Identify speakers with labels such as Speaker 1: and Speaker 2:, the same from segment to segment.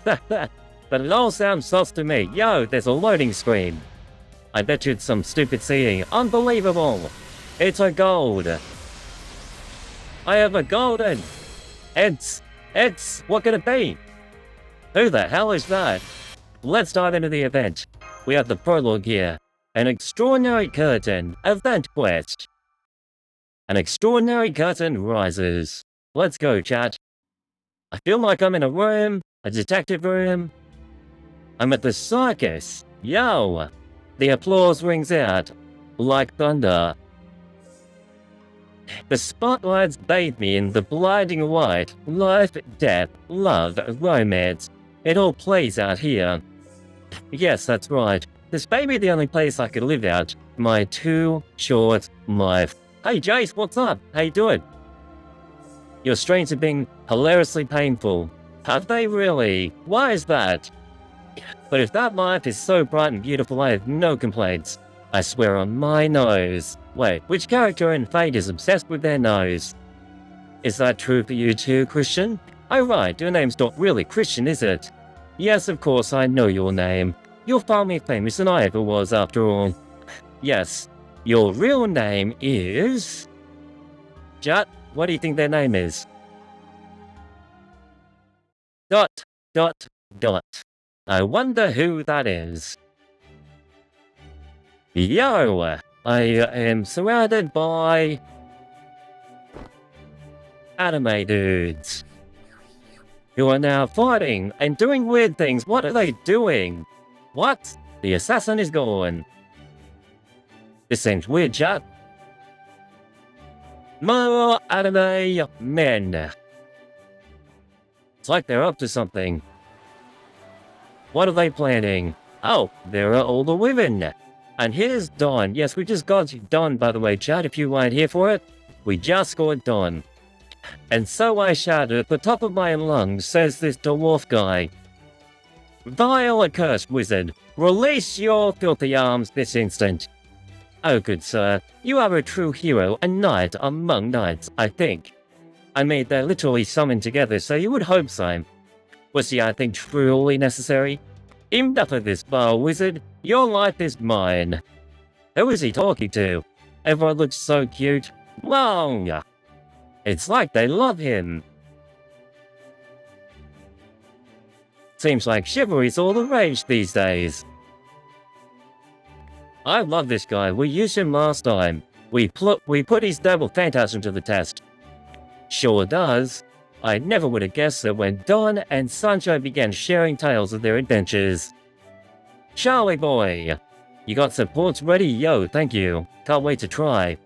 Speaker 1: But it all sounds sus to me. Yo, there's a loading screen. I bet you it's some stupid CE. Unbelievable! It's a gold. I have a golden. It's, what could it be? Who the hell is that? Let's dive into the event. We have the prologue here. An extraordinary curtain. Event quest. An extraordinary curtain rises. Let's go, chat. I feel like I'm in a room, a detective room. I'm at the circus. Yo! The applause rings out like thunder. The spotlights bathe me in the blinding light. Life, death, love, romance. It all plays out here. Yes, that's right. This may be the only place I could live out my too short life. Hey Jace, what's up? How you doing? Your strains have been hilariously painful. Have they really? Why is that? But if that life is so bright and beautiful, I have no complaints. I swear on my nose. Wait, which character in Fate is obsessed with their nose? Is that true for you too, Christian? Oh right, your name's not really Christian, is it? Yes, of course, I know your name. You're far more famous than I ever was, after all. Yes, your real name is... Jut, what do you think their name is? Dot, dot, dot. I wonder who that is. Yo, I am surrounded by... anime dudes. Who are now fighting and doing weird things. What are they doing? What? The assassin is gone. This seems weird, chat. More anime men. It's like they're up to something. What are they planning? Oh, there are all the women. And here's Dawn. Yes, we just got Dawn, by the way, chat, if you weren't here for it. We just got Dawn. And so I shouted at the top of my lungs, says this dwarf guy. Vile accursed wizard, release your filthy arms this instant. Oh, good sir, you are a true hero, a knight among knights, I think. I mean, they're literally summoned together, so you would hope so. Was the thing truly necessary? Enough of this, vile wizard. Your life is mine. Who is he talking to? Everyone looks so cute. Long. It's like they love him. Seems like chivalry's all the rage these days. I love this guy. We used him last time. We put his double phantasm to the test. Sure does. I never would have guessed that when Don and Sancho began sharing tales of their adventures. Charlie boy, you got supports ready? Yo, thank you. Can't wait to try.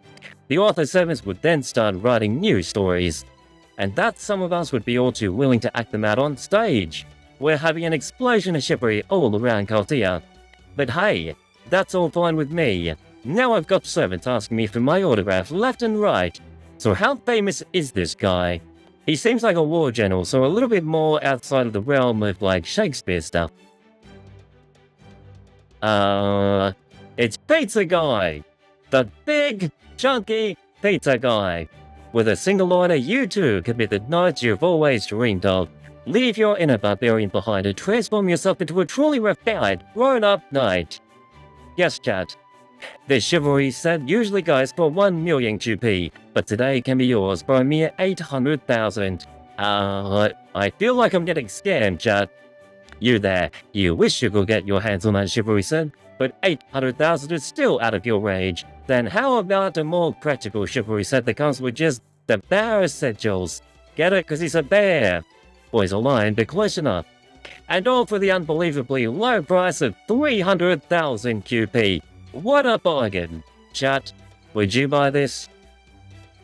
Speaker 1: The author servants would then start writing new stories. And that some of us would be all too willing to act them out on stage. We're having an explosion of chivalry all around Chaldea. But hey, that's all fine with me. Now I've got servants asking me for my autograph left and right. So how famous is this guy? He seems like a war general, so a little bit more outside of the realm of like Shakespeare stuff. It's Pizza Guy! The big, chunky pizza guy! With a single order, you too can be the knight you've always dreamed of. Leave your inner barbarian behind and transform yourself into a truly refined, grown-up knight. Yes, chat. This chivalry set usually goes for 1 million GP, but today can be yours for a mere 800,000. I feel like I'm getting scammed, chat. You there, you wish you could get your hands on that chivalry set, but 800,000 is still out of your range. Then how about a more practical chivalry set that comes with just the bare essentials? Get it? Because he's a bear. Boys are lying, but close enough. And all for the unbelievably low price of 300,000 QP. What a bargain. Chat, would you buy this?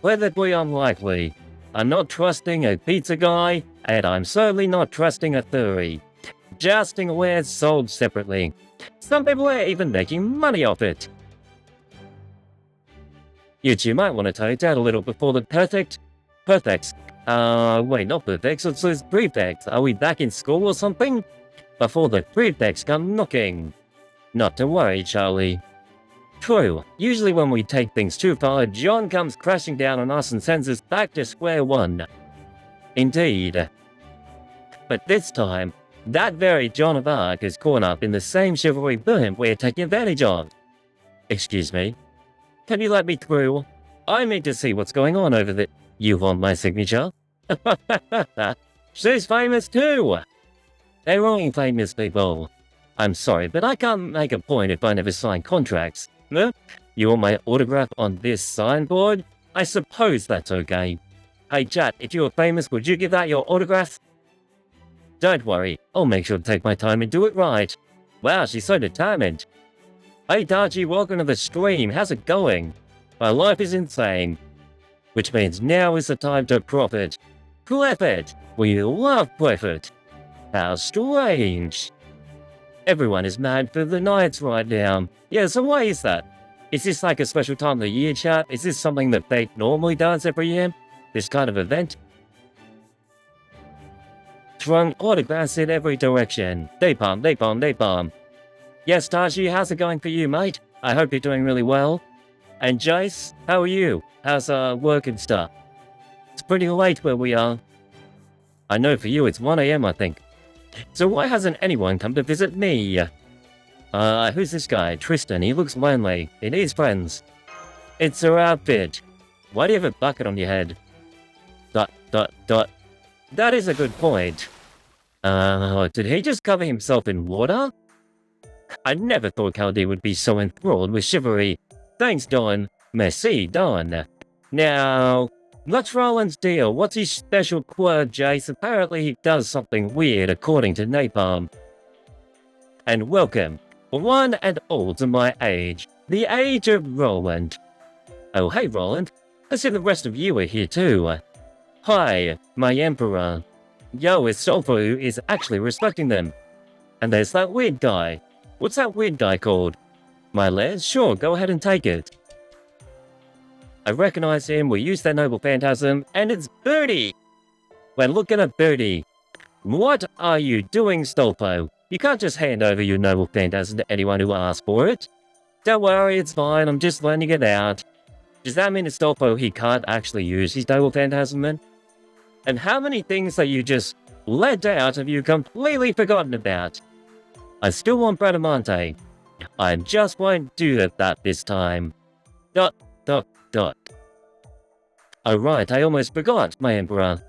Speaker 1: Politically unlikely. I'm not trusting a pizza guy, and I'm certainly not trusting a furry. Jousting wares sold separately. Some people are even making money off it. You two might want to tone it down a little before the perfects. Wait, not perfects, it's those prefects. Are we back in school or something? Before the prefects come knocking. Not to worry, Charlie. True, usually when we take things too far, John comes crashing down on us and sends us back to square one. Indeed. But this time, That very Joan of Arc is caught up in the same chivalry boom we're taking advantage of. Excuse me. Can you let me through? I need to see what's going on over there. You want my signature? She's famous too! They're all famous people. I'm sorry, but I can't make a point if I never sign contracts. No? You want my autograph on this signboard? I suppose that's okay. Hey chat, if you were famous, would you give that your autograph? Don't worry, I'll make sure to take my time and do it right. Wow, she's so determined. Hey Darji, welcome to the stream, how's it going? My life is insane. Which means now is the time to profit. Profit! We love profit. How strange. Everyone is mad for the nights right now. Yeah, so why is that? Is this like a special time of the year, chat? Is this something that Fate normally does every year? This kind of event? Throwing autographs in every direction. Napalm, napalm, napalm. Yes, Taji, how's it going for you, mate? I hope you're doing really well. And Jace, how are you? How's work and stuff? It's pretty late where we are. I know for you it's 1 AM, I think. So why hasn't anyone come to visit me? Who's this guy? Tristan, he looks lonely. He needs friends. It's her outfit. Why do you have a bucket on your head? ... That is a good point. Did he just cover himself in water? I never thought Chaldea would be so enthralled with chivalry. Thanks, Don. Merci, Don. Now, what's Roland's deal? What's his special quirk, Jace? Apparently he does something weird, according to Napalm. And welcome, one and all, to my age. The age of Roland. Oh, hey, Roland. I see the rest of you are here, too. Hi, my emperor. Yo, Istolfo is actually respecting them. And there's that weird guy. What's that weird guy called? My Les? Sure, go ahead and take it. I recognize him, we use their noble phantasm, and it's Birdie! We're looking at Birdie. What are you doing, Stolfo? You can't just hand over your noble phantasm to anyone who asks for it. Don't worry, it's fine, I'm just lending it out. Does that mean Stolfo he can't actually use his noble phantasm then? And how many things that you just let out have you completely forgotten about? I still want Bradamante. I just won't do that this time. ... Oh right, I almost forgot, my emperor.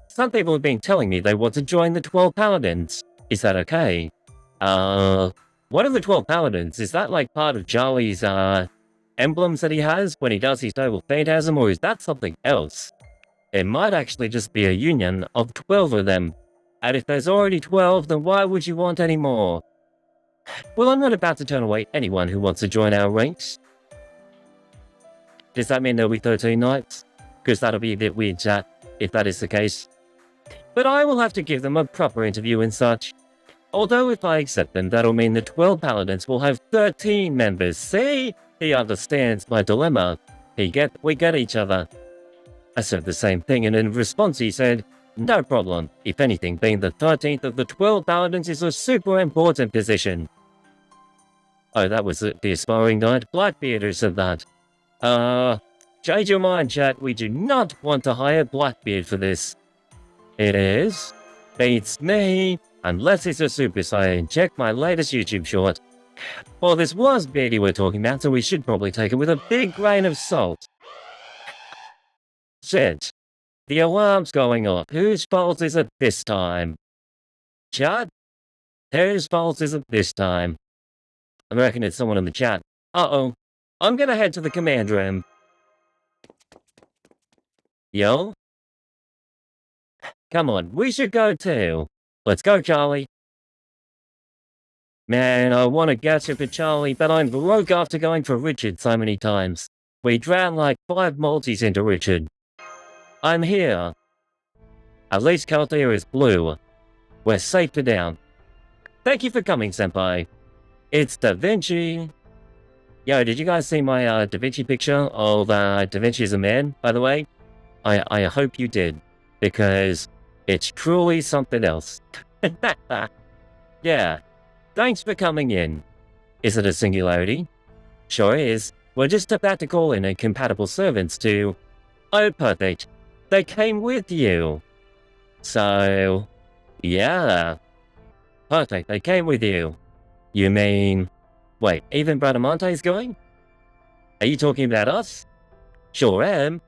Speaker 1: Some people have been telling me they want to join the 12 paladins. Is that okay? What are the 12 paladins? Is that like part of Charlie's, emblems that he has when he does his noble phantasm, or is that something else? It might actually just be a union of 12 of them. And if there's already 12, then why would you want any more? Well, I'm not about to turn away anyone who wants to join our ranks. Does that mean there'll be 13 knights? Because that'll be a bit weird, chat, if that is the case. But I will have to give them a proper interview and such. Although if I accept them, that'll mean the 12 paladins will have 13 members. See? He understands my dilemma. We get each other. I said the same thing, and in response he said, no problem. If anything, being the 13th of the 12 paladins is a super important position. Oh, that was the aspiring knight. Blackbeard who said that. Change your mind, chat. We do not want to hire Blackbeard for this. It is. Beats me. Unless it's a Super Saiyan. Check my latest YouTube short. Well, this was Beardy we're talking about, so we should probably take it with a big grain of salt. Shit. The alarm's going off. Whose fault is it this time? Chat? Whose fault is it this time? I reckon it's someone in the chat. Uh-oh. I'm gonna head to the command room. Yo? Come on, we should go too. Let's go, Charlie. Man, I want to gas it for Charlie, but I'm broke after going for Richard so many times. We drowned like 5 multis into Richard. I'm here. At least Chaldea is blue. We're safe for down. Thank you for coming, senpai. It's Da Vinci. Yo, did you guys see my Da Vinci picture of Da Vinci as a man, by the way? I hope you did, because it's truly something else. Yeah, thanks for coming in. Is it a singularity? Sure is. We're just about to call in incompatible servants to... Oh, perfect. They came with you. So... yeah. Perfect, they came with you. You mean... Wait, even Bradamante's going? Are you talking about us? Sure am.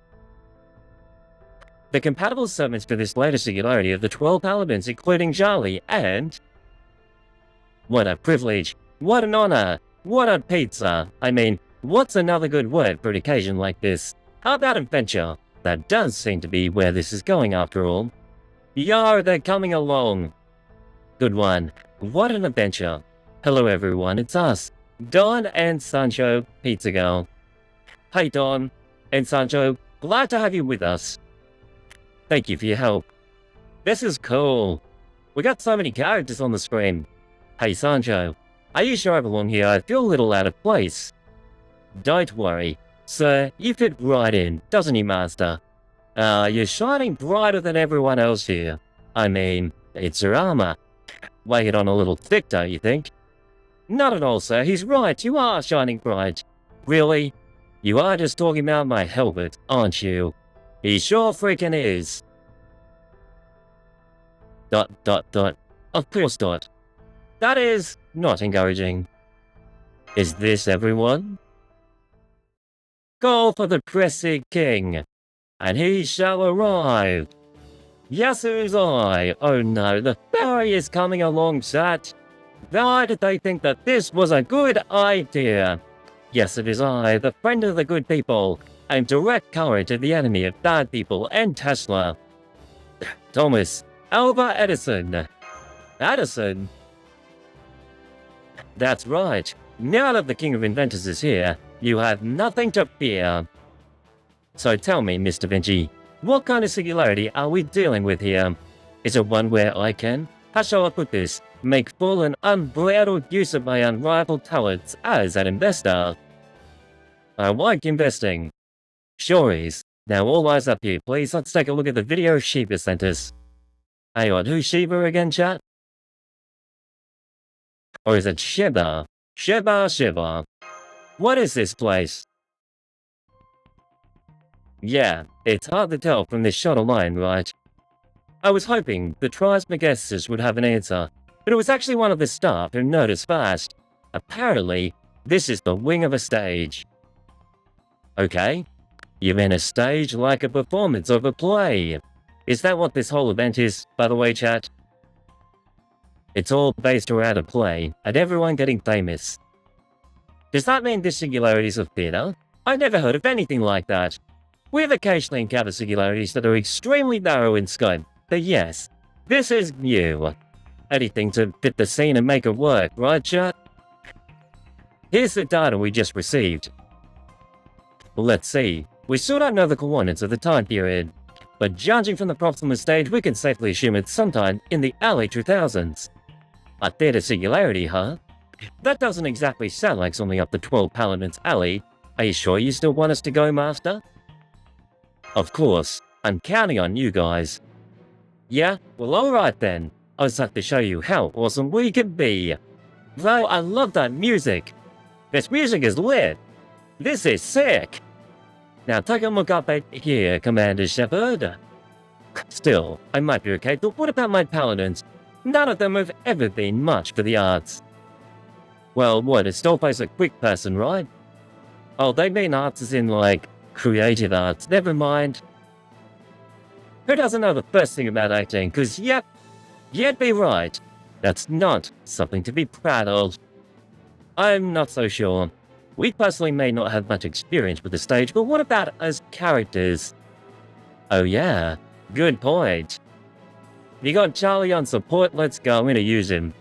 Speaker 1: The compatible servants for this latest singularity of the 12 paladins, including Charlie, and... What a privilege, what an honor, what a pizza. I mean, what's another good word for an occasion like this? How about adventure? That does seem to be where this is going after all. Yar, they're coming along. Good one. What an adventure. Hello everyone, it's us, Don and Sancho, Pizza Girl. Hey Don and Sancho, glad to have you with us. Thank you for your help. This is cool. We got so many characters on the screen. Hey Sancho, are you sure I belong here? I feel a little out of place. Don't worry, sir, you fit right in, doesn't he, master? You're shining brighter than everyone else here. I mean, it's your armor. Weighing it on a little thick, don't you think? Not at all, sir, he's right, you are shining bright. Really? You are just talking about my helmet, aren't you? He sure freaking is. ... Of course not. That is not encouraging. Is this everyone? Call for the pressing king, and he shall arrive. Yes, it is I. Oh no, the ferry is coming along, chat. Why did they think that this was a good idea? Yes, it is I, the friend of the good people. I'm direct current to the enemy of bad people and Tesla. Thomas Alva Edison. Edison? That's right. Now that the King of Inventors is here, you have nothing to fear. So tell me, Mr. Vinci, what kind of singularity are we dealing with here? Is it one where I can, how shall I put this, make full and unbridled use of my unrivaled talents as an investor? I like investing. Sure is. Now all eyes up here, please. Let's take a look at the video Shiva sent us. Hang on, who's Shiva again, chat? Or is it Shiva? Shiva. What is this place? Yeah, it's hard to tell from this shot line, right? I was hoping the Trismegistus would have an answer, but it was actually one of the staff who noticed fast. Apparently, this is the wing of a stage. Okay, you mean a stage like a performance of a play. Is that what this whole event is, by the way, chat? It's all based around a play, and everyone getting famous. Does that mean this singularity is a theatre? I've never heard of anything like that. We've occasionally encountered singularities that are extremely narrow in scope, but yes, this is new. Anything to fit the scene and make it work, right, chat? Here's the data we just received. Let's see. We still don't know the coordinates of the time period, but judging from the props on the stage, we can safely assume it's sometime in the early 2000s. A theatre singularity, huh? That doesn't exactly sound like something up the 12 Paladins alley. Are you sure you still want us to go, Master? Of course. I'm counting on you guys. Yeah? Well, alright then. I'll just have to show you how awesome we can be. Wow, I love that music. This music is lit. This is sick. Now take a look up at here, Commander Shepard. Still, I might be okay, but what about my paladins? None of them have ever been much for the arts. Well, what, Astolfo's a quick person, right? Oh, they mean arts as in, like, creative arts. Never mind. Who doesn't know the first thing about acting? Because, yep, you'd be right. That's not something to be proud of. I'm not so sure. We personally may not have much experience with the stage, but what about as characters? Oh yeah, good point. You got Charlie on support, let's go, I'm gonna use him.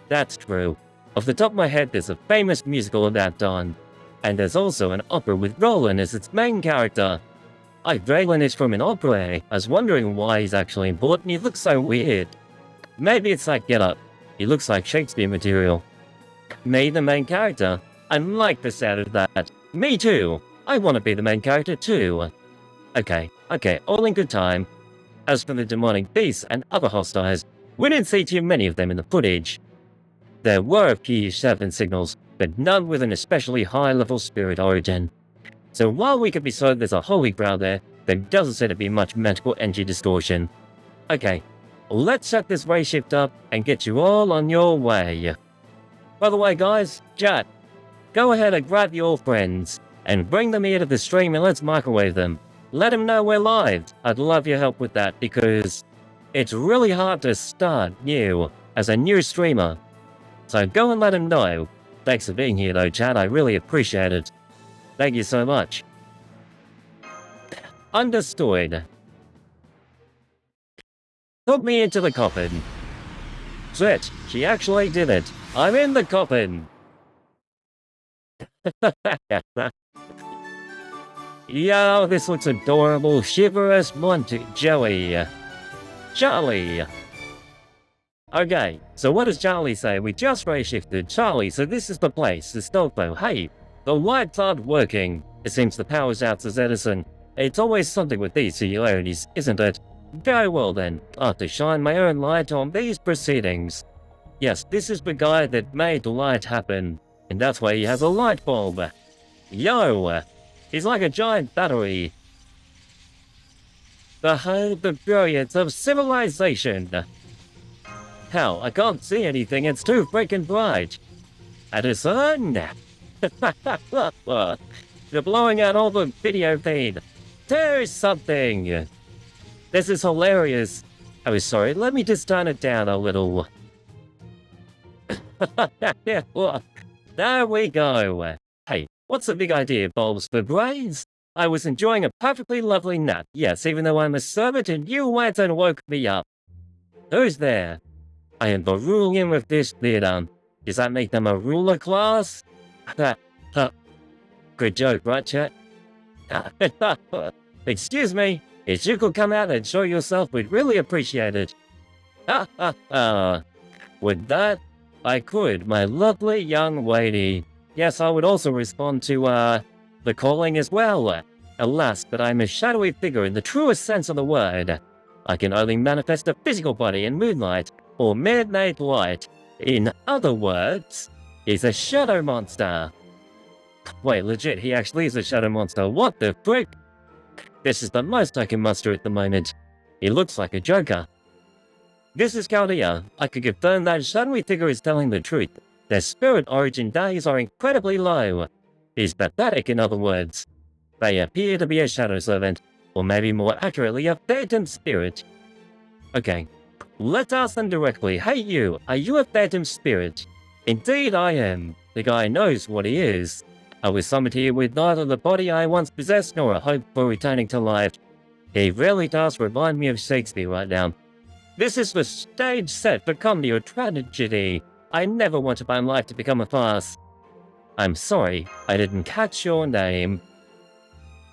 Speaker 1: That's true. Off the top of my head, there's a famous musical about Don. And there's also an opera with Roland as its main character. Roland is from an opera. I was wondering why he's actually important, he looks so weird. Maybe it's like Get Up. He looks like Shakespeare material. Me, the main character? I like the sound of that. Me too. I want to be the main character too. Okay, all in good time. As for the demonic beasts and other hostiles, we didn't see too many of them in the footage. There were a few serpent signals, but none with an especially high-level spirit origin. So while we could be certain there's a holy ground there doesn't seem to be much magical energy distortion. Okay, let's set this race shift up and get you all on your way. By the way, guys, chat, go ahead and grab your friends and bring them here to the stream and let's microwave them. Let them know we're live. I'd love your help with that because it's really hard to start new as a new streamer. So go and let them know. Thanks for being here though, chat. I really appreciate it. Thank you so much. Understood. Took me into the coffin. Shit, she actually did it. I'm in the coffin. Yo, this looks adorable. Chivalrous Monty Joey. Charlie. Okay, so what does Charlie say? We just race shifted. Charlie, so this is the place. The Stolpo. Hey, the lights aren't working. It seems the power's out, says Edison. It's always something with these singularities, isn't it? Very well then, I have to shine my own light on these proceedings. Yes, this is the guy that made the light happen, and that's why he has a light bulb. Yo! He's like a giant battery. Behold the brilliance of civilization. Hell, I can't see anything, it's too freaking bright. Edison! You're blowing out all the video feed. There's something. This is hilarious. Oh, sorry, let me just turn it down a little. There we go. Hey, what's the big idea, bulbs for brains? I was enjoying a perfectly lovely nap. Yes, even though I'm a servant and you went and woke me up. Who's there? I am ruling with this theater. Does that make them a ruler class? Good joke, right, chat? Excuse me, if you could come out and show yourself, we'd really appreciate it. With that, I could, my lovely young lady. Yes, I would also respond to, the calling as well. Alas, but I'm a shadowy figure in the truest sense of the word. I can only manifest a physical body in moonlight, or midnight light. In other words, he's a shadow monster. Wait, legit, he actually is a shadow monster. What the frick? This is the most I can muster at the moment. He looks like a joker. This is Chaldea. I can confirm that shadowy figure is telling the truth. Their spirit origin days are incredibly low. He's pathetic, in other words. They appear to be a shadow servant, or maybe more accurately, a phantom spirit. Okay, let's ask them directly. Hey you, are you a phantom spirit? Indeed I am. The guy knows what he is. I was summoned here with neither the body I once possessed nor a hope for returning to life. He really does remind me of Shakespeare right now. This is the stage set for comedy or tragedy. I never wanted my life to become a farce. I'm sorry, I didn't catch your name.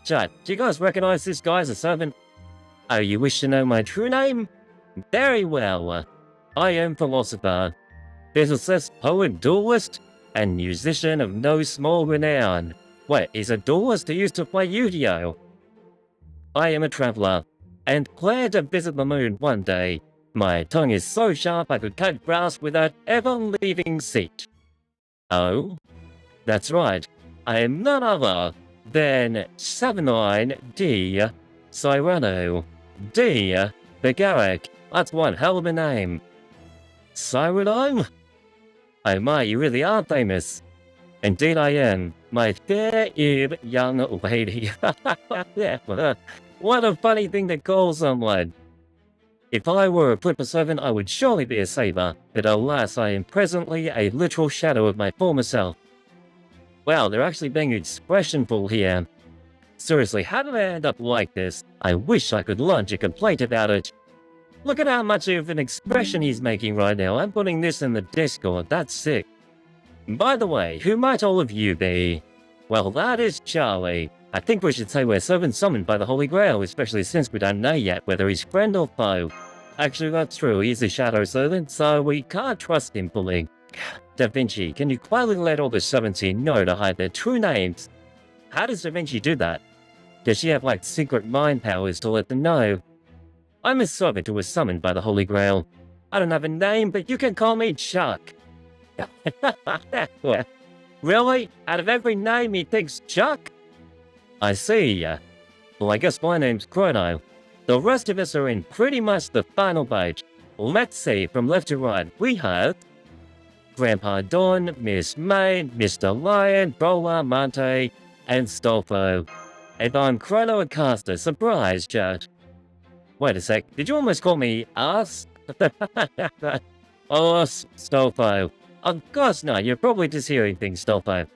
Speaker 1: Chat, do you guys recognize this guy as a servant? Oh, you wish to know my true name? Very well. I am philosopher, physicist, poet, duelist, and musician of no small renown. Wait, he's a duelist who used to play Yu-Gi-Oh! I am a traveler, and plan to visit the moon one day. My tongue is so sharp I could cut grass without ever leaving seat. Oh? That's right, I am none other than Charlemagne de Cyrano de Bergerac. That's one hell of a name. Cyrano? Oh my, you really are famous. Indeed I am, my fair-eared young lady. What a funny thing to call someone. If I were a flipper servant, I would surely be a saber, but alas, I am presently a literal shadow of my former self. Wow, they're actually being expressionful here. Seriously, how did I end up like this? I wish I could launch a complaint about it. Look at how much of an expression he's making right now. I'm putting this in the Discord, that's sick. By the way, who might all of you be? Well, that is Charlie. I think we should say we're servants summoned by the Holy Grail, especially since we don't know yet whether he's friend or foe. Actually, that's true, he's a shadow servant, so we can't trust him fully. Da Vinci, can you quietly let all the servants here know to hide their true names? How does Da Vinci do that? Does she have like secret mind powers to let them know? I'm a servant who was summoned by the Holy Grail. I don't have a name, but you can call me Chuck. Really? Out of every name he thinks Chuck? I see. Well, I guess my name's Chrono. The rest of us are in pretty much the final page. Let's see, from left to right, we have Grandpa Don, Miss May, Mr. Lion, Bola, Monte, and Stolfo. And I'm Chronocaster, surprise, chat. Wait a sec, did you almost call me us? Oh, Stolfo. Of course not, you're probably just hearing things, Stolfo.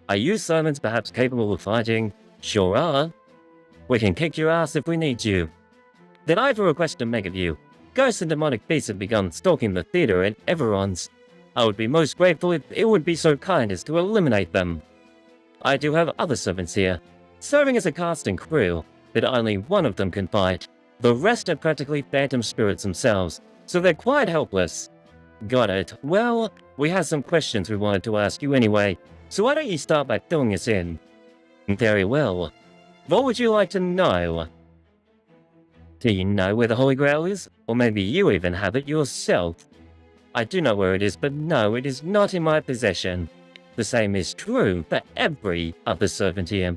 Speaker 1: Are you servants perhaps capable of fighting? Sure are. We can kick your ass if we need you. Then I have a request to make of you. Ghosts and demonic beasts have begun stalking the theater and everyone's. I would be most grateful if it would be so kind as to eliminate them. I do have other servants here, serving as a cast and crew, but only one of them can fight. The rest are practically phantom spirits themselves, so they're quite helpless. Got it. Well, we have some questions we wanted to ask you anyway, so why don't you start by filling us in? Very well. What would you like to know? Do you know where the Holy Grail is? Or maybe you even have it yourself? I do know where it is, but no, it is not in my possession. The same is true for every other servant here.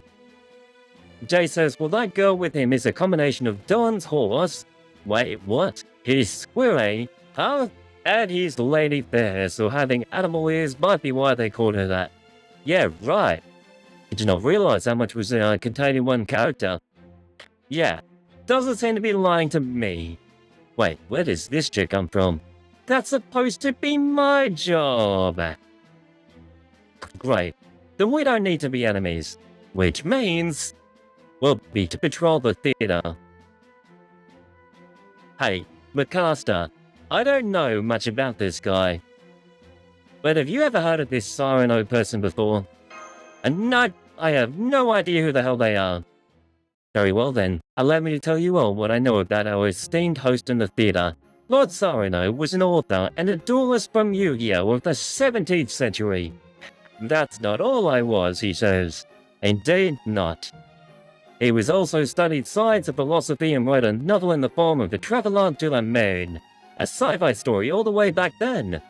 Speaker 1: Jay says, well, that girl with him is a combination of Don's horse. Wait, what? His squirrel? Huh? And his lady fair, so having animal ears might be why they called her that. Yeah, right. Did you not realize how much was contained in one character? Yeah, doesn't seem to be lying to me. Wait, where does this chick come from? That's supposed to be my job. Great, then we don't need to be enemies. Which means we'll be to patrol the theater. Hey, McCaster, I don't know much about this guy. But have you ever heard of this Cyrano person before? And no, I have no idea who the hell they are. Very well then, allow me to tell you all what I know about our esteemed host in the theatre. Lord Cyrano was an author and a duelist from Yu-Gi-Oh! Of the 17th century. That's not all I was, he says. Indeed not. He was also studied science and philosophy and wrote a novel in the form of the Travelogue de la Moon, a sci-fi story all the way back then.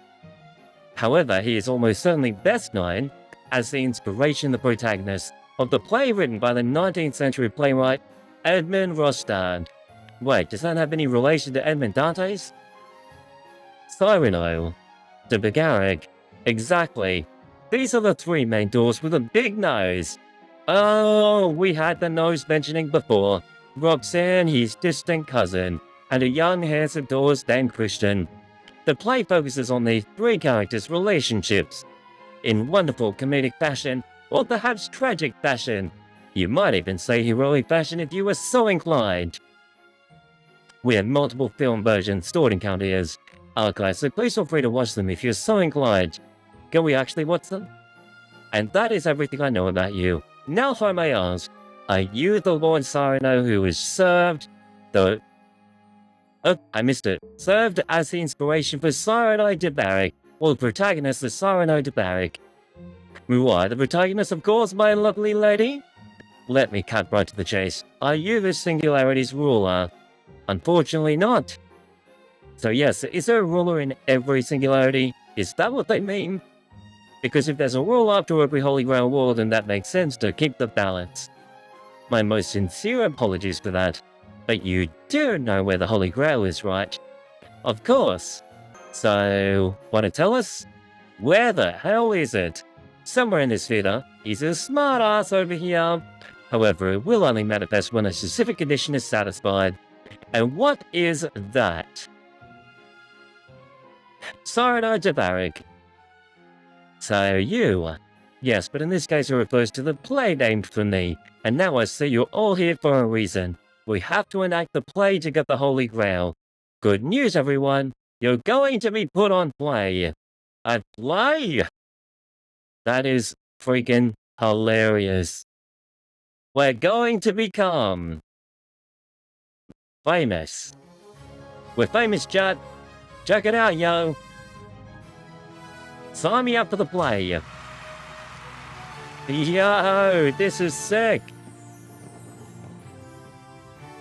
Speaker 1: However, he is almost certainly best known as the inspiration, the protagonist, of the play written by the 19th century playwright Edmund Rostand. Wait, does that have any relation to Edmund Dante's? Cyrano de Bergerac. Exactly. These are the three main doors with a big nose. Oh, we had the nose mentioning before. Roxanne, his distant cousin, and a young handsome door's named Christian. The play focuses on these three characters' relationships in wonderful comedic fashion, or perhaps tragic fashion. You might even say heroic fashion if you were so inclined. We have multiple film versions stored in Chaldea's archives, so please feel free to watch them if you're so inclined. Can we actually watch them? And that is everything I know about you. Now if I may ask, are you the Lord Cyrano who is served the... Oh, I missed it. Served as the inspiration for Cyrano de Bergerac, or the protagonist of Cyrano de Bergerac? Why, the protagonist, of course, my lovely lady? Let me cut right to the chase. Are you the Singularity's ruler? Unfortunately not. So yes, is there a ruler in every Singularity? Is that what they mean? Because if there's a ruler after every Holy Grail war, then that makes sense to keep the balance. My most sincere apologies for that. But you do know where the Holy Grail is, right? Of course. So, want to tell us? Where the hell is it? Somewhere in this theater. He's a smart ass over here. However, it will only manifest when a specific condition is satisfied. And what is that? Cyrano de Bergerac. So you. Yes, but in this case it refers to the play named for me. And now I see you're all here for a reason. We have to enact the play to get the Holy Grail. Good news, everyone. You're going to be put on play. A play? That is freaking hilarious. We're going to become famous. We're famous, chat. Check it out, yo. Sign me up for the play. Yo, this is sick.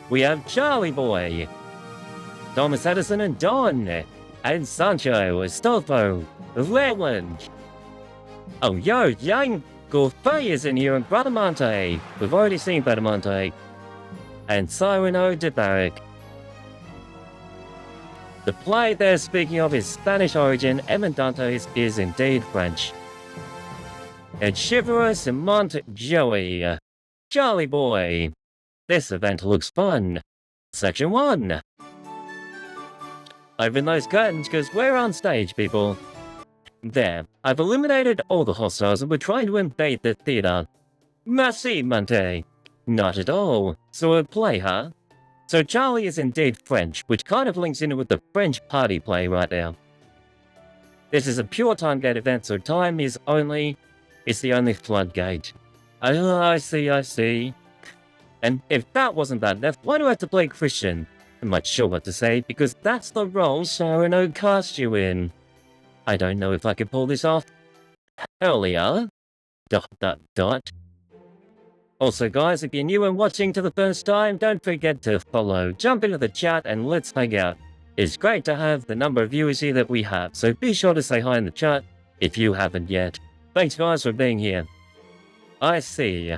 Speaker 1: We have Charlie Boy, Thomas Edison and Don, and Sancho, Astolfo, Leland. Oh, yo, young Gourfey is in here, and Bradamante. We've already seen Bradamante. And Cyrano de Bergerac. The play they're speaking of is Spanish origin, and Dante's is indeed French. It's chivalrous and Montjoy. Charlie boy. This event looks fun. Section 1. Open those curtains because we're on stage, people. There, I've eliminated all the hostiles and we're trying to invade the theater. Merci, Monte. Not at all. So a play, huh? So Charlie is indeed French, which kind of links in with the French party play right now. This is a pure time gate event, so time is the only floodgate. Oh, I see. And if that wasn't bad enough, why do I have to play Christian? I'm not sure what to say, because that's the role Cyrano cast you in. I don't know if I could pull this off. Earlier. ... Also guys, if you're new and watching for the first time, don't forget to follow, jump into the chat and let's hang out. It's great to have the number of viewers here that we have, so be sure to say hi in the chat if you haven't yet. Thanks guys for being here. I see.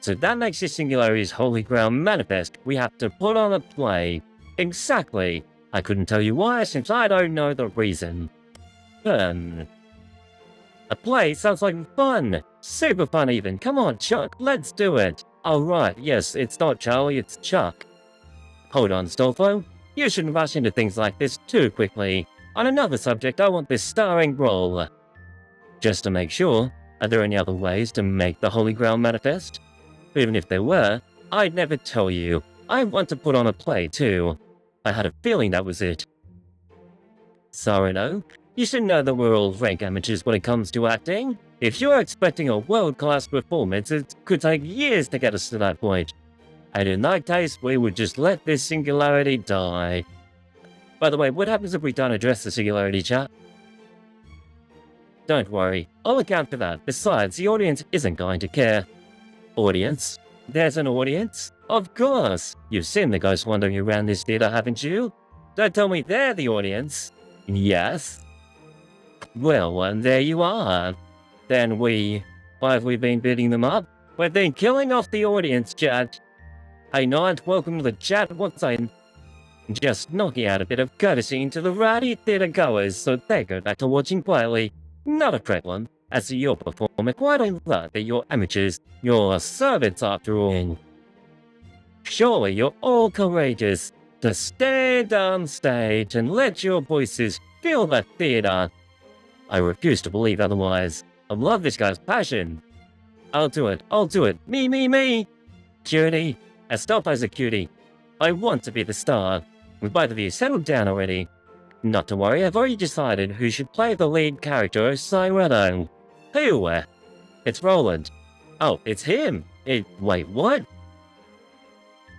Speaker 1: So that makes your Singularity's Holy Grail manifest. We have to put on a play. Exactly. I couldn't tell you why since I don't know the reason. A play sounds like fun. Super fun even. Come on, Chuck, let's do it. Oh right, yes, it's not Charlie, it's Chuck. Hold on, Stolfo. You shouldn't rush into things like this too quickly. On another subject, I want this starring role. Just to make sure, are there any other ways to make the Holy Grail manifest? Even if there were, I'd never tell you. I want to put on a play too. I had a feeling that was it. Cyrano, you should know that we're all rank amateurs when it comes to acting. If you're expecting a world-class performance, it could take years to get us to that point. And in that case, we would just let this singularity die. By the way, what happens if we don't address the singularity, chat? Don't worry, I'll account for that. Besides, the audience isn't going to care. Audience? There's an audience? Of course! You've seen the ghosts wandering around this theater, haven't you? Don't tell me they're the audience. Yes? Well, there you are. Then why have we been beating them up? We've been killing off the audience, chat. Hey Knight, welcome to the chat. What's I'm just knocking out a bit of courtesy into the rowdy theater goers so they go back to watching quietly. Not a problem. As a your performer, quite a lot that you're amateurs. You're servants after all. Surely you're all courageous to stand on stage and let your voices fill the theater. I refuse to believe otherwise. I love this guy's passion. I'll do it. Me. Cutie. Astolfo's a cutie. I want to be the star. With both of you settled down already. Not to worry, I've already decided who should play the lead character as Cyrano. Who? It's Roland. Oh, it's him. Wait, what?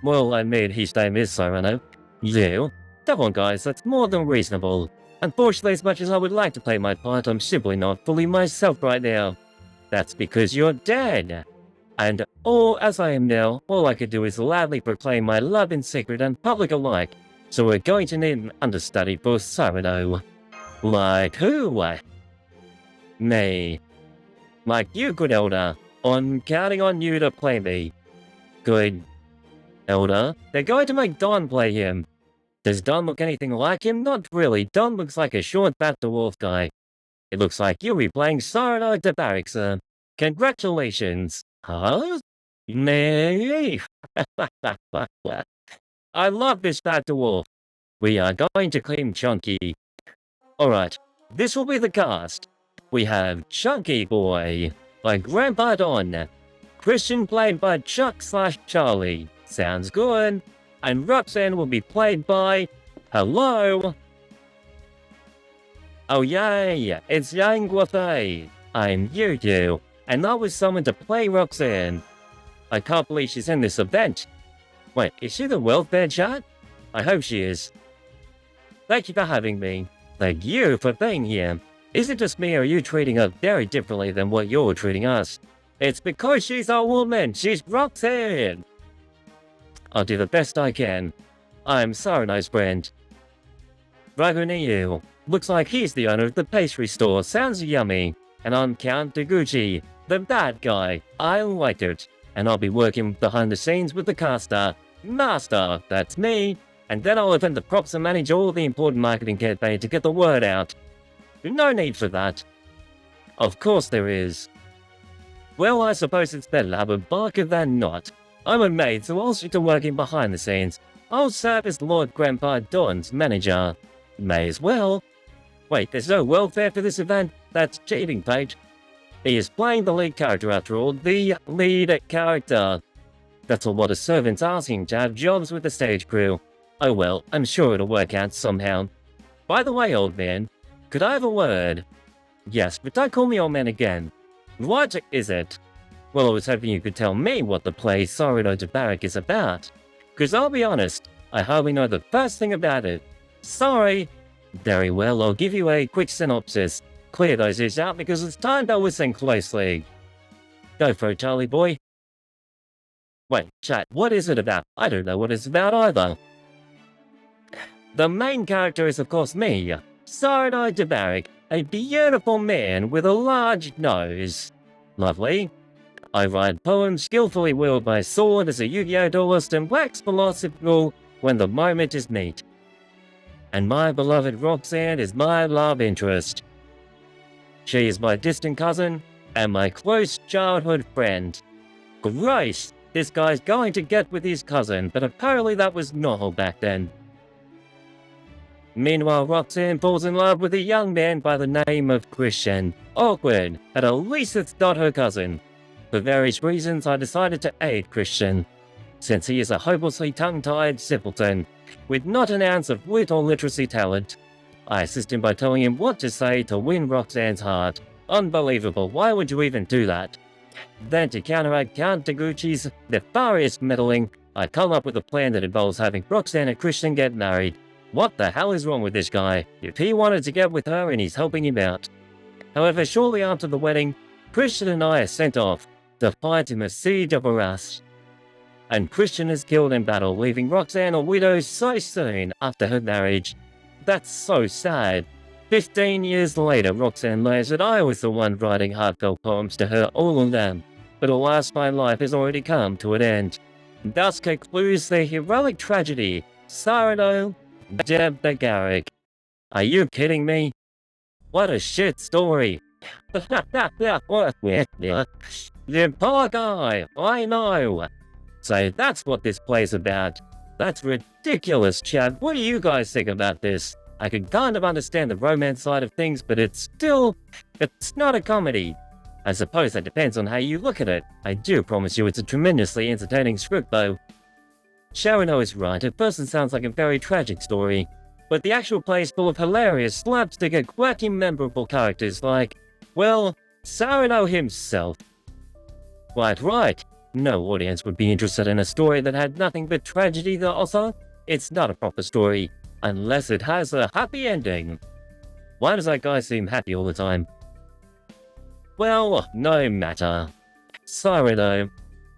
Speaker 1: Well, I mean, his name is Cyrano. You? Come on, guys, that's more than reasonable. Unfortunately, as much as I would like to play my part, I'm simply not fully myself right now. That's because you're dead. And as I am now, all I could do is loudly proclaim my love in secret and public alike. So we're going to need an understudy for Cyrano. Like who? Me. Like you, good elder. I'm counting on you to play me. Good elder. They're going to make Don play him. Does Don look anything like him? Not really. Don looks like a short, fat dwarf guy. It looks like you'll be playing Cyrano de Bergerac, sir. Congratulations. Huh? Me? I love this fat dwarf. We are going to claim Chunky. Alright, this will be the cast. We have Chunky Boy by Grandpa Don. Christian played by Chuck/Charlie. Sounds good. And Roxanne will be played by... Hello? Oh yay, it's Yang Guafei. I'm Yu, and I was summoned to play Roxanne. I can't believe she's in this event. Wait, is she the welfare chat? I hope she is. Thank you for having me. Thank you for being here. Is it just me or are you treating her very differently than what you're treating us? It's because she's a woman. She's Roxanne. I'll do the best I can. I'm Cyrano's friend. Raguniu. Looks like he's the owner of the pastry store. Sounds yummy. And I'm Count Deguchi, the bad guy. I like it. And I'll be working behind the scenes with the caster. Master, that's me. and then I'll open the props and manage all the important marketing campaign to get the word out. No need for that. Of course there is. Well, I suppose it's better have a barker than not. I'm a maid, so I'll stick to working behind the scenes. I'll serve as Lord Grandpa Don's manager. May as well. Wait, there's no welfare for this event? That's cheating, Paige. He is playing the lead character after all, the lead character. That's a lot of servants asking to have jobs with the stage crew. Oh well, I'm sure it'll work out somehow. By the way, old man, could I have a word? Yes, but don't call me old man again. What is it? Well, I was hoping you could tell me what the play Cyrano de Bergerac is about. Cause I'll be honest, I hardly know the first thing about it. Sorry. Very well, I'll give you a quick synopsis. Clear those ears out because it's time to listen closely. Go for it, Charlie boy. Wait, chat, what is it about? I don't know what it's about either. The main character is of course me, Cyrano de Bergerac, a beautiful man with a large nose. Lovely. I write poems skillfully wielded by sword as a Yu-Gi-Oh duelist and wax philosophical when the moment is meet. And my beloved Roxanne is my love interest. She is my distant cousin and my close childhood friend. Gross! This guy's going to get with his cousin, but apparently that was normal back then. Meanwhile, Roxanne falls in love with a young man by the name of Christian. Awkward, but at least it's not her cousin. For various reasons, I decided to aid Christian, since he is a hopelessly tongue-tied simpleton, with not an ounce of wit or literacy talent. I assist him by telling him what to say to win Roxanne's heart. Unbelievable, why would you even do that? Then to counteract Count Taguchi's nefarious meddling, I come up with a plan that involves having Roxanne and Christian get married. What the hell is wrong with this guy? If he wanted to get with her and he's helping him out. However, shortly after the wedding, Christian and I are sent off to fight in the siege of Arras. And Christian is killed in battle, leaving Roxanne a widow so soon after her marriage. That's so sad. 15 years later, Roxanne learns that I was the one writing heartfelt poems to her, all of them. But alas, my life has already come to an end. Thus concludes the heroic tragedy, Cyrano de Bergerac. Are you kidding me? What a shit story. The poor guy, I know. So that's what this play's about. That's ridiculous, Chad. What do you guys think about this? I can kind of understand the romance side of things, but it's not a comedy. I suppose that depends on how you look at it. I do promise you it's a tremendously entertaining script though. Cyrano is right, at first it sounds like a very tragic story, but the actual play is full of hilarious, slapstick and quirky memorable characters like, well, Cyrano himself. Quite right. No audience would be interested in a story that had nothing but tragedy to offer. It's not a proper story, unless it has a happy ending. Why does that guy seem happy all the time? Well, no matter. Cyrano,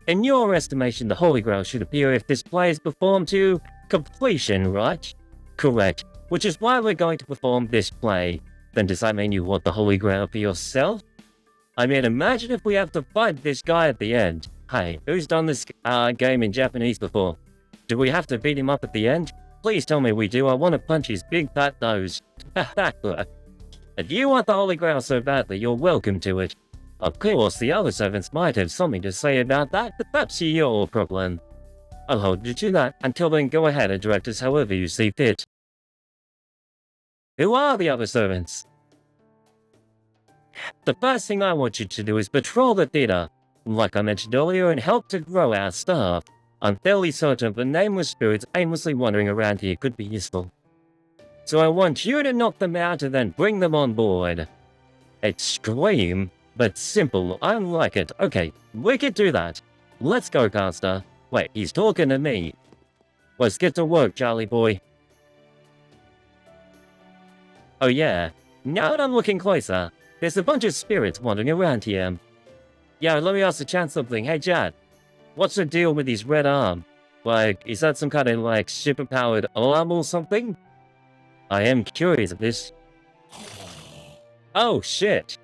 Speaker 1: in your estimation, the Holy Grail should appear if this play is performed to completion, right? Correct, which is why we're going to perform this play. Then does that mean you want the Holy Grail for yourself? I mean, imagine if we have to fight this guy at the end. Hey, who's done this game in Japanese before? Do we have to beat him up at the end? Please tell me we do, I want to punch his big fat nose. If you want the Holy Grail so badly, you're welcome to it. Of course, the other servants might have something to say about that, but that's your problem. I'll hold you to that. Until then, go ahead and direct us however you see fit. Who are the other servants? The first thing I want you to do is patrol the theater, like I mentioned earlier, and help to grow our staff. I'm fairly certain the nameless spirits aimlessly wandering around here could be useful. So I want you to knock them out and then bring them on board. Extreme, but simple. I like it. Okay, we can do that. Let's go, caster. Wait, he's talking to me. Let's get to work, Charlie boy. Oh yeah, now that I'm looking closer, there's a bunch of spirits wandering around here. Yeah, let me ask the chat something. Hey, chat. What's the deal with his red arm? Like, is that some kind of, like, superpowered arm or something? I am curious of this. Oh, shit.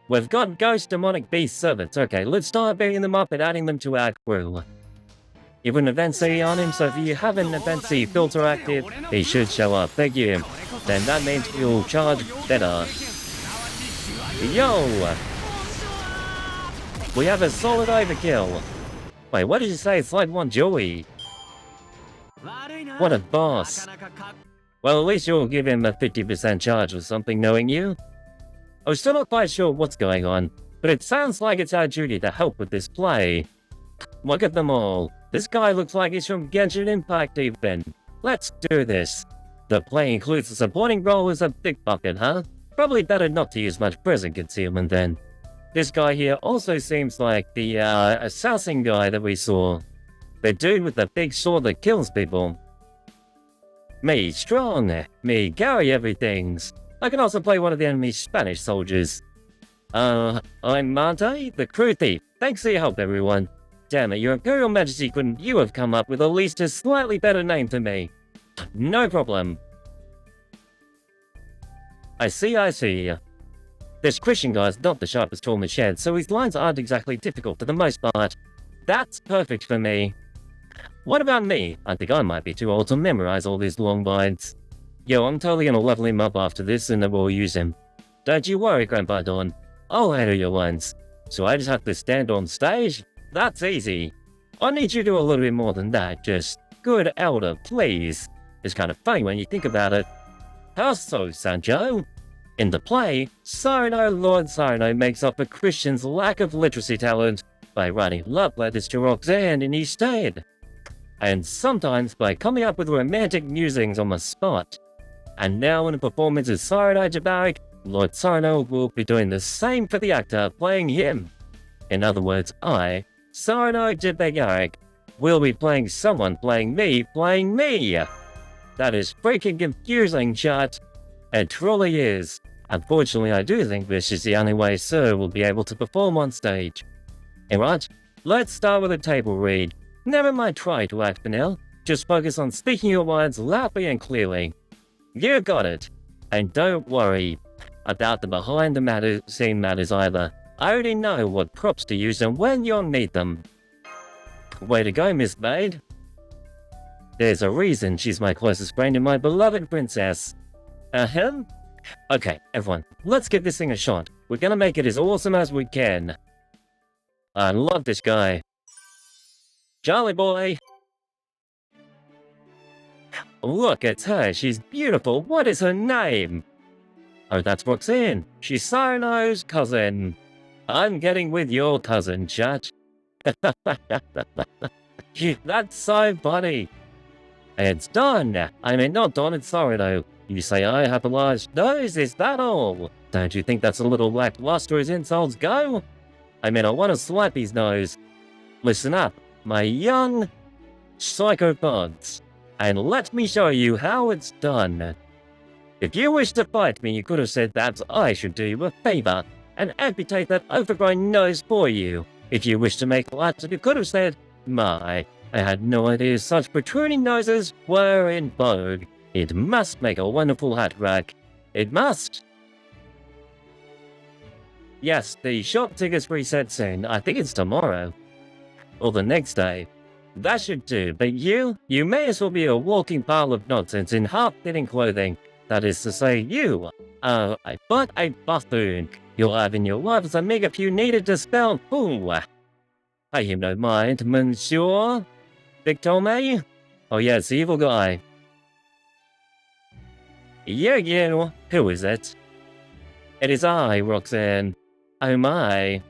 Speaker 1: We've got ghost demonic beast servants. Okay, let's start beating them up and adding them to our crew. Even Evency on him, so if you have an Evency filter active, he should show up. Thank you. Then that means we'll charge better. Yo! We have a solid overkill. Wait, what did you say? Slide 1 Joey. What a boss. Well, at least you'll give him a 50% charge or something, knowing you. I'm still not quite sure what's going on, but it sounds like it's our duty to help with this play. Look at them all. This guy looks like he's from Genshin Impact even. Let's do this. The play includes a supporting role as a pickpocket, huh? Probably better not to use much present concealment then. This guy here also seems like the assassin guy that we saw. The dude with the big sword that kills people. Me strong, me carry everythings. I can also play one of the enemy's Spanish soldiers. I'm Mante, the crew thief. Thanks for your help, everyone. Damn it, your Imperial Majesty, couldn't you have come up with at least a slightly better name for me? No problem. I see. This Christian guy's not the sharpest tool in the shed, so his lines aren't exactly difficult for the most part. That's perfect for me. What about me? I think I might be too old to memorize all these long lines. Yo, I'm totally gonna level him up after this and then we'll use him. Don't you worry, Grandpa Dawn. I'll handle your lines. So I just have to stand on stage? That's easy. I need you to do a little bit more than that, just good elder, please. It's kind of funny when you think about it. How so, Sancho? In the play, Lord Cyrano makes up for Christian's lack of literacy talent by writing love letters to Roxanne in his stead. And sometimes by coming up with romantic musings on the spot. And now in a performance of Cyrano de Bergerac, Lord Cyrano will be doing the same for the actor playing him. In other words, I, Cyrano de Bergerac, will be playing someone playing me. That is freaking confusing, chat. It truly is. Unfortunately, I do think this is the only way Sir will be able to perform on stage. Alright, let's start with a table read. Never mind try to act for now, just focus on speaking your words loudly and clearly. You got it. And don't worry about the behind-the-scene matters either. I already know what props to use and when you'll need them. Way to go, Miss Maid. There's a reason she's my closest friend and my beloved princess. Ahem? Okay, everyone, let's give this thing a shot. We're gonna make it as awesome as we can. I love this guy. Charlie boy! Look at her, she's beautiful. What is her name? Oh, that's Roxanne. She's Cyrano's cousin. I'm getting with your cousin, chat. That's so funny. It's done. I mean, not done, it's Cyrano. You say I have a large nose, is that all? Don't you think that's a little lackluster as insults go? I mean, I want to slap his nose. Listen up, my young psychopods, and let me show you how it's done. If you wish to fight me, you could have said that I should do you a favor and amputate that overgrown nose for you. If you wish to make light, you could have said, I had no idea such protruding noses were in vogue. It must make a wonderful hat rack. It must. Yes, the shop tickets reset soon. I think it's tomorrow. Or the next day. That should do, but you may as well be a walking pile of nonsense in half-fitting clothing. That is to say, you are but a buffoon. You'll have in your life as a make if you needed to spell fool. I have no mind, monsieur. Victor? Oh yes, the evil guy. Yeah, who is it? It is I, Roxanne. Oh my.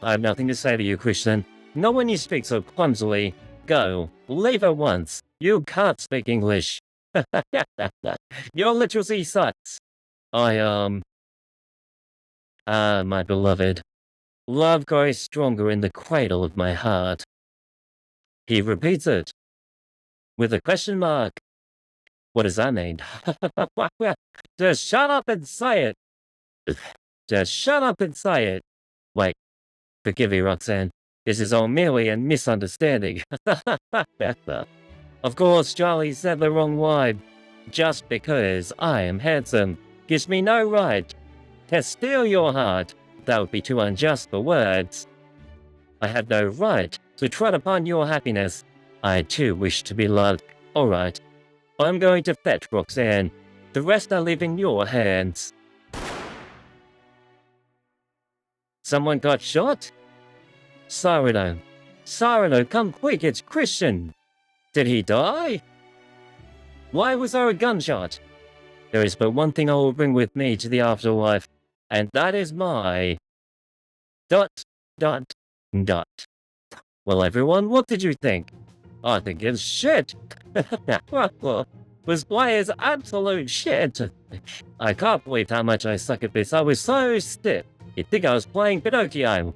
Speaker 1: I have nothing to say to you, Christian. Not when you speak so clumsily. Go, leave at once. You can't speak English. Your literacy sucks. My beloved. Love grows stronger in the cradle of my heart. He repeats it. With a question mark. What does that mean? Just shut up and say it. Just shut up and say it. Wait. Forgive me, Roxanne. This is all merely a misunderstanding. Of course, Charlie said the wrong line. Just because I am handsome gives me no right to steal your heart. That would be too unjust for words. I have no right to tread upon your happiness. I too wish to be loved. Alright, I'm going to fetch Roxanne. The rest I leave in your hands. Someone got shot? Cyrano. Cyrano, come quick, it's Christian. Did he die? Why was there a gunshot? There is but one thing I will bring with me to the afterlife, and that is my... ... Well, everyone, what did you think? I think it's shit. Was players absolute shit. I can't believe how much I suck at this. I was so stiff. You'd think I was playing Pinocchio.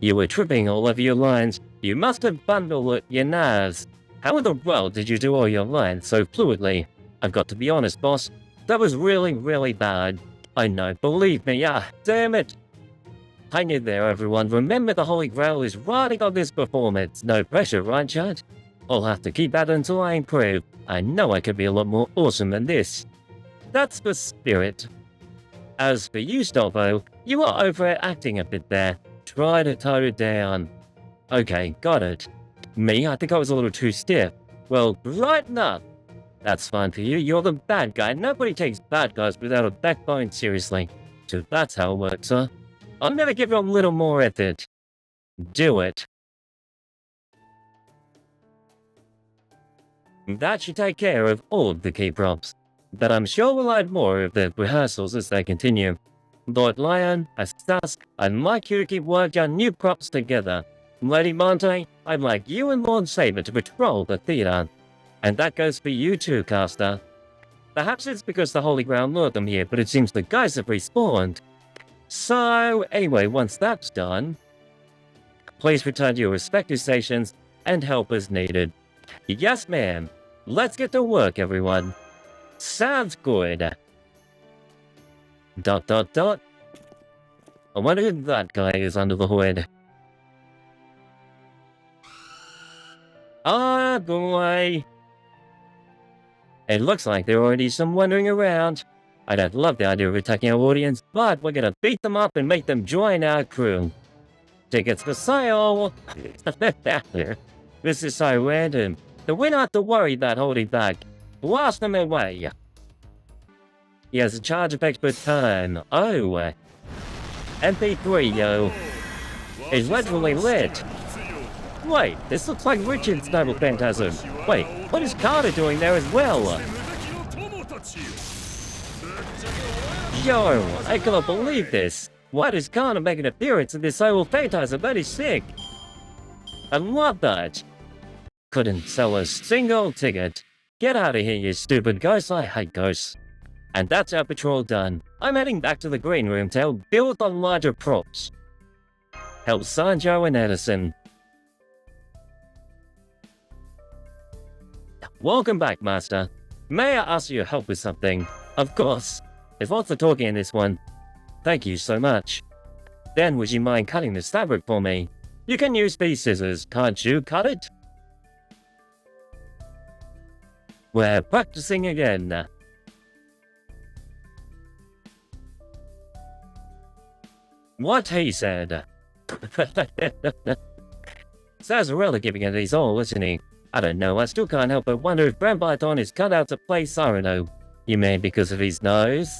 Speaker 1: You were tripping all over your lines. You must have bundled your nerves. How in the world did you do all your lines so fluidly? I've got to be honest, boss. That was really, really bad. I know, believe me. Ah, damn it. Hang in there, everyone. Remember the Holy Grail is riding on this performance. No pressure, right, Chad? I'll have to keep at it until I improve. I know I could be a lot more awesome than this. That's the spirit. As for you, Stolpo, you are overacting a bit there. Try to tone it down. Okay, got it. Me, I think I was a little too stiff. Well, brighten up. That's fine for you. You're the bad guy. Nobody takes bad guys without a backbone seriously. So that's how it works, huh? I'll never give you a little more effort. Do it. That should take care of all of the key props. But I'm sure we'll add more of the rehearsals as they continue. Lord Lion, Astas, I'd like you to keep working on new props together. Lady Monte, I'd like you and Lord Saber to patrol the theatre. And that goes for you too, Caster. Perhaps it's because the Holy Grail lured them here, but it seems the guys have respawned. So, anyway, once that's done, please return to your respective stations and help as needed. Yes, ma'am. Let's get to work, everyone. Sounds good. ... I wonder who that guy is under the hood. Ah, boy. It looks like there are already some wandering around. I don't love the idea of attacking our audience, but we're gonna beat them up and make them join our crew. Tickets for sale! This is so random. We don't have to worry about holding back. Blast them away. He has a charge effect per turn. Oh. MP3, yo. It's literally lit. Wait, this looks like Richard's Noble Phantasm. Wait, what is Carter doing there as well? Yo, I cannot believe this. Why does Carter make an appearance in this Noble Phantasm? That is sick. I love that. Couldn't sell a single ticket. Get out of here, you stupid ghosts. I hate ghosts. And that's our patrol done. I'm heading back to the green room to help build the larger props. Help Sanjo and Edison. Welcome back, Master. May I ask your help with something? Of course. There's lots of talking in this one. Thank you so much. Then would you mind cutting this fabric for me? You can use these scissors, can't you cut it? We're practicing again. What he said. Sazarella giving it his all, isn't he? I don't know, I still can't help but wonder if Grand Python is cut out to play Cyrano. You mean because of his nose?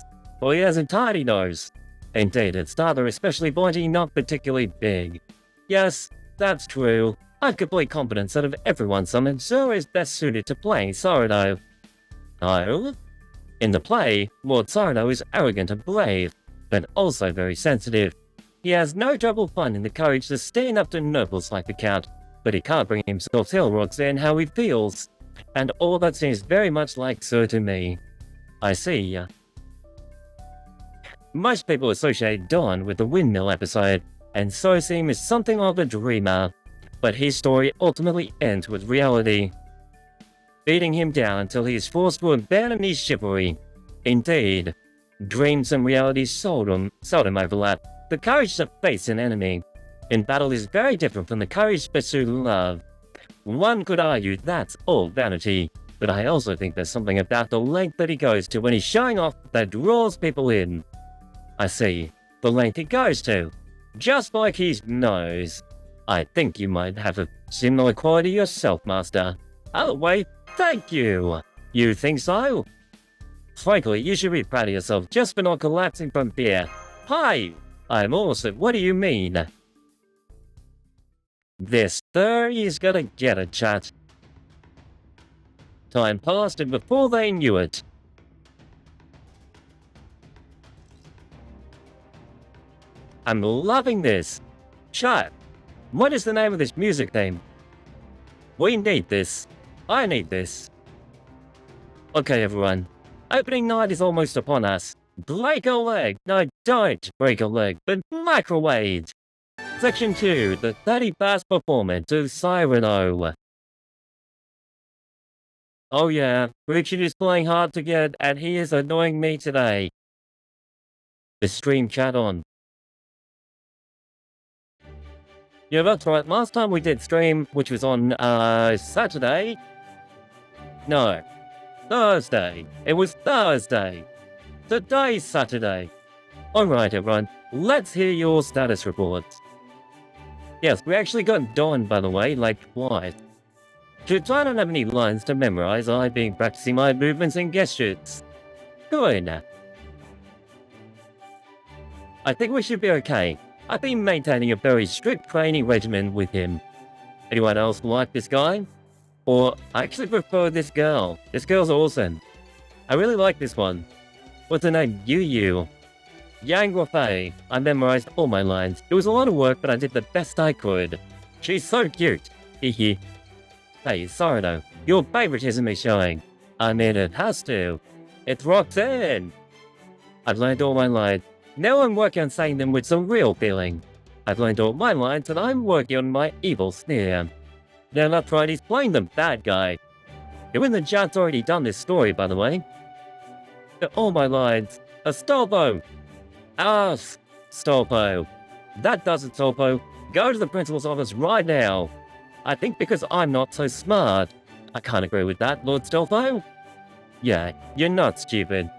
Speaker 1: Well, he has a tiny nose. Indeed, it's rather especially pointy, not particularly big. Yes, that's true. I have complete confidence that of everyone summoned, Sir is best suited to playing Cyrano. Oh? In the play, Lord Cyrano is arrogant and brave, but also very sensitive. He has no trouble finding the courage to stand up to nobles like the Count, but he can't bring himself to tell Roxanne how he feels. And all that seems very much like Sir to me. I see. Most people associate Don with the windmill episode, and so see him as something of a dreamer. But his story ultimately ends with reality, beating him down until he is forced to abandon his chivalry. Indeed, dreams and reality seldom overlap. The courage to face an enemy in battle is very different from the courage to pursue love. One could argue that's all vanity, but I also think there's something about the length that he goes to when he's showing off that draws people in. I see, the length he goes to, just like his nose. I think you might have a similar quality yourself, Master. Other way, thank you. You think so? Frankly, you should be proud of yourself just for not collapsing from fear. Hi! I'm awesome. What do you mean? This sir is gonna get a chat. Time passed and before they knew it. I'm loving this. Chat, what is the name of this music theme? We need this. I need this. Okay, everyone. Opening night is almost upon us. Break a leg. No, don't break a leg, but microwave. Section 2, the 31st performance of Cyrano. Oh yeah, Richard is playing hard to get and he is annoying me today. The stream chat on. Yeah, that's right. Last time we did stream, which was on Saturday. No, Thursday. It was Thursday. Today's Saturday. Alright, everyone. Let's hear your status reports. Yes, we actually got Dawn, by the way, like twice. Since I don't have any lines to memorize, I've been practicing my movements and gestures. Good. I think we should be okay. I've been maintaining a very strict training regimen with him. Anyone else like this guy? Or, I actually prefer this girl. This girl's awesome. I really like this one. What's her name? Yu. Yang Wafei. I memorized all my lines. It was a lot of work, but I did the best I could. She's so cute. Hehe. Hey, Cyrano, your favoritism is showing. I mean, it has to. It's Roxanne. I've learned all my lines. Now I'm working on saying them with some real feeling. I've learned all my lines and I'm working on my evil sneer. Now that's right, he's playing the bad guy. You in the chat's already done this story, by the way. All my lines. Astolfo. Stolpo. That does it, Stolpo. Go to the principal's office right now. I think because I'm not so smart. I can't agree with that, Lord Stolpo. Yeah, you're not stupid.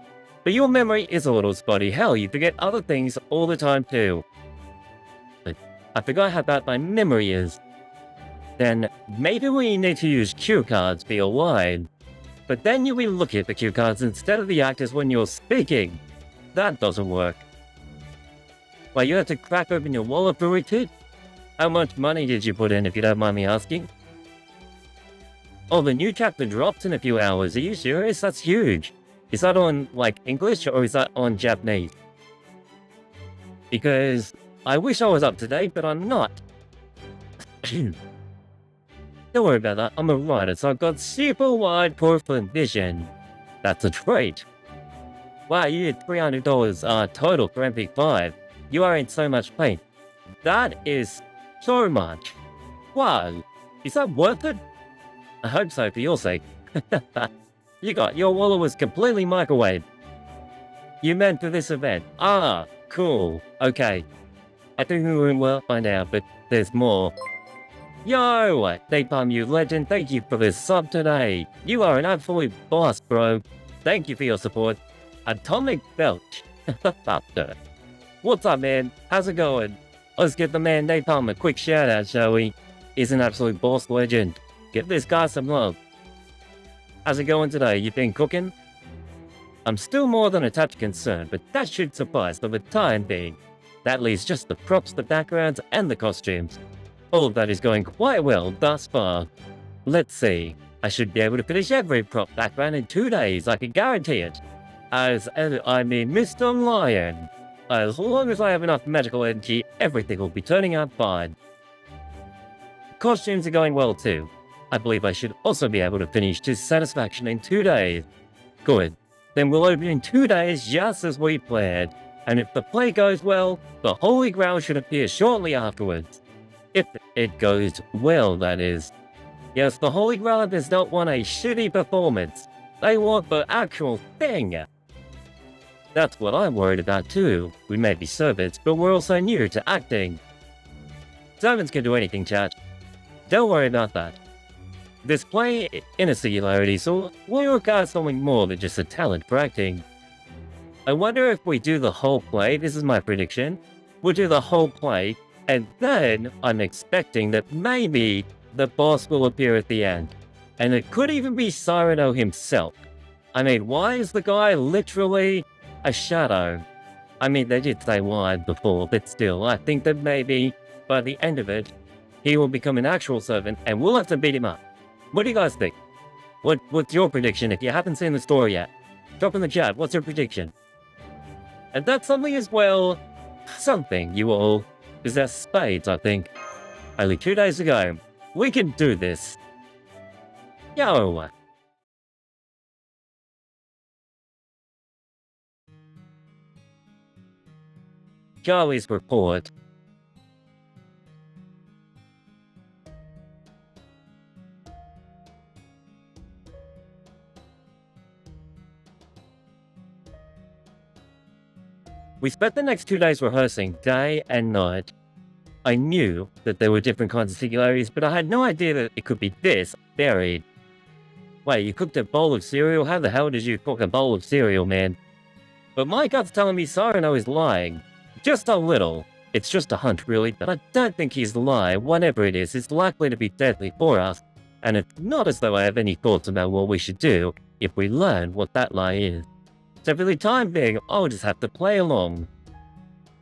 Speaker 1: But your memory is a little spotty. Hell, you forget other things all the time too. But I forgot how bad my memory is. Then maybe we need to use cue cards for your line. But then you'll be looking at the cue cards instead of the actors when you're speaking. That doesn't work. Why, you have to crack open your wallet for it too? How much money did you put in, if you don't mind me asking? Oh, the new chapter drops in a few hours. Are you serious? That's huge. Is that on, like, English, or is that on Japanese? Because I wish I was up to date, but I'm not. Don't worry about that. I'm a writer, so I've got super wide peripheral vision. That's a trait. Wow, you did $300 total for MP5. You are in so much pain. That is so much. Wow, is that worth it? I hope so for your sake. Your wallet was completely microwaved. You meant for this event. Ah, cool. Okay. I think we will find out, but there's more. Yo! Napalm, you legend, thank you for this sub today. You are an absolute boss, bro. Thank you for your support. Atomic Belt. What's up, man? How's it going? Let's give the man Napalm a quick shout out, shall we? He's an absolute boss legend. Give this guy some love. How's it going today? You been cooking? I'm still more than a touch concerned, but that should suffice for the time being. That leaves just the props, the backgrounds, and the costumes. All of that is going quite well thus far. Let's see. I should be able to finish every prop background in 2 days, I can guarantee it. I mean Mr. Lion. As long as I have enough magical energy, everything will be turning out fine. Costumes are going well too. I believe I should also be able to finish to satisfaction in 2 days. Good. Then we'll open in 2 days just as we planned. And if the play goes well, the Holy Grail should appear shortly afterwards. If it goes well, that is. Yes, the Holy Grail does not want a shitty performance. They want the actual thing. That's what I'm worried about too. We may be servants, but we're also new to acting. Servants can do anything, chat. Don't worry about that. This play, in a singularity, so will require something more than just a talent for acting. I wonder if we do the whole play, this is my prediction, we'll do the whole play, And then I'm expecting that maybe the boss will appear at the end. And it could even be Cyrano himself. I mean, why is the guy literally a shadow? I mean, they did say why before, but still, I think that maybe by the end of it, he will become an actual servant and we'll have to beat him up. What do you guys think? What's your prediction if you haven't seen the story yet? Drop in the chat, what's your prediction? And that's something as well, something you all possess spades, I think. Only 2 days ago. We can do this. Yo! Charlie's report. We spent the next 2 days rehearsing, day and night. I knew that there were different kinds of singularities, but I had no idea that it could be this buried. Wait, you cooked a bowl of cereal? How the hell did you cook a bowl of cereal, man? But my gut's telling me Cyrano is lying. Just a little. It's just a hunch, really, but I don't think he's lying. Whatever it is, it's likely to be deadly for us. And it's not as though I have any thoughts about what we should do if we learn what that lie is. So for the time being, I'll just have to play along.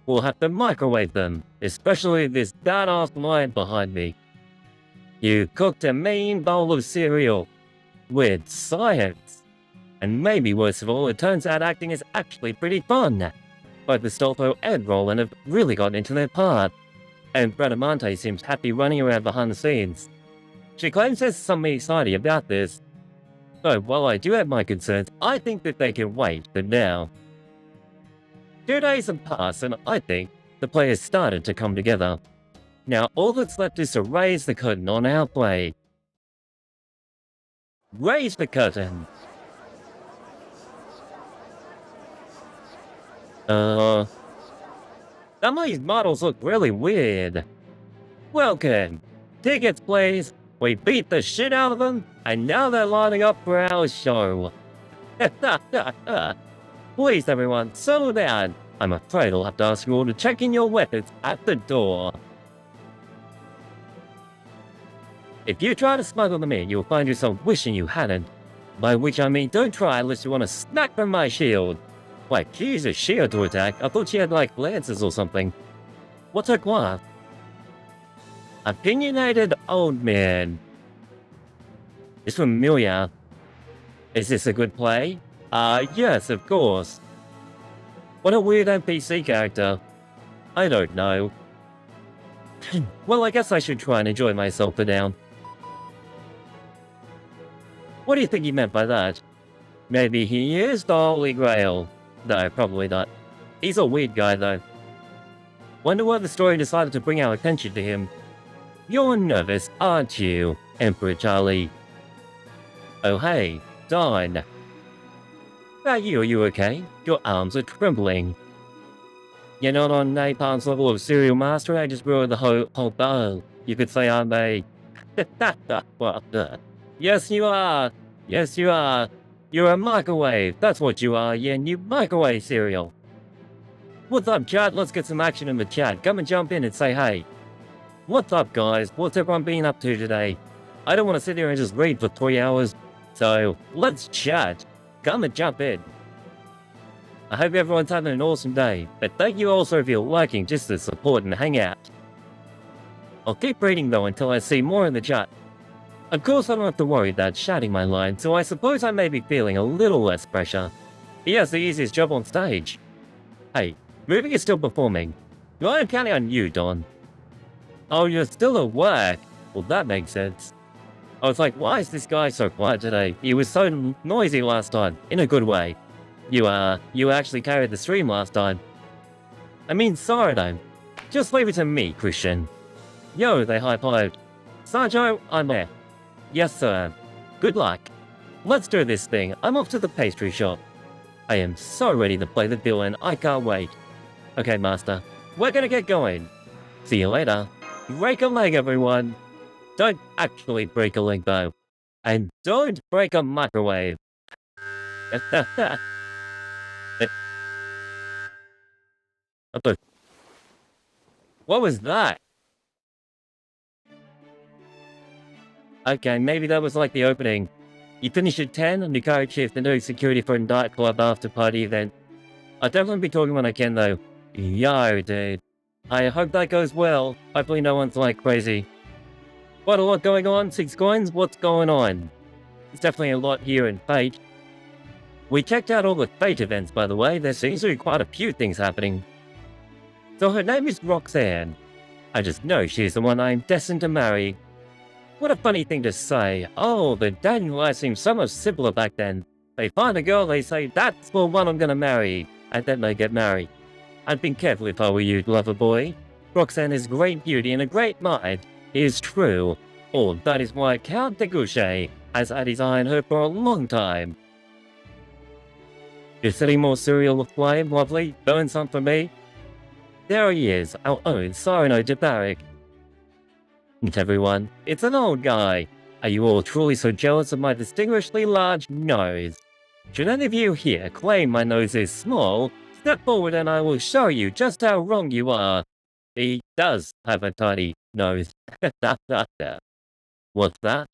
Speaker 1: We'll have to microwave them, especially this badass lion behind me. You cooked a mean bowl of cereal. With science. And maybe worst of all, it turns out acting is actually pretty fun. Both Astolfo and Roland have really gotten into their part. And Bradamante seems happy running around behind the scenes. She claims there's something exciting about this. So while I do have my concerns, I think that they can wait for now. 2 days have passed and I think the players started to come together. Now all that's left is to raise the curtain on our play. Raise the curtain! Some of these models look really weird. Welcome! Tickets please! We beat the shit out of them, and now they're lining up for our show. Please everyone, settle down. I'm afraid I'll have to ask you all to check in your weapons at the door. If you try to smuggle them in, you'll find yourself wishing you hadn't. By which I mean don't try unless you want to snack from my shield. Wait, she used a shield to attack? I thought she had like lances or something. What's her class? Opinionated old man. It's familiar. Is this a good play? Yes, of course. What a weird NPC character. I don't know. Well, I guess I should try and enjoy myself for now. What do you think he meant by that? Maybe he is the Holy Grail. No, probably not. He's a weird guy, though. Wonder why the story decided to bring our attention to him. You're nervous, aren't you, Emperor Charlie? Oh hey, Dawn. Are you okay? Your arms are trembling. You're not on Napalm's level of serial master, I just ruined the whole bowl. You could say I'm a... Yes, you are. Yes, you are. You're a microwave. That's what you are, yeah, you microwave cereal. What's up, chat? Let's get some action in the chat. Come and jump in and say hey. What's up, guys? What's everyone been up to today? I don't want to sit here and just read for 3 hours, so let's chat. Come and jump in. I hope everyone's having an awesome day, but thank you also if you're liking just to support and hang out. I'll keep reading though until I see more in the chat. Of course I don't have to worry about shouting my line, so I suppose I may be feeling a little less pressure. He has the easiest job on stage. Hey, moving is still performing. I'm counting on you, Don. Oh, you're still at work? Well, that makes sense. I was like, why is this guy so quiet today? He was so noisy last time, in a good way. You actually carried the stream last time. I mean, sorry though. Just leave it to me, Christian. Yo, they high-fived. Sancho, I'm there. Yes, sir. Good luck. Let's do this thing. I'm off to the pastry shop. I am so ready to play the villain. I can't wait. Okay, master. We're gonna get going. See you later. Break a leg, everyone. Don't actually break a leg, though. And don't break a microwave. What was that? Okay, maybe that was like the opening. You finish at 10 and you carry shift and do security for a nightclub after party event. I'll definitely be talking when I can though. Yo, dude. I hope that goes well. Hopefully no one's like crazy. Quite a lot going on, 6 coins, what's going on? There's definitely a lot here in Fate. We checked out all the Fate events, by the way. There seems to be quite a few things happening. So her name is Roxanne. I just know she's the one I'm destined to marry. What a funny thing to say. Oh, the dating life seems so much simpler back then. They find a girl, they say, that's the one I'm gonna marry. And then they get married. I'd be careful if I were you, lover boy. Roxanne is great beauty and a great mind. It is true. Oh, that is why Count de Goucher has had his eye on her for a long time. You're setting more cereal aflame, lovely? Burn some for me? There he is, our own Cyrano de Bergerac. And everyone, it's an old guy. Are you all truly so jealous of my distinguishedly large nose? Should any of you here claim my nose is small, step forward and I will show you just how wrong you are. He does have a tiny nose. What's that?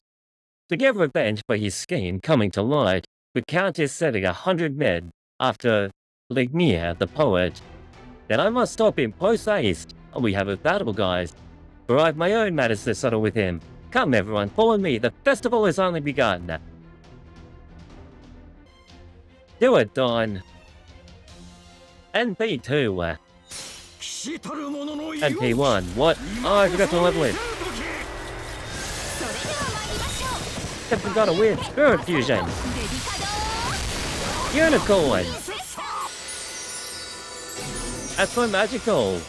Speaker 1: To get revenge for his scheme coming to light, the Count is setting 100 men after Lignier the poet. Then I must stop him post-haste. We have a battle, guys. For I have my own matters to settle with him. Come everyone, follow me, the festival has only begun. Do it, Dawn. NP2. NP1, what? Oh, I forgot to level it. Except we got a weird spirit fusion. Unicorn! That's so magical.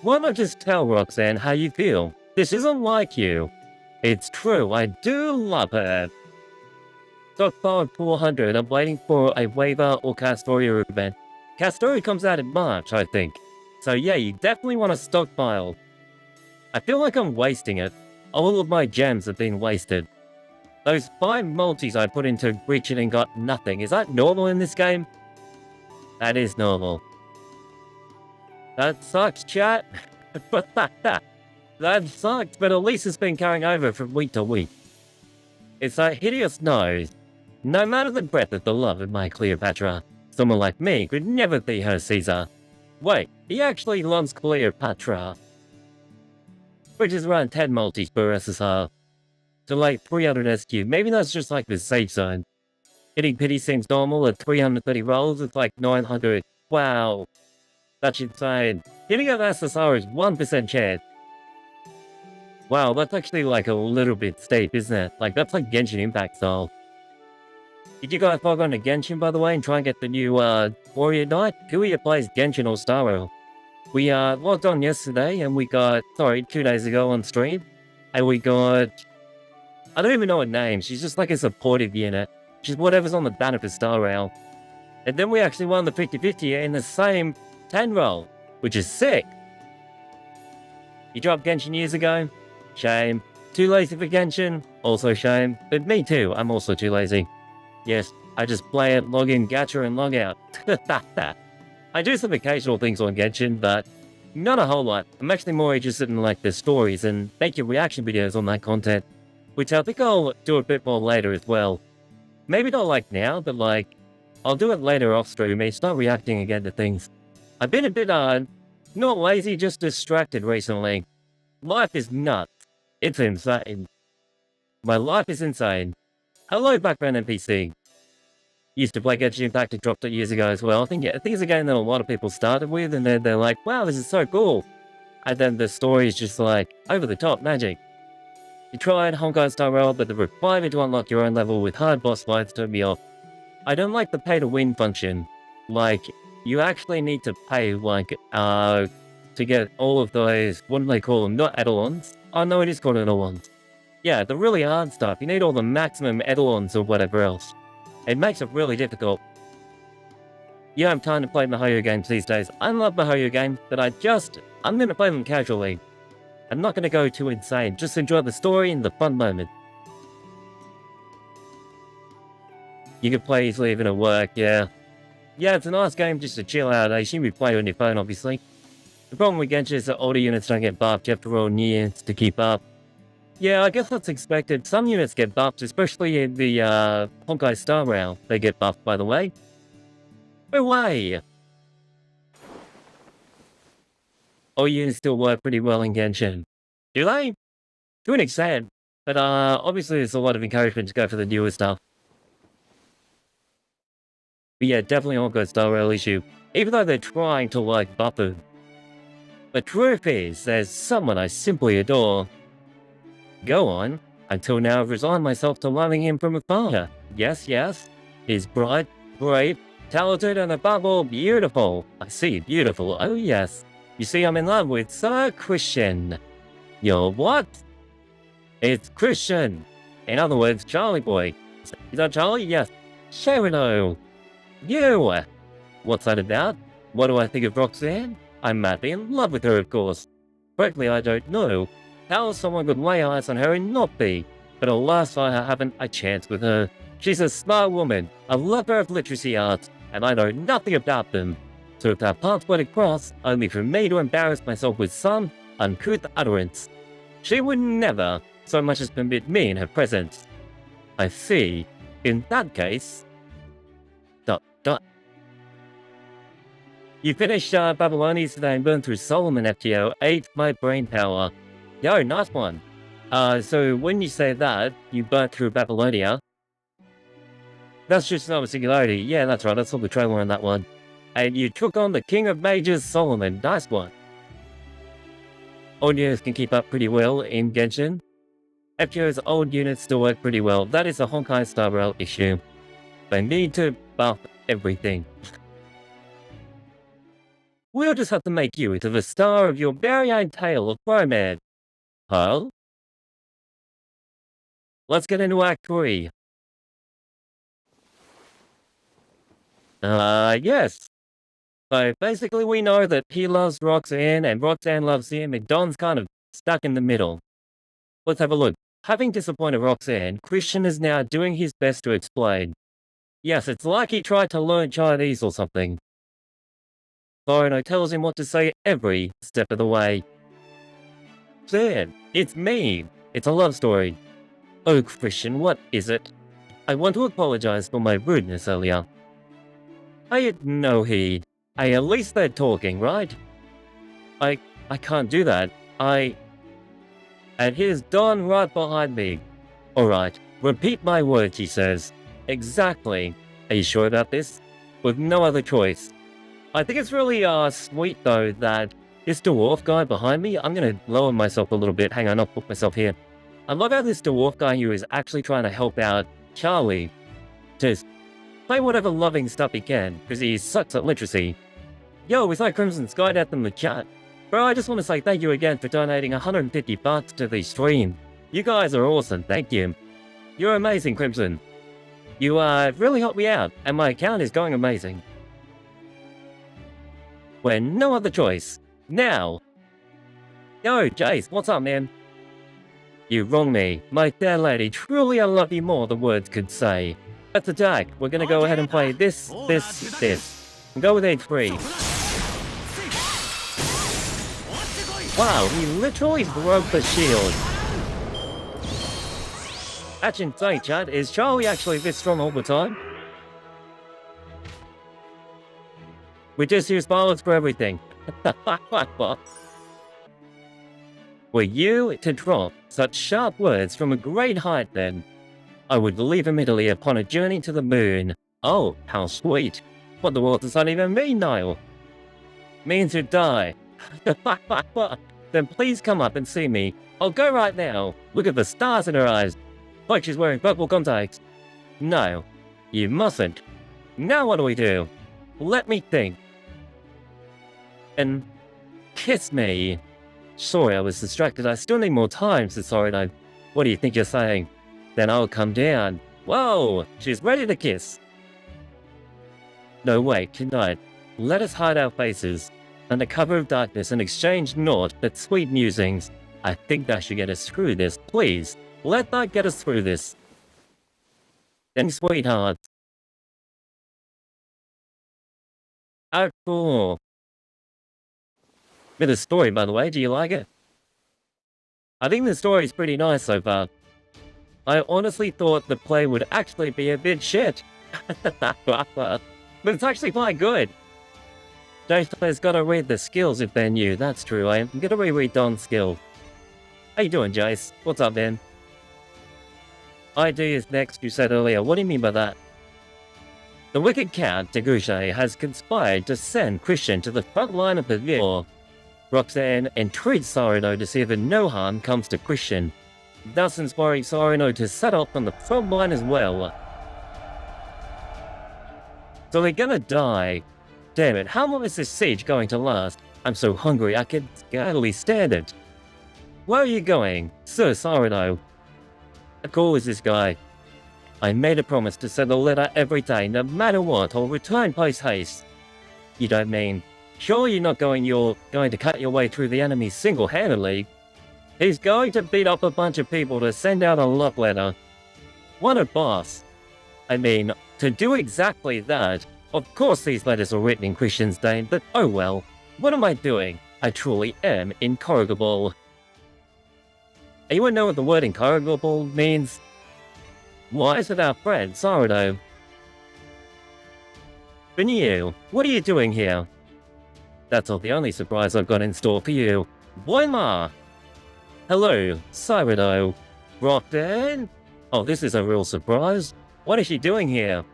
Speaker 1: Why not just tell Roxanne how you feel? This isn't like you. It's true, I do love her. Stockpile 400, I'm waiting for a waiver or Castoria event. Castoria comes out in March, I think. So yeah, you definitely want to stockpile. I feel like I'm wasting it. All of my gems have been wasted. Those 5 multis I put into Breaching and got nothing. Is that normal in this game? That is normal. That sucks, chat. That sucks, but at least it's been carrying over from week to week. It's that hideous nose. No matter the breadth of the love of my Cleopatra, someone like me could never be her Caesar. Wait, he actually loves Cleopatra. Which is around 10 multis per SSR. So like 300 SQ, maybe that's just like the safe zone. Hitting pity seems normal at 330 rolls, it's like 900. Wow. That's insane. Hitting an SSR is 1% chance. Wow, that's actually like a little bit steep, isn't it? Like that's like Genshin Impact style. Did you guys log on to Genshin, by the way, and try and get the new Warrior Knight? Who of you plays Genshin or Star Rail? We logged on yesterday and we got, 2 days ago on stream. And we got, I don't even know her name, she's just like a supportive unit. She's whatever's on the banner for Star Rail. And then we actually won the 50-50 in the same 10 roll, which is sick. You dropped Genshin years ago? Shame. Too lazy for Genshin? Also shame. But me too, I'm also too lazy. Yes, I just play it, log in, gacha, and log out. I do some occasional things on Genshin, but not a whole lot. I'm actually more interested in like the stories and making reaction videos on that content, which I think I'll do a bit more later as well. Maybe not like now, but like, I'll do it later off stream and start reacting again to things. I've been a bit, not lazy, just distracted recently. Life is nuts. It's insane. My life is insane. Hello, background NPC. Used to play Genshin Impact, it dropped it years ago as well. I think it's a game that a lot of people started with, and then they're like, wow, this is so cool. And then the story is just like, over the top magic. You tried Honkai Star Rail, but the requirement to unlock your own level with hard boss fights turned me off. I don't like the pay to win function. Like, you actually need to pay, like, to get all of those, what do they call them? Not etalons? Oh no, it is called etalons. Yeah, the really hard stuff. You need all the maximum etalons or whatever else. It makes it really difficult. You don't have time to play Mihoyo games these days. I love Mihoyo games, but I'm gonna play them casually. I'm not gonna go too insane, just enjoy the story and the fun moment. You can play easily even at work, yeah. Yeah, it's a nice game just to chill out. I assume you play on your phone, obviously. The problem with Genshin is that older units don't get buffed. You have to roll new units to keep up. Yeah, I guess that's expected. Some units get buffed, especially in the Honkai Star Rail. They get buffed, by the way. Away! All units still work pretty well in Genshin. Do they? To an extent. But obviously there's a lot of encouragement to go for the newer stuff. But yeah, definitely Honkai Star Rail issue. Even though they're trying to like buff it. The truth is, there's someone I simply adore. Go on. Until now, I've resigned myself to loving him from afar. Yes, yes. He's bright, brave, talented, and above all, beautiful. I see, beautiful. Oh, yes. You see, I'm in love with Sir Christian. You're what? It's Christian. In other words, Charlie boy. Is that Charlie? Yes. Cyrano. You. What's that about? What do I think of Roxanne? I'm madly in love with her, of course. Frankly, I don't know. How someone could lay eyes on her and not be? But alas, I haven't a chance with her. She's a smart woman, a lover of literacy arts, and I know nothing about them. So if our paths were to cross, only for me to embarrass myself with some uncouth utterance. She would never so much as permit me in her presence. I see. In that case... ... You finished Babylonians today and burned through Solomon FTO, 8 my brain power. Yo, nice one. So when you say that, you burnt through Babylonia. That's just another Singularity. Yeah, that's right, I saw the trailer on that one. And you took on the King of Mages, Solomon. Nice one. Old units can keep up pretty well in Genshin. FTO's old units still work pretty well. That is a Honkai Star Rail issue. They need to buff everything. We'll just have to make you into the star of your very own tale of romance. Huh? Let's get into Act 3. Yes. So basically we know that he loves Roxanne and Roxanne loves him and Don's kind of stuck in the middle. Let's have a look. Having disappointed Roxanne, Christian is now doing his best to explain. Yes, it's like he tried to learn Chinese or something. Cyrano tells him what to say every step of the way. Sad, it's me. It's a love story. Oh, Christian, what is it? I want to apologize for my rudeness earlier. I had no heed. At least they're talking, right? I can't do that. And here's Don right behind me. Alright, repeat my words, he says. Exactly. Are you sure about this? With no other choice. I think it's really sweet though that this dwarf guy behind me, I'm gonna lower myself a little bit. Hang on, I'll put myself here. I love how this dwarf guy here is actually trying to help out Charlie. Just play whatever loving stuff he can, because he sucks at literacy. Yo, it's like Crimson Sky out in the chat. Bro, I just want to say thank you again for donating 150 bucks to the stream. You guys are awesome, thank you. You're amazing, Crimson. You really helped me out, and my account is going amazing. When no other choice. Now! Yo, Jace, what's up, man? You wrong me. My fair lady, truly I love you more than words could say. Let's attack. We're gonna go ahead and play this. And go with H3. Wow, he literally broke the shield. That's insane, chat. Is Charlie actually this strong all the time? We just use violence for everything. Were you to drop such sharp words from a great height then? I would leave immediately upon a journey to the moon. Oh, how sweet. What the world does that even mean, Niall? Means to die. Then please come up and see me. I'll go right now. Look at the stars in her eyes. Like she's wearing purple contacts. No, you mustn't. Now what do we do? Let me think. And kiss me. Sorry, I was distracted. I still need more time, so sorry. What do you think you're saying? Then I'll come down. Whoa, she's ready to kiss. No, wait, tonight. Let us hide our faces under cover of darkness and exchange naught but sweet musings. I think that should get us through this. Please, let that get us through this. Then, sweetheart. Act 4. Bit of story, by the way. Do you like it? I think the story's pretty nice so far. I honestly thought the play would actually be a bit shit. But it's actually quite good. Jace's gotta read the skills if they're new. That's true. I'm gonna reread Don's skill. How you doing, Jace? What's up, man? ID is next, you said earlier. What do you mean by that? The wicked Count de Gouche has conspired to send Christian to the front line of the war. Roxanne entreats Cyrano to see if no harm comes to Christian, thus inspiring Cyrano to set off on the front line as well. So they're gonna die. Damn it, how long is this siege going to last? I'm so hungry I can scarcely stand it. Where are you going, Sir Cyrano? How cool is this guy? I made a promise to send a letter every day, no matter what, or return post haste. You don't mean, sure you're going to cut your way through the enemy single-handedly? He's going to beat up a bunch of people to send out a love letter. What a boss. I mean, to do exactly that, of course these letters are written in Christian's name, but oh well, what am I doing? I truly am incorrigible. Anyone know what the word incorrigible means? Why is it our friend, Cyrano? Benio, what are you doing here? That's not the only surprise I've got in store for you. Voila! Hello, Cyrano. Roxanne? Oh, this is a real surprise. What is she doing here?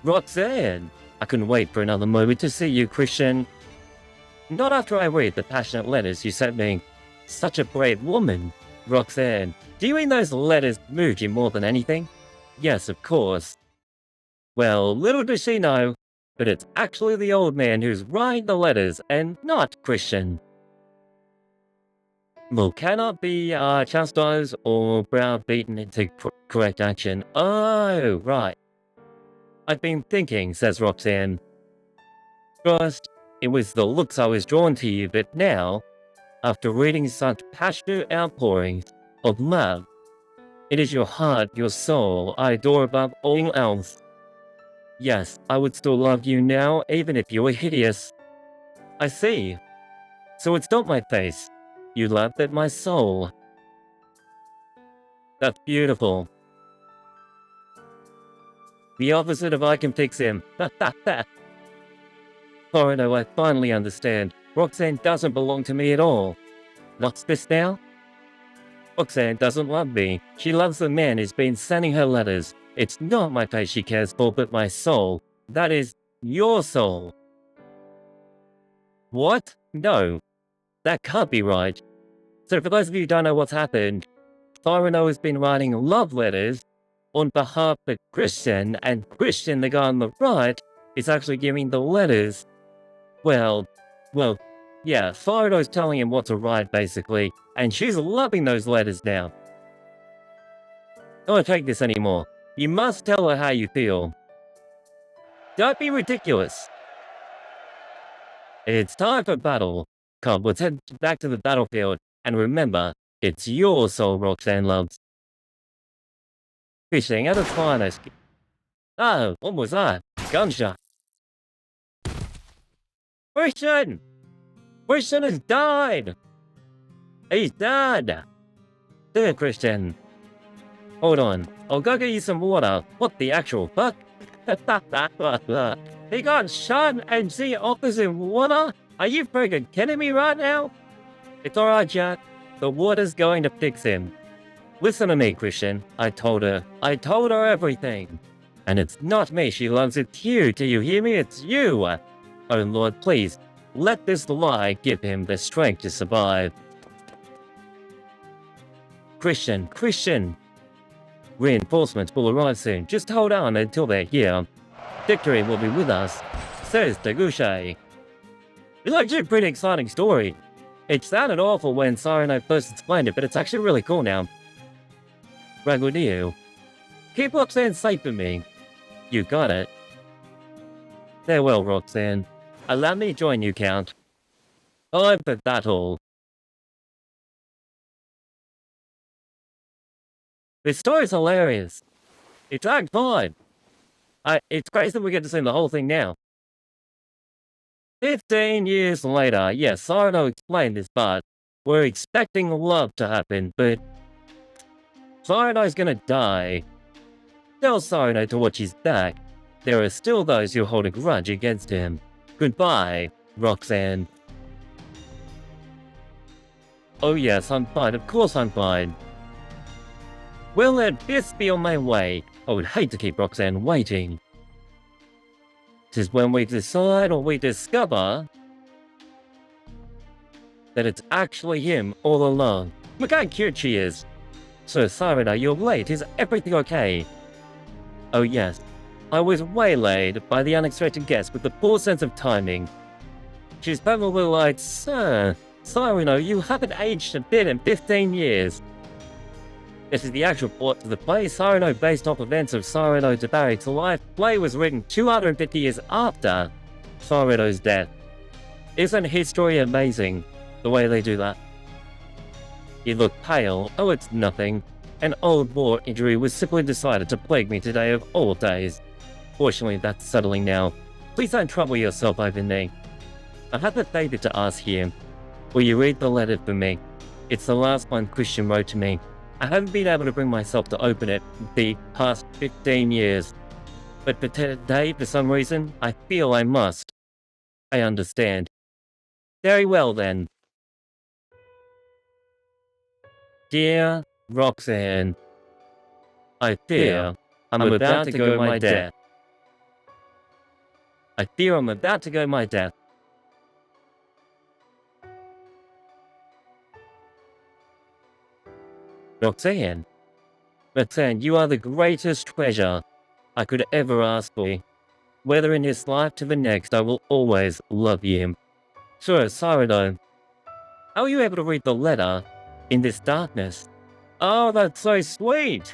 Speaker 1: Roxanne! I couldn't wait for another moment to see you, Christian. Not after I read the passionate letters you sent me. Such a brave woman. Roxanne, do you mean those letters moved you more than anything? Yes, of course. Well, little does she know, but it's actually the old man who's writing the letters and not Christian. Well, cannot be chastised or browbeaten into correct action. Oh, right. I've been thinking, says Roxanne. First, it was the looks I was drawn to you, but now, after reading such passionate outpourings of love, it is your heart, your soul, I adore above all else. Yes, I would still love you now, even if you were hideous. I see. So it's not my face. You love that my soul. That's beautiful. The opposite of I can fix him. Oh no, I finally understand. Roxanne doesn't belong to me at all. What's this now? Roxanne doesn't love me. She loves the man who's been sending her letters. It's not my face she cares for, but my soul. That is, your soul. What? No. That can't be right. So for those of you who don't know what's happened, Cyrano has been writing love letters on behalf of Christian, and Christian, the guy on the right, is actually giving the letters. Well, yeah, Cyrano's telling him what to write, basically, and she's loving those letters now. Don't take this anymore. You must tell her how you feel. Don't be ridiculous. It's time for battle. Come, let's head back to the battlefield, and remember, it's your soul Roxanne loves. Fishing at its finest. Oh, what was that? Gunshot. Christian! Christian has died! He's dead! Dear Christian. Hold on, I'll go get you some water. What the actual fuck? He got shot and she offers him water? Are you freaking kidding me right now? It's alright, Jack. The water's going to fix him. Listen to me, Christian. I told her everything. And it's not me she loves, it's you. Do you hear me? It's you. Oh Lord, please, let this lie give him the strength to survive. Christian. Reinforcements will arrive soon. Just hold on until they're here. Victory will be with us, says de Gouche. It's actually a pretty exciting story. It sounded awful when Cyrano first explained it, but it's actually really cool now. Ragudio. Keep Roxanne safe for me. You got it. Farewell, Roxanne. Allow me to join you, Count. Time for battle. This story's hilarious. It's Act 5. It's crazy that we get to see the whole thing now. 15 years later, yes, Cyrano explained this, but we're expecting love to happen, but Cyrano's gonna die. Tell Cyrano to watch his back. There are still those who hold a grudge against him. Goodbye, Roxanne. Oh yes, I'm fine, of course I'm fine. We'll let this be on my way. I would hate to keep Roxanne waiting. This is when we decide or we discover that it's actually him all along. Look how cute she is. So Cyrano, you're late. Is everything okay? Oh yes, I was waylaid by the unexpected guest with the poor sense of timing. She's probably like, Sir, Cyrano, you haven't aged a bit in 15 years. This is the actual plot to the play, Cyrano, based off events of Cyrano de Bergerac's life. Play was written 250 years after Cyrano's death. Isn't history amazing, the way they do that? You look pale. Oh, it's nothing. An old war injury was simply decided to plague me today of all days. Fortunately, that's settling now. Please don't trouble yourself over me. I have a favor to ask you. Will you read the letter for me? It's the last one Christian wrote to me. I haven't been able to bring myself to open it the past 15 years. But for today, for some reason, I feel I must. I understand. Very well then. Dear Roxanne, I fear I'm about to go my death. I fear I'm about to go my death. Roxanne, you are the greatest treasure I could ever ask for. Whether in this life to the next, I will always love you. Sure, Cyrano, how are you able to read the letter in this darkness? Oh, that's so sweet!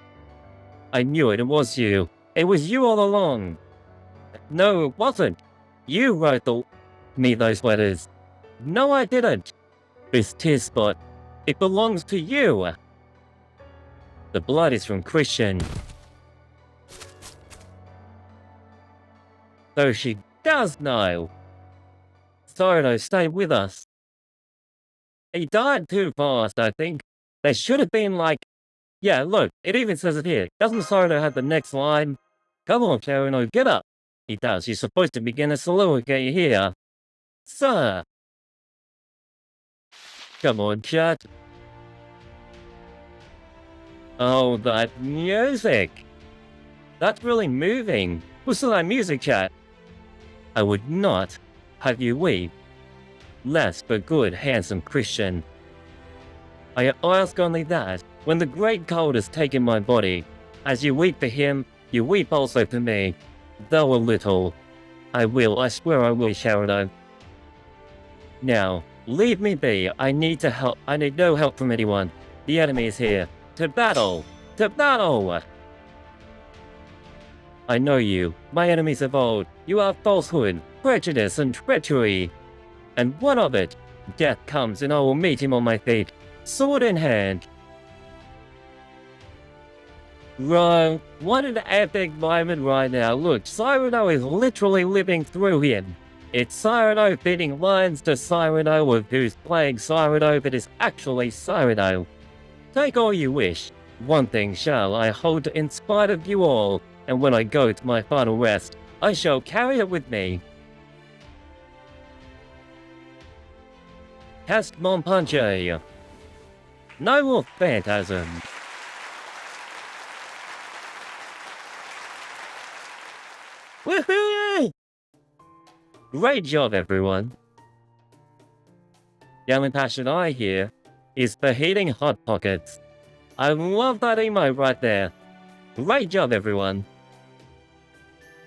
Speaker 1: I knew it was you. It was you all along. No, it wasn't. You wrote me those letters. No, I didn't. This tear spot, it belongs to you. The blood is from Christian. So she does know. Cyrano, stay with us. He died too fast, I think. There should have been like... Yeah, look, it even says it here. Doesn't Cyrano have the next line? Come on, Cyrano, get up. He does. He's supposed to begin a soliloquy here. Sir. Come on, chat. Oh, that music. That's really moving. What's that music, chat? I would not have you weep. Less but good, handsome Christian. I ask only that, when the great cold has taken my body, as you weep for him, you weep also for me, though a little. I swear I will, Cyrano. Now, leave me be. I need no help from anyone. The enemy is here. To battle! To battle! I know you, my enemies of old. You are falsehood, prejudice, and treachery. And what of it? Death comes and I will meet him on my feet, sword in hand. Bro, what an epic moment right now. Look, Cyrano is literally living through him. It's Cyrano feeding lines to Cyrano of who's playing Cyrano but is actually Cyrano. Take all you wish. One thing shall I hold in spite of you all, and when I go to my final rest, I shall carry it with me. Cast mon punche. No more phantasm. Woohoo! Great job, everyone. The only passion I hear is for heating hot pockets. I love that emote right there. Great job, everyone.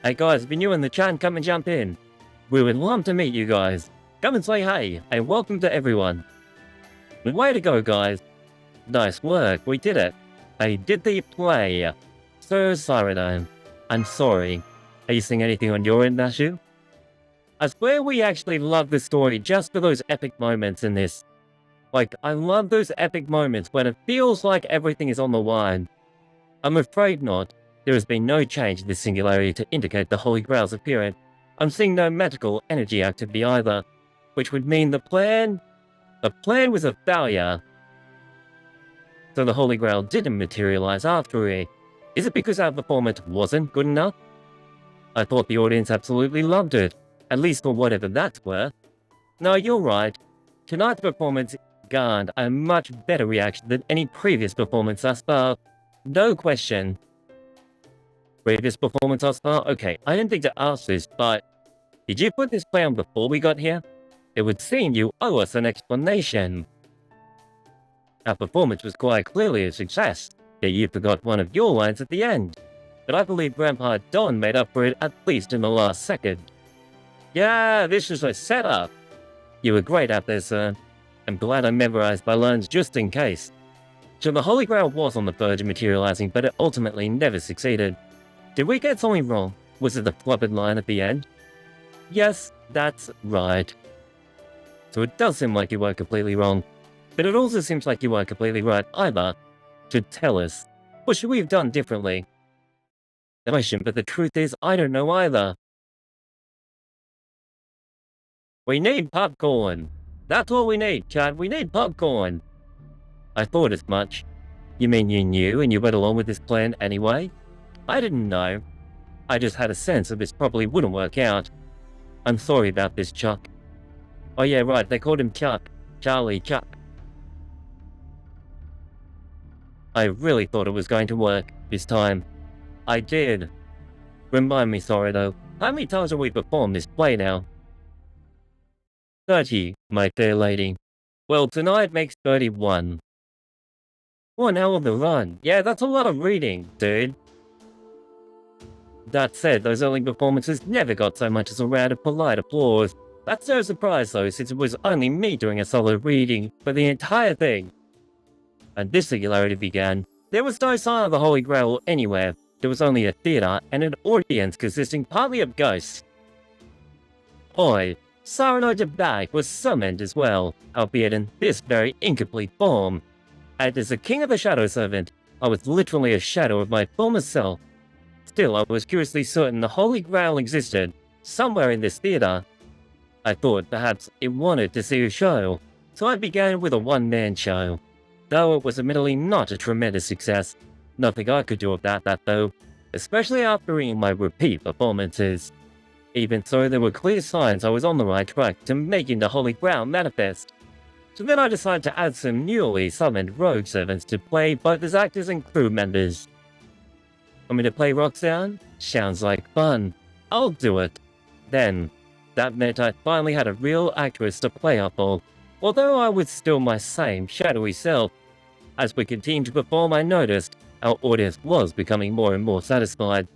Speaker 1: Hey guys, if you're new in the chat, come and jump in. We would love to meet you guys. Come and say hey, and welcome to everyone. Way to go, guys. Nice work, we did it. I did the play. So, Cyrano, I'm sorry. Are you seeing anything on your end, Nashu? I swear we actually love this story just for those epic moments in this. Like, I love those epic moments when it feels like everything is on the line. I'm afraid not. There has been no change in the Singularity to indicate the Holy Grail's appearance. I'm seeing no magical energy activity either, which would mean the plan was a failure. So the Holy Grail didn't materialize after all. Is it because our performance wasn't good enough? I thought the audience absolutely loved it, at least for whatever that's worth. No, you're right. Tonight's performance garnered a much better reaction than any previous performance thus far. No question. Previous performance thus far? Okay, I didn't think to ask this, but did you put this plan before we got here? It would seem you owe us an explanation. Our performance was quite clearly a success, yet you forgot one of your lines at the end. But I believe Grandpa Don made up for it at least in the last second. Yeah, this is a setup. You were great out there, sir. I'm glad I memorized my lines just in case. So the Holy Grail was on the verge of materializing, but it ultimately never succeeded. Did we get something wrong? Was it the flippant line at the end? Yes, that's right. So it does seem like you weren't completely wrong. But it also seems like you weren't completely right either. To tell us. What should we have done differently? Question, but the truth is, I don't know either. We need popcorn. That's all we need, Chad. We need popcorn. I thought as much. You mean you knew and you went along with this plan anyway? I didn't know. I just had a sense that this probably wouldn't work out. I'm sorry about this, Chuck. Oh yeah, right, they called him Chuck. Charlie Chuck. I really thought it was going to work this time. I did. Remind me, sorry though, how many times have we performed this play now? 30, my fair lady. Well, tonight makes 31. 1 hell of a run. Yeah, that's a lot of reading, dude. That said, those early performances never got so much as a round of polite applause. That's no surprise though, since it was only me doing a solo reading for the entire thing. And this Singularity began. There was no sign of the Holy Grail anywhere. There was only a theatre and an audience consisting partly of ghosts. Oi, Cyrano de Bergerac was summoned as well, albeit in this very incomplete form. And as the King of the Shadow Servant, I was literally a shadow of my former self. Still, I was curiously certain the Holy Grail existed, somewhere in this theatre. I thought perhaps it wanted to see a show, so I began with a one-man show. Though it was admittedly not a tremendous success. Nothing I could do about that though, especially after reading my repeat performances. Even so, there were clear signs I was on the right track to making the Holy Grail manifest. So then I decided to add some newly summoned rogue servants to play both as actors and crew members. Want me to play Roxanne? Sounds like fun. I'll do it. Then, that meant I finally had a real actress to play up for, although I was still my same shadowy self. As we continued to perform, I noticed our audience was becoming more and more satisfied.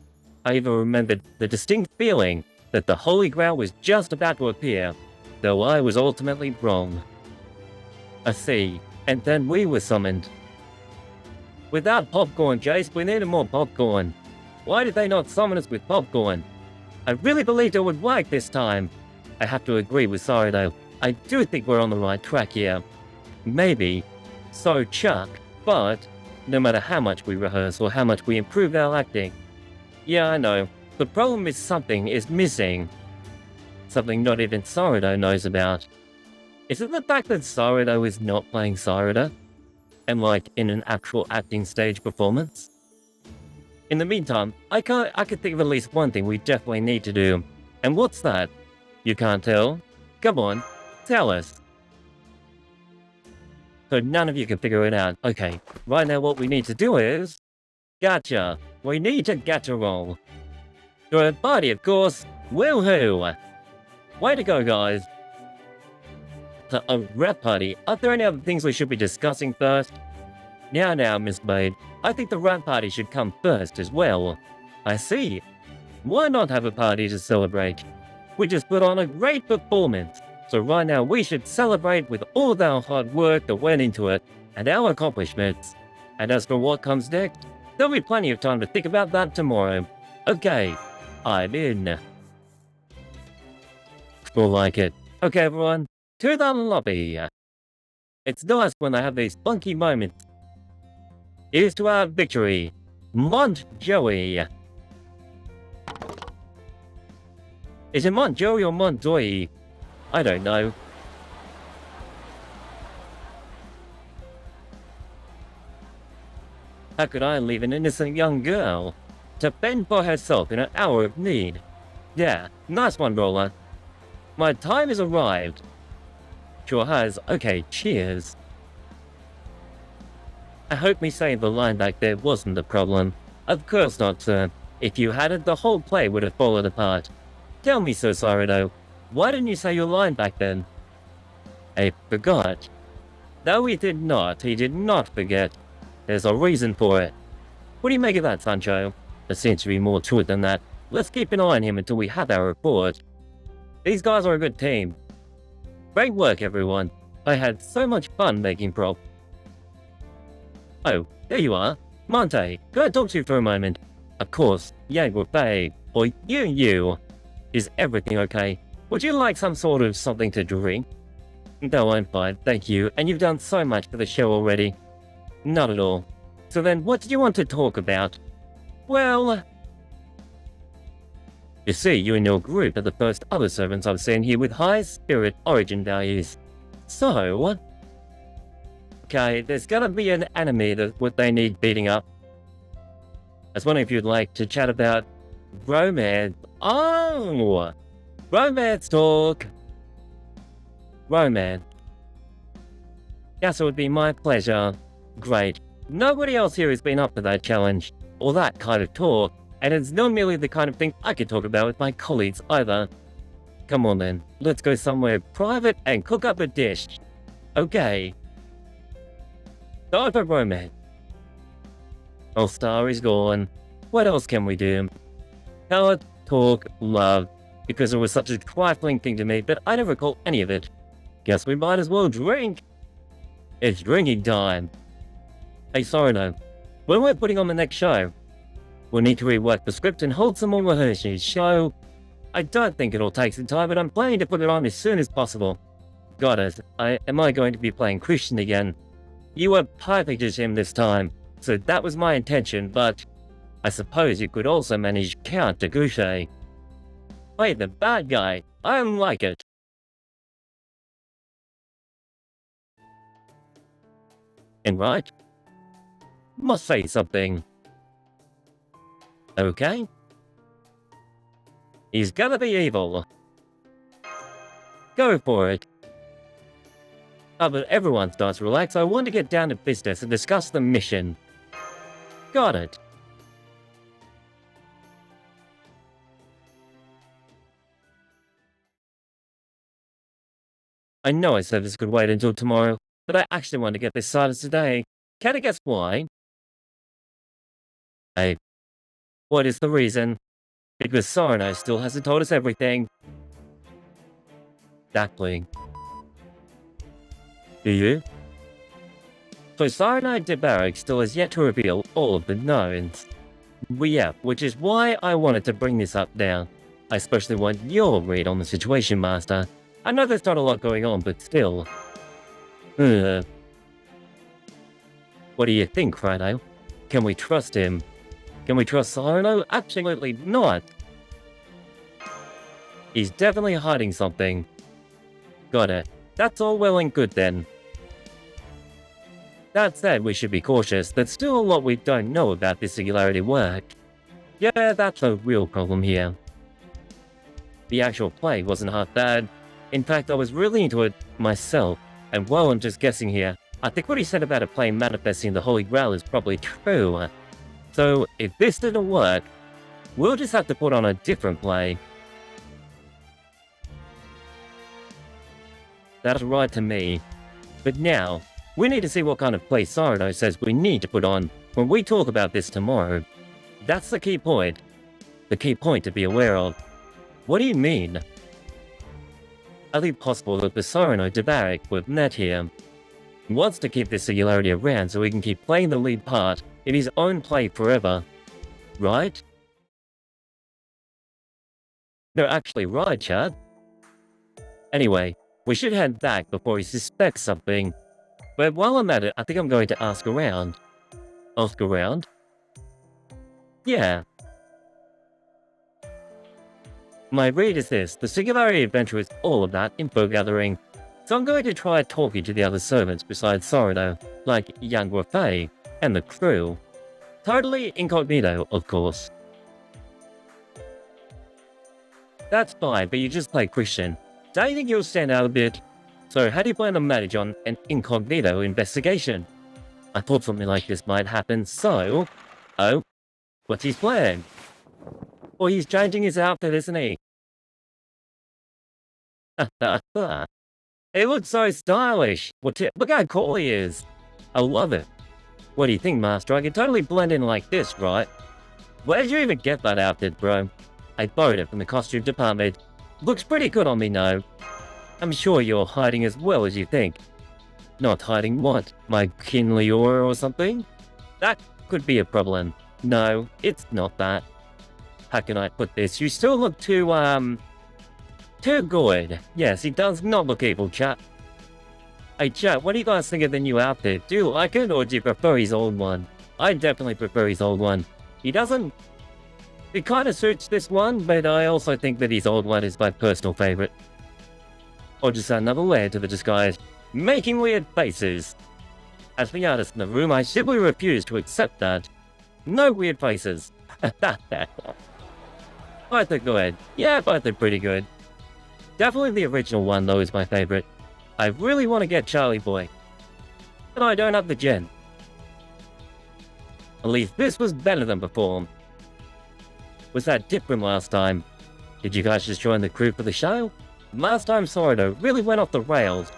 Speaker 1: I even remembered the distinct feeling that the Holy Grail was just about to appear, though I was ultimately wrong. I see, and then we were summoned. Without popcorn, Jace, we needed more popcorn. Why did they not summon us with popcorn? I really believed it would work this time. I have to agree with Sorry though, I do think we're on the right track here. Maybe. So Chuck, but no matter how much we rehearse or how much we improve our acting. Yeah, I know. The problem is something is missing. Something not even Sorrow knows about. Is it the fact that Sorrow is not playing Sorrow? And like in an actual acting stage performance? In the meantime, I could think of at least one thing we definitely need to do. And what's that? You can't tell? Come on, tell us. So none of you can figure it out. Okay, right now what we need to do is... Gotcha. We need to gacha roll. Throw a party, of course. Woohoo! Way to go, guys. So, a rap party. Are there any other things we should be discussing first? Now, Miss Maid. I think the rap party should come first as well. I see. Why not have a party to celebrate? We just put on a great performance. So right now we should celebrate with all of our hard work that went into it and our accomplishments. And as for what comes next, there'll be plenty of time to think about that tomorrow. Okay, I'm in. We'll like it. Okay everyone, to the lobby. It's nice when I have these funky moments. Here's to our victory, Mont Joey. Is it Montjoy or Montjoy? I don't know. How could I leave an innocent young girl to fend for herself in an hour of need? Yeah, nice one, Roller. My time has arrived. Sure has. Okay, cheers. I hope me saying the line back there wasn't the problem. Of course not, sir. If you hadn't, the whole play would have fallen apart. Tell me, Sir Cyrano, why didn't you say your line back then? I forgot. No, he did not forget. There's a reason for it. What do you make of that, Sancho? There seems to be more to it than that. Let's keep an eye on him until we have our report. These guys are a good team. Great work, everyone. I had so much fun making prop. Oh, there you are. Monte, can I talk to you for a moment? Of course, Yanguo or you. Is everything okay? Would you like some sort of something to drink? No, I'm fine, thank you, and you've done so much for the show already. Not at all. So then, what did you want to talk about? Well... You see, you and your group are the first other servants I've seen here with high spirit origin values. So... Okay, there's gotta be an enemy that's what they need beating up. I was wondering if you'd like to chat about romance. Oh! Romance talk! Romance. Yes, it would be my pleasure. Great. Nobody else here has been up for that challenge, or that kind of talk, and it's not merely the kind of thing I could talk about with my colleagues either. Come on then, let's go somewhere private and cook up a dish. Okay. Time for romance. All star is gone. What else can we do? Power, talk, love. Because it was such a trifling thing to me, but I don't recall any of it. Guess we might as well drink. It's drinking time. Hey Cyrano, when we're putting on the next show, we'll need to rework the script and hold some more rehearsals. So, I don't think it'll take some time, but I'm planning to put it on as soon as possible. Got it. Am I going to be playing Christian again? You were perfect as him this time, so that was my intention, but I suppose you could also manage Count de Goucher. Play the bad guy. I like it. And right? Must say something. Okay. He's gonna be evil. Go for it. Now that everyone starts to relax, I want to get down to business and discuss the mission. Got it. I know I said this could wait until tomorrow, but I actually want to get this started today. Can I guess why? What is the reason? Because Cyrano still hasn't told us everything. Exactly. Do you? So Cyrano de Bergerac still has yet to reveal all of the knowns. Well, yeah, which is why I wanted to bring this up now. I especially want your read on the situation, Master. I know there's not a lot going on, but still. What do you think, Friday? Can we trust him? Can we trust Cyrano? Absolutely not. He's definitely hiding something. Got it. That's all well and good then. That said, we should be cautious. There's still a lot we don't know about this Singularity work. Yeah, that's a real problem here. The actual play wasn't half bad. In fact, I was really into it myself. And while I'm just guessing here, I think what he said about a play manifesting the Holy Grail is probably true. So, if this didn't work, we'll just have to put on a different play. That's right to me. But now, we need to see what kind of play Cyrano says we need to put on when we talk about this tomorrow. That's the key point. The key point to be aware of. What do you mean? I think possible that the Cyrano de Bergerac we've met here wants to keep this Singularity around so he can keep playing the lead part in his own play forever. Right? No, actually, right, Chad. Anyway, we should head back before he suspects something. But while I'm at it, I think I'm going to ask around. Ask around? Yeah. My read is this: the Singularity adventure is all about info gathering. So I'm going to try talking to the other servants besides Cyrano, like young Faye and the crew. Totally incognito, of course. That's fine, but you just play Christian. Don't you think you'll stand out a bit? So how do you plan to manage on an incognito investigation? I thought something like this might happen, so... Oh, what's his plan? Well, he's changing his outfit, isn't he? It looks so stylish. Look how cool he is. I love it. What do you think, Master? I can totally blend in like this, right? Where'd you even get that outfit, bro? I borrowed it from the costume department. Looks pretty good on me now. I'm sure you're hiding as well as you think. Not hiding what? My kingly aura or something? That could be a problem. No, it's not that. How can I put this? You still look too good. Yes, he does not look evil, chat. Hey, chat, what do you guys think of the new outfit? Do you like it, or do you prefer his old one? I definitely prefer his old one. He doesn't... It kind of suits this one, but I also think that his old one is my personal favorite. Or just another layer to the disguise. Making weird faces. As the artist in the room, I simply refuse to accept that. No weird faces. Both are good. Yeah, both are pretty good. Definitely the original one, though, is my favorite. I really want to get Charlie Boy. But I don't have the gen. At least this was better than before. Was that different last time? Did you guys just join the crew for the show? Last time Cyrano really went off the rails.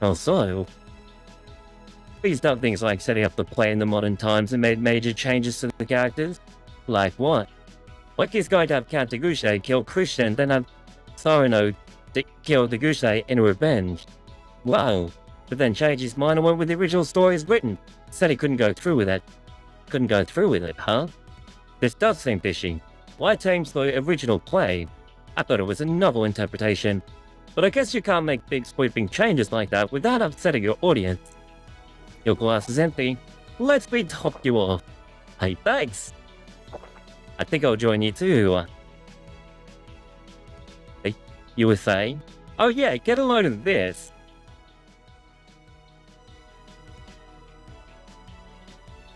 Speaker 1: Oh, so? He's done things like setting up the play in the modern times and made major changes to the characters. Like what? Like he's going to have Count de Gouche kill Christian, then have Cyrano kill de Gouche in revenge. Wow. But then changed his mind and went with the original story as written. Said he couldn't go through with it. Couldn't go through with it, huh? This does seem fishy. Why change the original play? I thought it was a novel interpretation. But I guess you can't make big sweeping changes like that without upsetting your audience. Your glass is empty. Let me top you off. Hey, thanks! I think I'll join you too. Hey, you were saying? Oh yeah, get a load of this.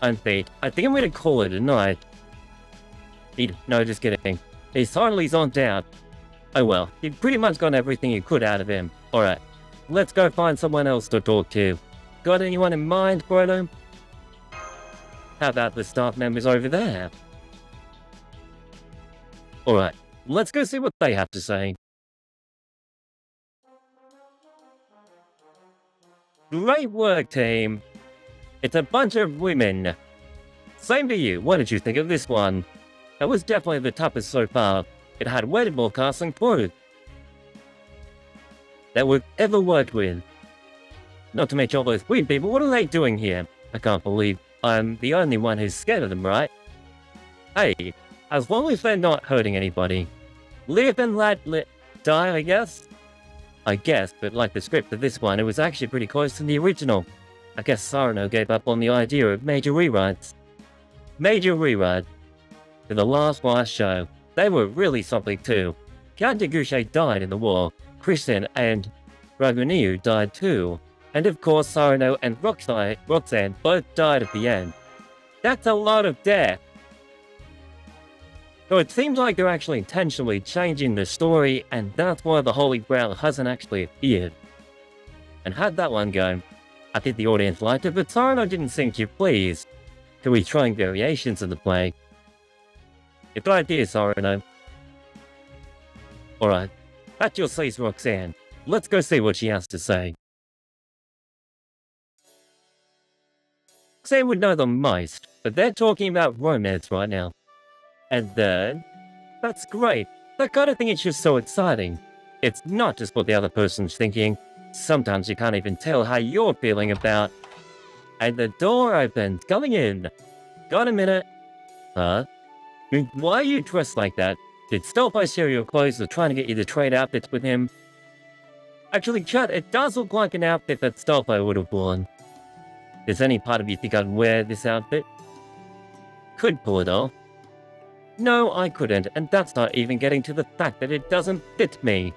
Speaker 1: Unfeed. I think I'm gonna call it a night. No, just kidding. He's totally zonked out. Oh well, you've pretty much got everything you could out of him. Alright, let's go find someone else to talk to. Got anyone in mind, Brodo? How about the staff members over there? Alright, let's go see what they have to say. Great work, team. It's a bunch of women. Same to you, what did you think of this one? That was definitely the toughest so far. It had way more casting proof that we've ever worked with. Not to mention all those weird people, what are they doing here? I can't believe I'm the only one who's scared of them, right? Hey, as long as they're not hurting anybody. Live and let die, I guess? I guess, but like the script of this one, it was actually pretty close to the original. I guess Cyrano gave up on the idea of major rewrites. Major rewrite. To the last show. They were really something too. Count de Gouche died in the war. Christian and Ragueniu died too. And of course Cyrano and Roxanne both died at the end. That's a lot of death. So it seems like they're actually intentionally changing the story, and that's why the Holy Grail hasn't actually appeared. And how'd that one go? I think the audience liked it, but Cyrano didn't seem too pleased. So he's trying variations of the play. It's good idea, Cyrano. Alright, at your place, Roxanne. Let's go see what she has to say. Roxanne would know the most, but they're talking about romance right now. And then... That's great. That kind of thing is just so exciting. It's not just what the other person's thinking. Sometimes you can't even tell how you're feeling about... And the door opens. Coming in. Got a minute. Huh? Why are you dressed like that? Did Stelpo share your clothes or trying to get you to trade outfits with him? Actually, chat, it does look like an outfit that Stelpo would have worn. Does any part of you think I'd wear this outfit? Could pull it off. No, I couldn't, and that's not even getting to the fact that it doesn't fit me.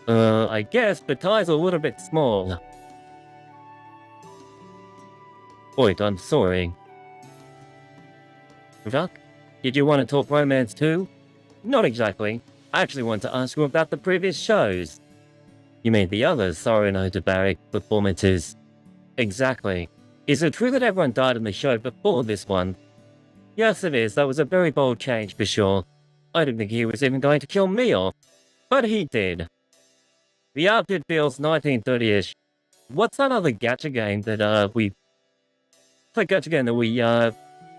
Speaker 1: I guess the tie's a little bit small. Wait, I'm sorry. Jacques, did you want to talk romance too? Not exactly. I actually want to ask you about the previous shows. You mean the other Cyrano de Bergerac performances? Exactly. Is it true that everyone died in the show before this one? Yes, it is. That was a very bold change for sure. I didn't think he was even going to kill me off, but he did. The outfit feels 1930-ish. What's that other gacha game that,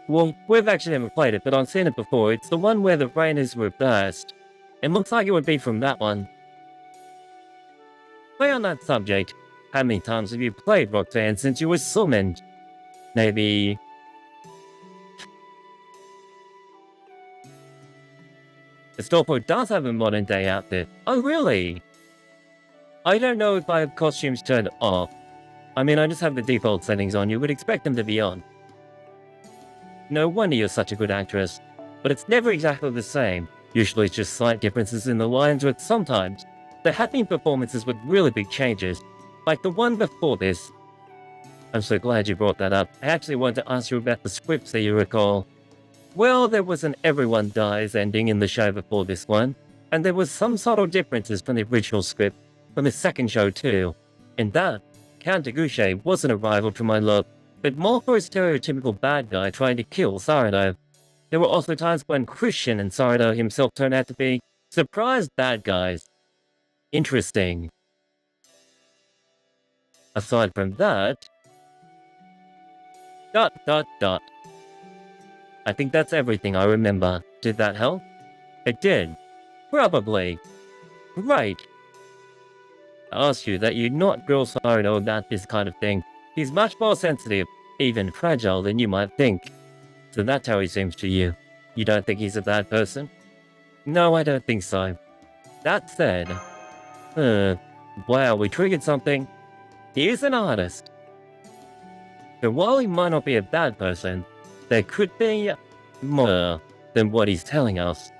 Speaker 1: well, we've actually never played it, but I've seen it before. It's the one where the rain is reversed. It looks like it would be from that one. Play on that subject. How many times have you played Roxanne since you were summoned? Maybe... Astolfo does have a modern day outfit. Oh, really? I don't know if I have costumes turned off. I mean, I just have the default settings on. You would expect them to be on. No wonder you're such a good actress. But it's never exactly the same. Usually it's just slight differences in the lines, but sometimes there have been performances with really big changes, like the one before this. I'm so glad you brought that up. I actually wanted to ask you about the scripts that you recall. Well, there was an everyone dies ending in the show before this one, and there was some subtle differences from the original script from the second show too. In that, Count de Gouche wasn't a rival to my love, but more for a stereotypical bad guy trying to kill Cyrano. There were also times when Christian and Cyrano himself turned out to be surprise bad guys. Interesting. Aside from that... I think that's everything I remember. Did that help? It did. Probably. Right. I asked you that you'd not grill Cyrano about this kind of thing. He's much more sensitive, even fragile than you might think. So that's how he seems to you. You don't think he's a bad person? No, I don't think so. That said... wow, we triggered something. He is an artist. So while he might not be a bad person, there could be more than what he's telling us.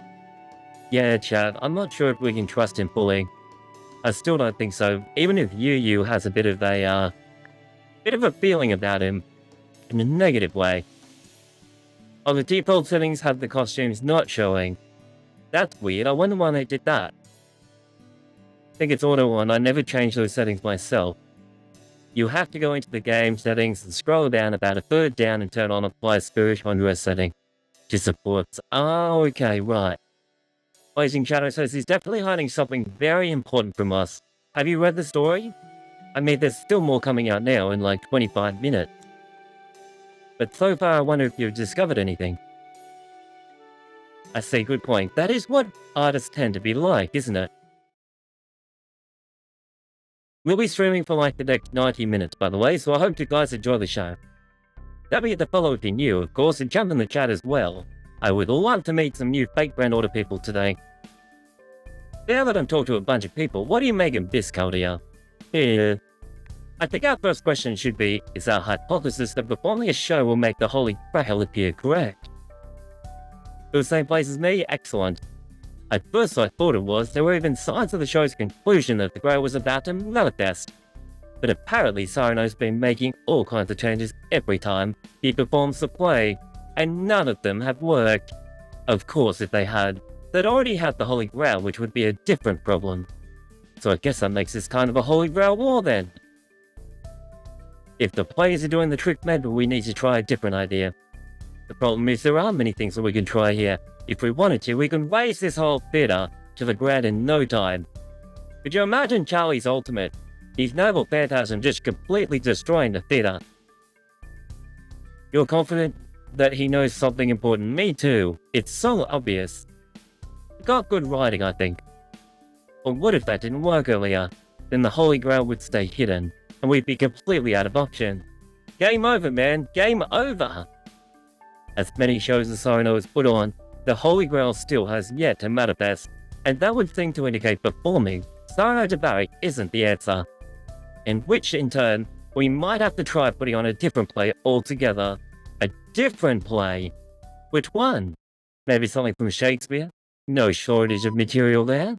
Speaker 1: Yeah, Chad, I'm not sure if we can trust him fully. I still don't think so, even if Yu has a bit of a feeling about him, in a negative way. Oh, the default settings have the costumes not showing. That's weird, I wonder why they did that. I think it's auto on, I never changed those settings myself. You have to go into the game settings and scroll down about a third down and turn on apply spirit on your setting. To support. Oh, okay, right. Blazing Shadow says he's definitely hiding something very important from us. Have you read the story? I mean, there's still more coming out now in like 25 minutes. But so far, I wonder if you've discovered anything. I see, good point. That is what artists tend to be like, isn't it? We'll be streaming for like the next 90 minutes, by the way, so I hope you guys enjoy the show. Don't forget to follow if you're new, of course, and jump in the chat as well. I would love to meet some new fake brand order people today. Now that I've talked to a bunch of people, what do you make of this, Chaldea? I think our first question should be, is our hypothesis that performing a show will make the Holy Grail appear correct? The same place as me? Excellent. At first I thought it was, there were even signs of the show's conclusion that the Grail was about to manifest. But apparently Cyrano's been making all kinds of changes every time he performs the play, and none of them have worked. Of course, if they had, they'd already had the Holy Grail, which would be a different problem. So I guess that makes this kind of a Holy Grail war then. If the players are doing the trick maybe we need to try a different idea. The problem is there are many things that we can try here. If we wanted to, we can raise this whole theatre to the ground in no time. Could you imagine Charlie's ultimate? His noble phantasm just completely destroying the theatre. You're confident that he knows something important? Me too. It's so obvious. Got good writing, I think. But what if that didn't work earlier? Then the Holy Grail would stay hidden, and we'd be completely out of option. Game over, man. Game over! As many shows as Cyrano has put on, the Holy Grail still has yet to manifest, and that would seem to indicate performing Cyrano de Bergerac isn't the answer. In which, in turn, we might have to try putting on a different play altogether. A different play? Which one? Maybe something from Shakespeare? No shortage of material there.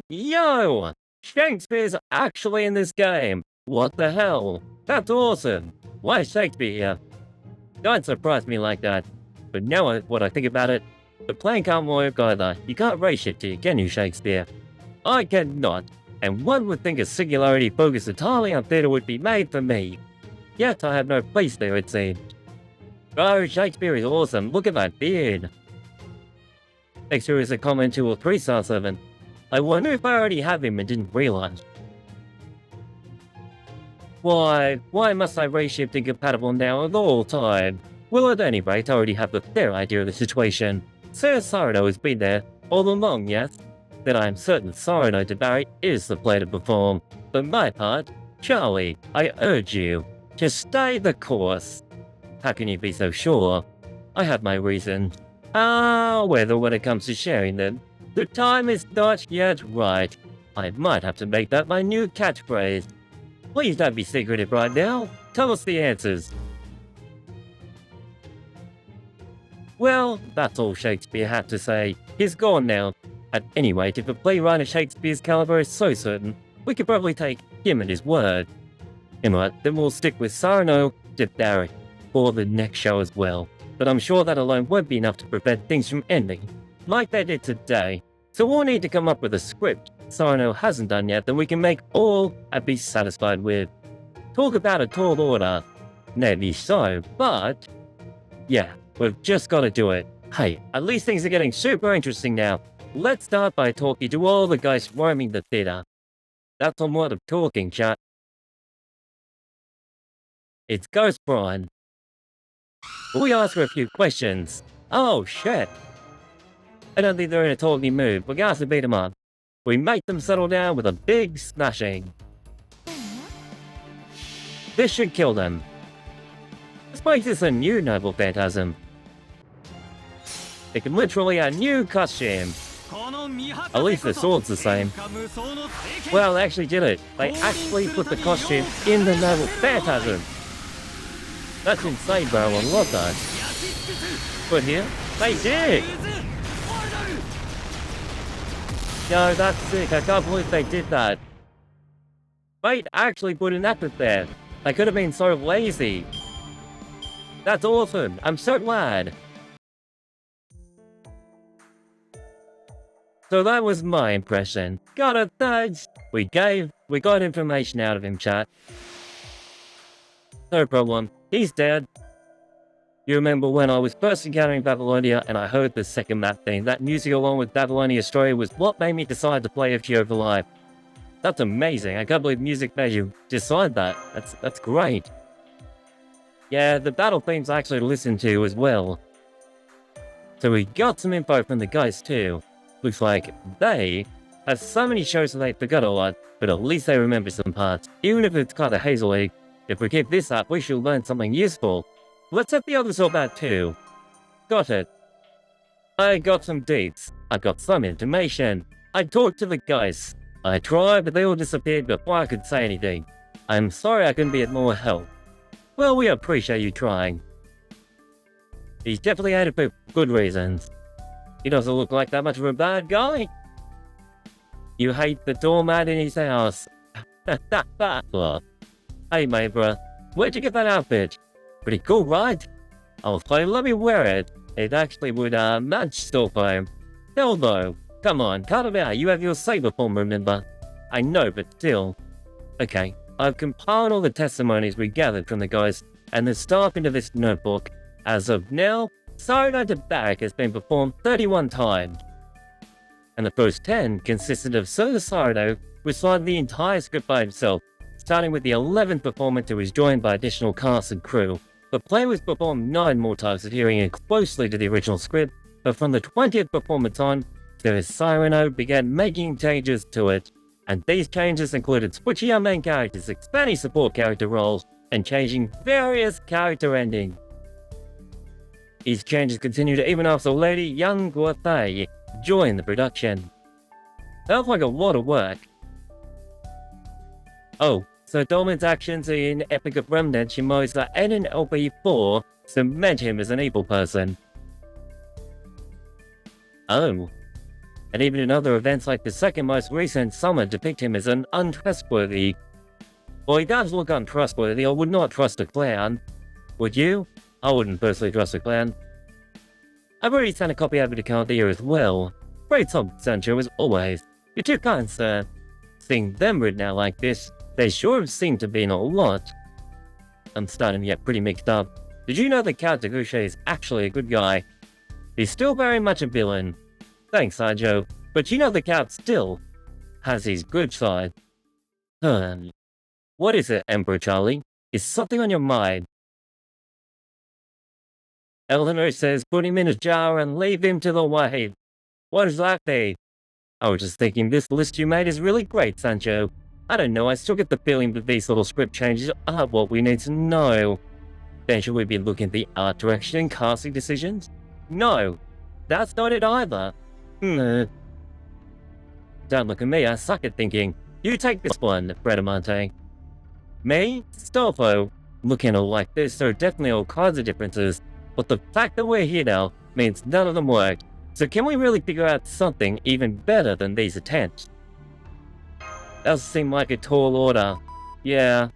Speaker 1: Yo! Shakespeare's actually in this game! What the hell? That's awesome! Why is Shakespeare here? Don't surprise me like that. But now what I think about it, the plan can't work either. You can't race shit to you, can you, Shakespeare? I cannot, and one would think a Singularity focused entirely on theatre would be made for me. Yet I have no place there, it seems. Oh, Shakespeare is awesome, look at that beard. Next here is a comment 2 or 3 star 7. I wonder if I already have him and didn't realize. Why must I race shift incompatible now at all time? Well, at any rate, I already have a fair idea of the situation. Sir Cyrano has been there all along, yes? Then I am certain Cyrano de Bergerac is the player to perform. For my part, Charlie, I urge you to stay the course. How can you be so sure? I have my reasons. Whether when it comes to sharing them, the time is not yet right. I might have to make that my new catchphrase. Please don't be secretive right now. Tell us the answers. Well, that's all Shakespeare had to say. He's gone now. At any rate, if a playwright of Shakespeare's caliber is so certain, we could probably take him at his word. Anyway, then we'll stick with Cyrano de Bergerac for the next show as well. But I'm sure that alone won't be enough to prevent things from ending, like they did today. So we'll need to come up with a script Cyrano hasn't done yet that we can make all and be satisfied with. Talk about a tall order. Maybe so, but yeah, we've just got to do it. Hey, at least things are getting super interesting now. Let's start by talking to all the guys roaming the theatre. That's a lot of talking, chat. It's Ghost Brian. We ask her a few questions. Oh shit. I don't think they're in a talky mood. We're going to beat them up. We make them settle down with a big smashing. This should kill them. This makes this a new noble phantasm. It can literally a new costume. At least the sword's the same. Well, they actually did it. They actually put the costume in the noble phantasm. That's insane, bro. I love that. But here, they did. Yo, that's sick. I can't believe they did that. Fate actually put an effort there. They could have been so lazy. That's awesome. I'm so glad. So that was my impression. Got it, thanks. We got information out of him, chat. No problem. He's dead. You remember when I was first encountering Babylonia and I heard the second map theme? That music along with Babylonia story was what made me decide to play FGO for life. That's amazing. I can't believe music made you decide that. That's great. Yeah, the battle themes I actually listened to as well. So we got some info from the guys too. Looks like they have so many shows that they forgot a lot, but at least they remember some parts. Even if it's kind of hazy, if we keep this up, we should learn something useful. Let's have the others all that too. Got it. I got some deets. I got some information. I talked to the guys. I tried, but they all disappeared before I could say anything. I'm sorry I couldn't be of more help. Well, we appreciate you trying. He's definitely had it for good reasons. He doesn't look like that much of a bad guy. You hate the doormat in his house. Hey, mate, bruh. Where'd you get that outfit? Pretty cool, right? I'll let me wear it. It actually would, match Stockholm. Hell no. Come on, cut it out. You have your saber form, remember? I know, but still. Okay, I've compiled all the testimonies we gathered from the guys and the staff into this notebook. As of now, Cyrano de Bergerac has been performed 31 times. And the first 10 consisted of Sir Cyrano reciting the entire script by himself, starting with the 11th performance who was joined by additional cast and crew. The play was performed 9 more times, adhering it closely to the original script, but from the 20th performance on, Sir Cyrano began making changes to it, and these changes included switching our main characters, expanding support character roles, and changing various character endings. These changes continued even after Lady Young Guathay joined the production. That was like a lot of work. Oh, so Dolman's actions in Epic of Remnant Shimoza and in LP4 cement him as an evil person. Oh. And even in other events like the second most recent, some depict him as an untrustworthy. Well, he does look untrustworthy. I would not trust a clown. Would you? I wouldn't personally trust a clown. I've already sent a copy over to Chaldea as well. Great job, Sancho, as always. You're too kind, sir. Seeing them written out like this, they sure seem to be in a lot. I'm starting to get pretty mixed up. Did you know that Count de Goucher is actually a good guy? He's still very much a villain. Thanks, Sancho. But you know the Count still has his good side. What is it, Emperor Charlie? Is something on your mind? Eleanor says put him in a jar and leave him to the waves. What does that mean? I was just thinking this list you made is really great, Sancho. I don't know, I still get the feeling that these little script changes are what we need to know. Then should we be looking at the art direction and casting decisions? No, that's not it either. Don't look at me, I suck at thinking. You take this one, Bradamante. Me? Stolfo. Looking at it like this, there are definitely all kinds of differences. But the fact that we're here now means none of them work. So can we really figure out something even better than these attempts? Does seem like a tall order. Yeah.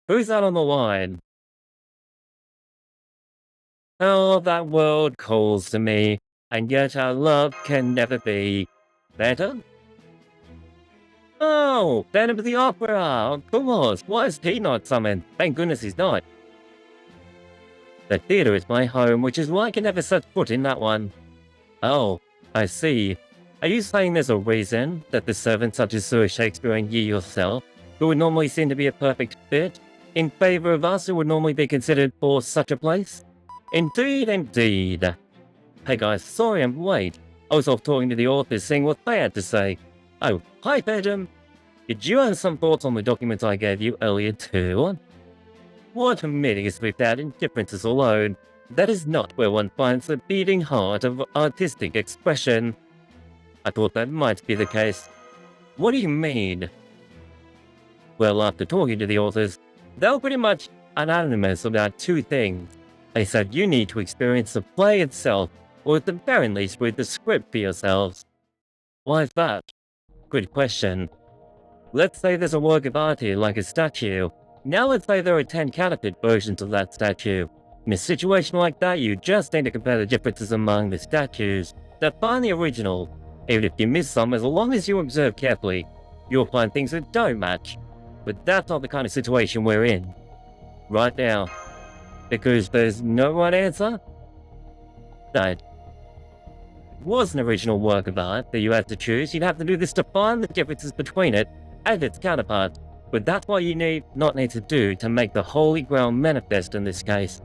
Speaker 1: Who's that on the line? Oh, that world calls to me, and yet our love can never be. Better? Oh, Phantom of the Opera! Of course, why is he not summoned? Thank goodness he's not. The theatre is my home, which is why I can never set foot in that one. Oh, I see. Are you saying there's a reason that the servants such as Sir Shakespeare and you yourself, who would normally seem to be a perfect fit, in favour of us who would normally be considered for such a place? Indeed, indeed. Hey guys, sorry I'm late. I was off talking to the authors, seeing what they had to say. Oh, hi Phantom. Did you have some thoughts on the documents I gave you earlier too? What a meaning is without indifferences alone. That is not where one finds the beating heart of artistic expression. I thought that might be the case. What do you mean? Well, after talking to the authors, they were pretty much unanimous about two things. They said you need to experience the play itself, or at the very least read the script for yourselves. Why is that? Good question. Let's say there's a work of art here, like a statue. Now let's say there are 10 counterfeit versions of that statue. In a situation like that, you just need to compare the differences among the statues to find the original. Even if you miss some, as long as you observe carefully, you'll find things that don't match. But that's not the kind of situation we're in right now. Because there's no right answer? That was an original work of art that you had to choose. You'd have to do this to find the differences between it and its counterpart. But that's what you need to do to make the Holy Grail manifest in this case.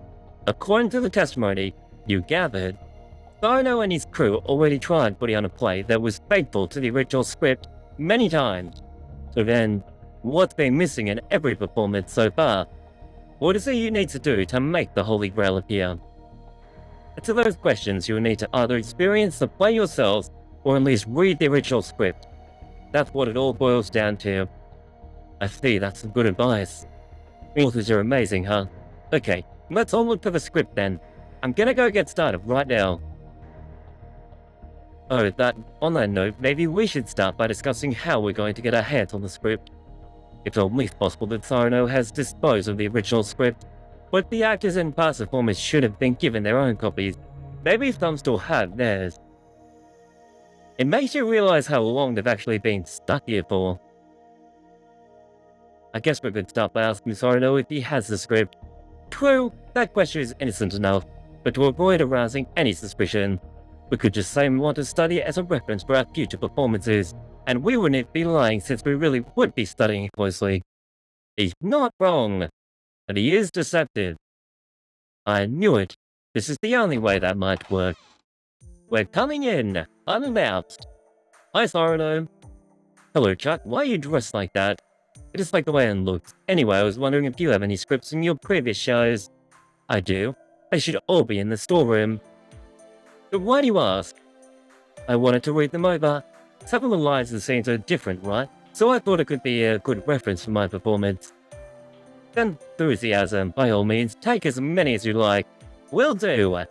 Speaker 1: According to the testimony you gathered, Cyrano and his crew already tried putting on a play that was faithful to the original script many times. So then, what's been missing in every performance so far? What is it you need to do to make the Holy Grail appear? To those questions, you'll need to either experience the play yourselves, or at least read the original script. That's what it all boils down to. I see, that's some good advice. Authors are amazing, huh? Okay, let's all look for the script then. I'm gonna go get started right now. Oh, on that note, maybe we should start by discussing how we're going to get our hands on the script. It's at least possible that Cyrano has disposed of the original script, but the actors and past performers should have been given their own copies. Maybe some still have theirs. It makes you realize how long they've actually been stuck here for. I guess we could start by asking Cyrano if he has the script. True, that question is innocent enough, but to avoid arousing any suspicion, we could just say we want to study it as a reference for our future performances, and we wouldn't be lying since we really would be studying it closely. He's not wrong, but he is deceptive. I knew it. This is the only way that might work. We're coming in, unannounced. Hi, Cyrano. Hello, Chuck. Why are you dressed like that? I just like the way it looks. Anyway, I was wondering if you have any scripts from your previous shows. I do. They should all be in the storeroom. But why do you ask? I wanted to read them over. Some of the lines and scenes are different, right? So I thought it could be a good reference for my performance. Enthusiasm, by all means, take as many as you like. Will do.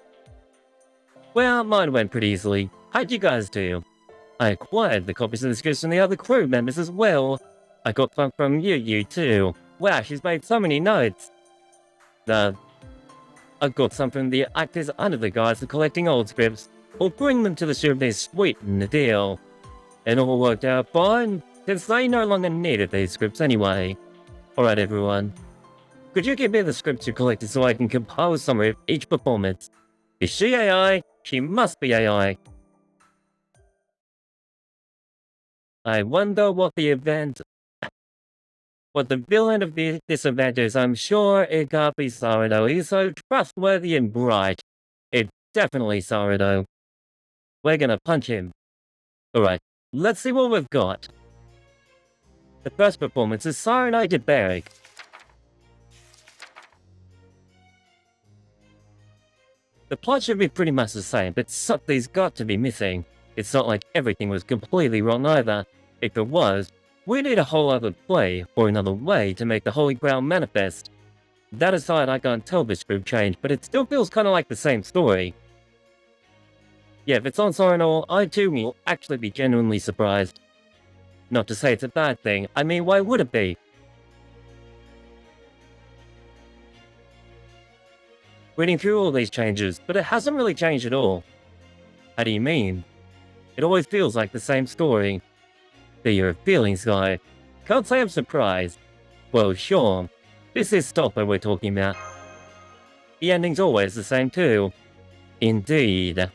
Speaker 1: Well, mine went pretty easily. How'd you guys do? I acquired the copies of the scripts from the other crew members as well. I got some from you too. Wow, she's made so many notes. I got some from the actors under the guise of collecting old scripts. We'll bring them to the ship to sweeten the deal. It all worked out fine, since they no longer needed these scripts anyway. Alright everyone, could you give me the scripts you collected so I can compile a summary of each performance? Is she AI? She must be AI. I wonder what the villain of this event is. I'm sure it can't be Cyrano. He's so trustworthy and bright. It's definitely Cyrano. We're gonna punch him. Alright, let's see what we've got. The first performance is Cyrano de Bergerac. The plot should be pretty much the same, but something's got to be missing. It's not like everything was completely wrong either. If it was, we need a whole other play, or another way to make the Holy Grail manifest. That aside, I can't tell this group change, but it still feels kinda like the same story. Yeah, if it's on Cyrano, I too will actually be genuinely surprised. Not to say it's a bad thing, I mean, why would it be? Reading through all these changes, but it hasn't really changed at all. How do you mean? It always feels like the same story. But you're a feelings guy. Can't say I'm surprised. Well, sure. This is Stopper we're talking about. The ending's always the same too. Indeed.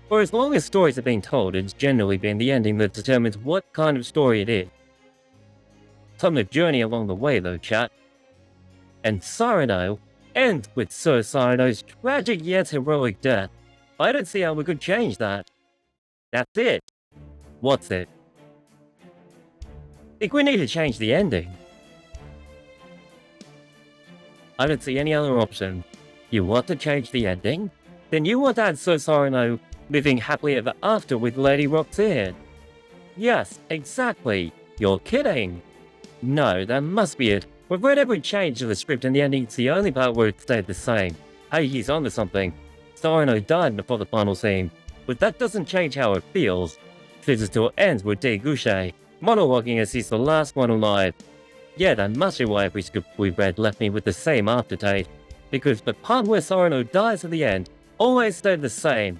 Speaker 1: For as long as stories have been told, it's generally been the ending that determines what kind of story it is. Some the journey along the way though, chat. And Cyrano ends with Sir Cyrano's tragic yet heroic death. I don't see how we could change that. That's it. What's it? Think we need to change the ending. I don't see any other option. You want to change the ending? Then you want to add Sir Cyrano living happily ever after with Lady Roxanne. Yes, exactly. You're kidding. No, that must be it. We've read every change to the script and the ending's the only part where it stayed the same. Hey, he's onto something. Cyrano died before the final scene, but that doesn't change how it feels. This still ends with De Gouche monologuing as he's the last one alive. Yeah, that must be why every script we've read left me with the same aftertaste, because the part where Cyrano dies at the end always stayed the same.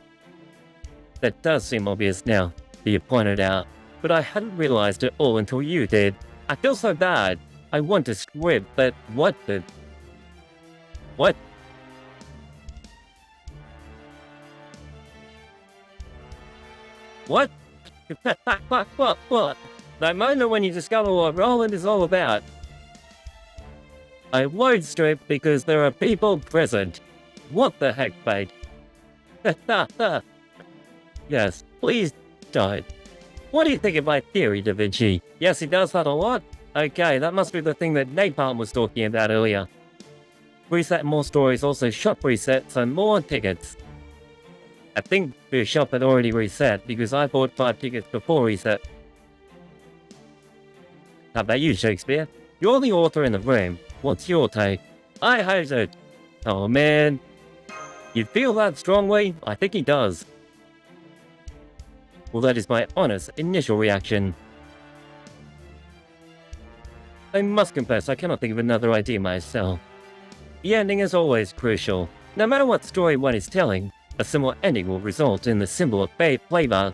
Speaker 1: That does seem obvious now that you pointed out, but I hadn't realized it all until you did. I feel so bad. I want to script, but what the... What? What? What? That moment when you discover what Roland is all about. I won't strip because there are people present. What the heck, Fate? Yes, please don't. What do you think of my theory, Da Vinci? Yes, he does that a lot? Okay, that must be the thing that Napalm was talking about earlier. Reset more stories also shop resets and more tickets. I think the shop had already reset because I bought 5 tickets before reset. How about you, Shakespeare? You're the author in the room. What's your take? I hate it. Oh man. You feel that strongly? I think he does. Well, that is my honest initial reaction. I must confess, I cannot think of another idea myself. The ending is always crucial. No matter what story one is telling, a similar ending will result in the symbol of flavor.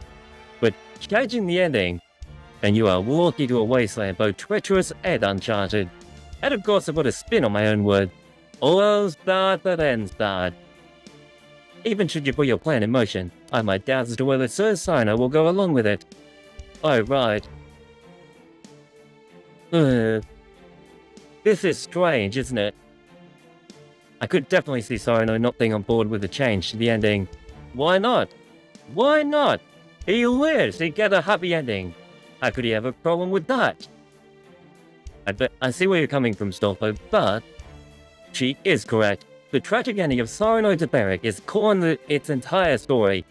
Speaker 1: But changing the ending, and you are walking to a wasteland both treacherous and uncharted. And of course I put a spin on my own word. All's bad that ends bad. Even should you put your plan in motion, I might doubt as to whether Sir Cyrano will go along with it. Oh right. This is strange, isn't it? I could definitely see Cyrano not being on board with the change to the ending. Why not? Why not? He lives, he get a happy ending. How could he have a problem with that? I see where you're coming from, Stolpo, but she is correct. The tragic ending of Cyrano de Bergerac is core in its entire story.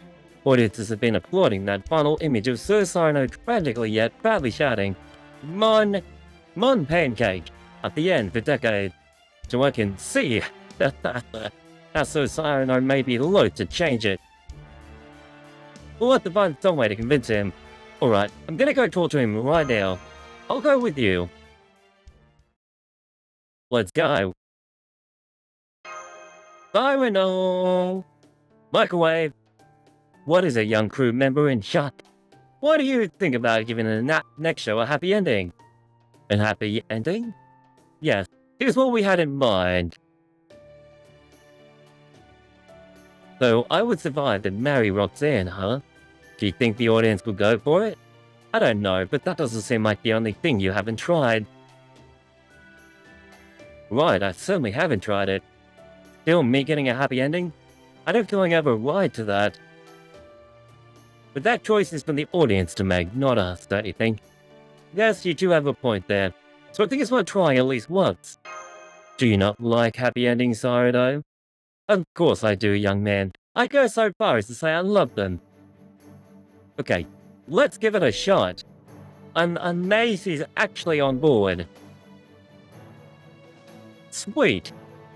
Speaker 1: Audiences have been applauding that final image of Sir Cyrano tragically yet proudly shouting, Mon Pancake, at the end for decades. So I can see. That's so Cyrano may be loath to change it. We'll have to find some way to convince him. Alright, I'm gonna go talk to him right now. I'll go with you. Let's go. Cyrano! Microwave! What is a young crew member in shot? What do you think about giving the next show a happy ending? A happy ending? Yes, here's what we had in mind. So, I would survive and marry Roxanne, huh? Do you think the audience would go for it? I don't know, but that doesn't seem like the only thing you haven't tried. Right, I certainly haven't tried it. Still, me getting a happy ending? I don't feel like I have a right to that. But that choice is for the audience to make, not us, don't you think? Yes, you do have a point there. So I think it's worth trying at least once. Do you not like happy endings, Cyrano? Of course I do, young man. I go so far as to say I love them. Okay, let's give it a shot. I'm amazed he's actually on board. Sweet.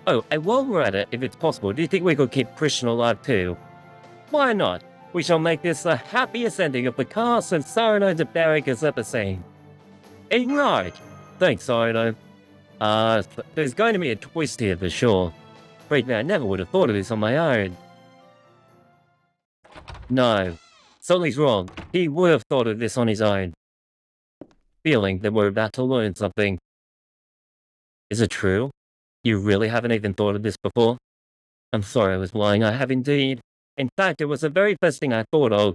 Speaker 1: Oh, and while we're at it, if it's possible, do you think we could keep Christian alive too? Why not? We shall make this the happiest ending of the cast since Cyrano de Bergerac has ever seen. Right. Thanks, Cyrano. There's going to be a twist here for sure. Wait, I never would have thought of this on my own. No, Sully's wrong. He would have thought of this on his own. Feeling that we're about to learn something. Is it true? You really haven't even thought of this before? I'm sorry I was lying, I have indeed. In fact, it was the very first thing I thought of.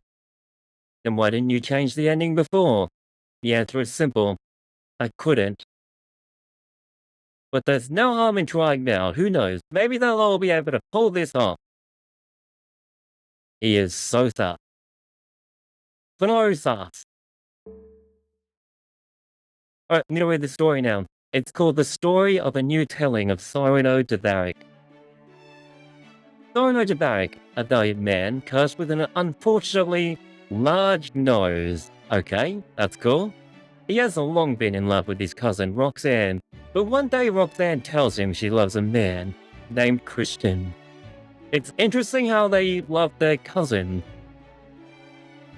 Speaker 1: Then why didn't you change the ending before? The answer is simple. I couldn't. But there's no harm in trying now, who knows? Maybe they'll all be able to pull this off. He is so tough. Sauce. Alright, I'm gonna read the story now. It's called The Story of a New Telling of Cyrano de Bergerac. Cyrano de Bergerac, a valued man, cursed with an unfortunately large nose. Okay, that's cool. He has long been in love with his cousin Roxanne, but one day Roxanne tells him she loves a man named Christian. It's interesting how they love their cousin.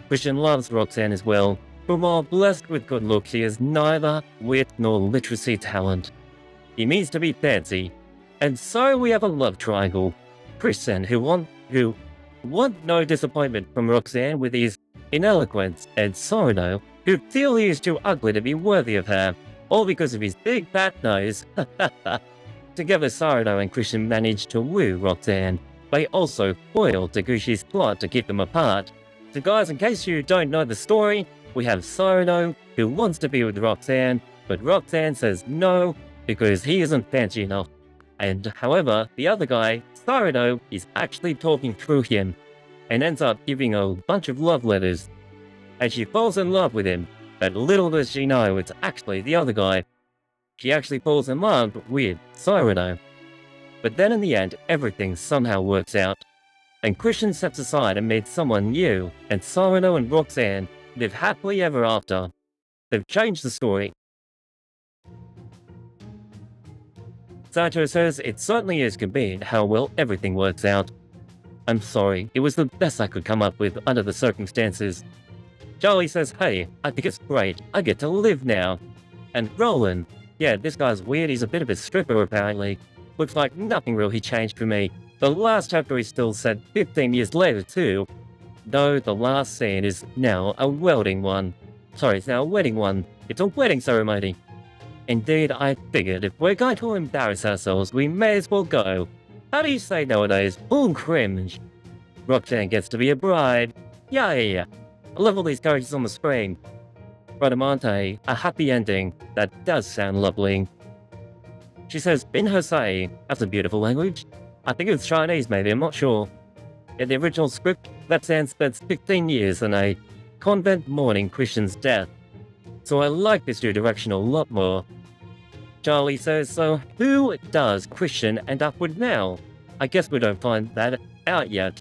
Speaker 1: Christian loves Roxanne as well, but while blessed with good looks, he has neither wit nor literacy talent. He means to be fancy, and so we have a love triangle. Christian, who want no disappointment from Roxanne with his ineloquence, and Cyrano, who feel he is too ugly to be worthy of her, all because of his big fat nose. Together, Cyrano and Christian manage to woo Roxanne. They also foil Taguchi's plot to keep them apart. So guys, in case you don't know the story, we have Cyrano, who wants to be with Roxanne, but Roxanne says no, because he isn't fancy enough. And however, the other guy, Cyrano, is actually talking through him, and ends up giving a bunch of love letters. And she falls in love with him, but little does she know it's actually the other guy. She actually falls in love with Cyrano. But then in the end, everything somehow works out. And Christian steps aside and meets someone new, and Cyrano and Roxanne live happily ever after. They've changed the story. Sato says it certainly is convenient how well everything works out. I'm sorry, it was the best I could come up with under the circumstances. Charlie says, hey, I think it's great, I get to live now. And Roland, yeah, this guy's weird, he's a bit of a stripper apparently. Looks like nothing really changed for me. The last chapter is still set 15 years later too, though the last scene is now a wedding one. Sorry, it's now a wedding one. It's a wedding ceremony. Indeed, I figured if we're going to embarrass ourselves, we may as well go. How do you say nowadays? Boom cringe. Roxanne gets to be a bride. Yeah. I love all these characters on the screen. Bradamante, a happy ending. That does sound lovely. She says, Bin Hosei. That's a beautiful language. I think it's Chinese maybe, I'm not sure. In the original script, that Sam spends 15 years in a convent mourning Christian's death. So I like this new direction a lot more. Charlie says, so who does Christian end up with now? I guess we don't find that out yet.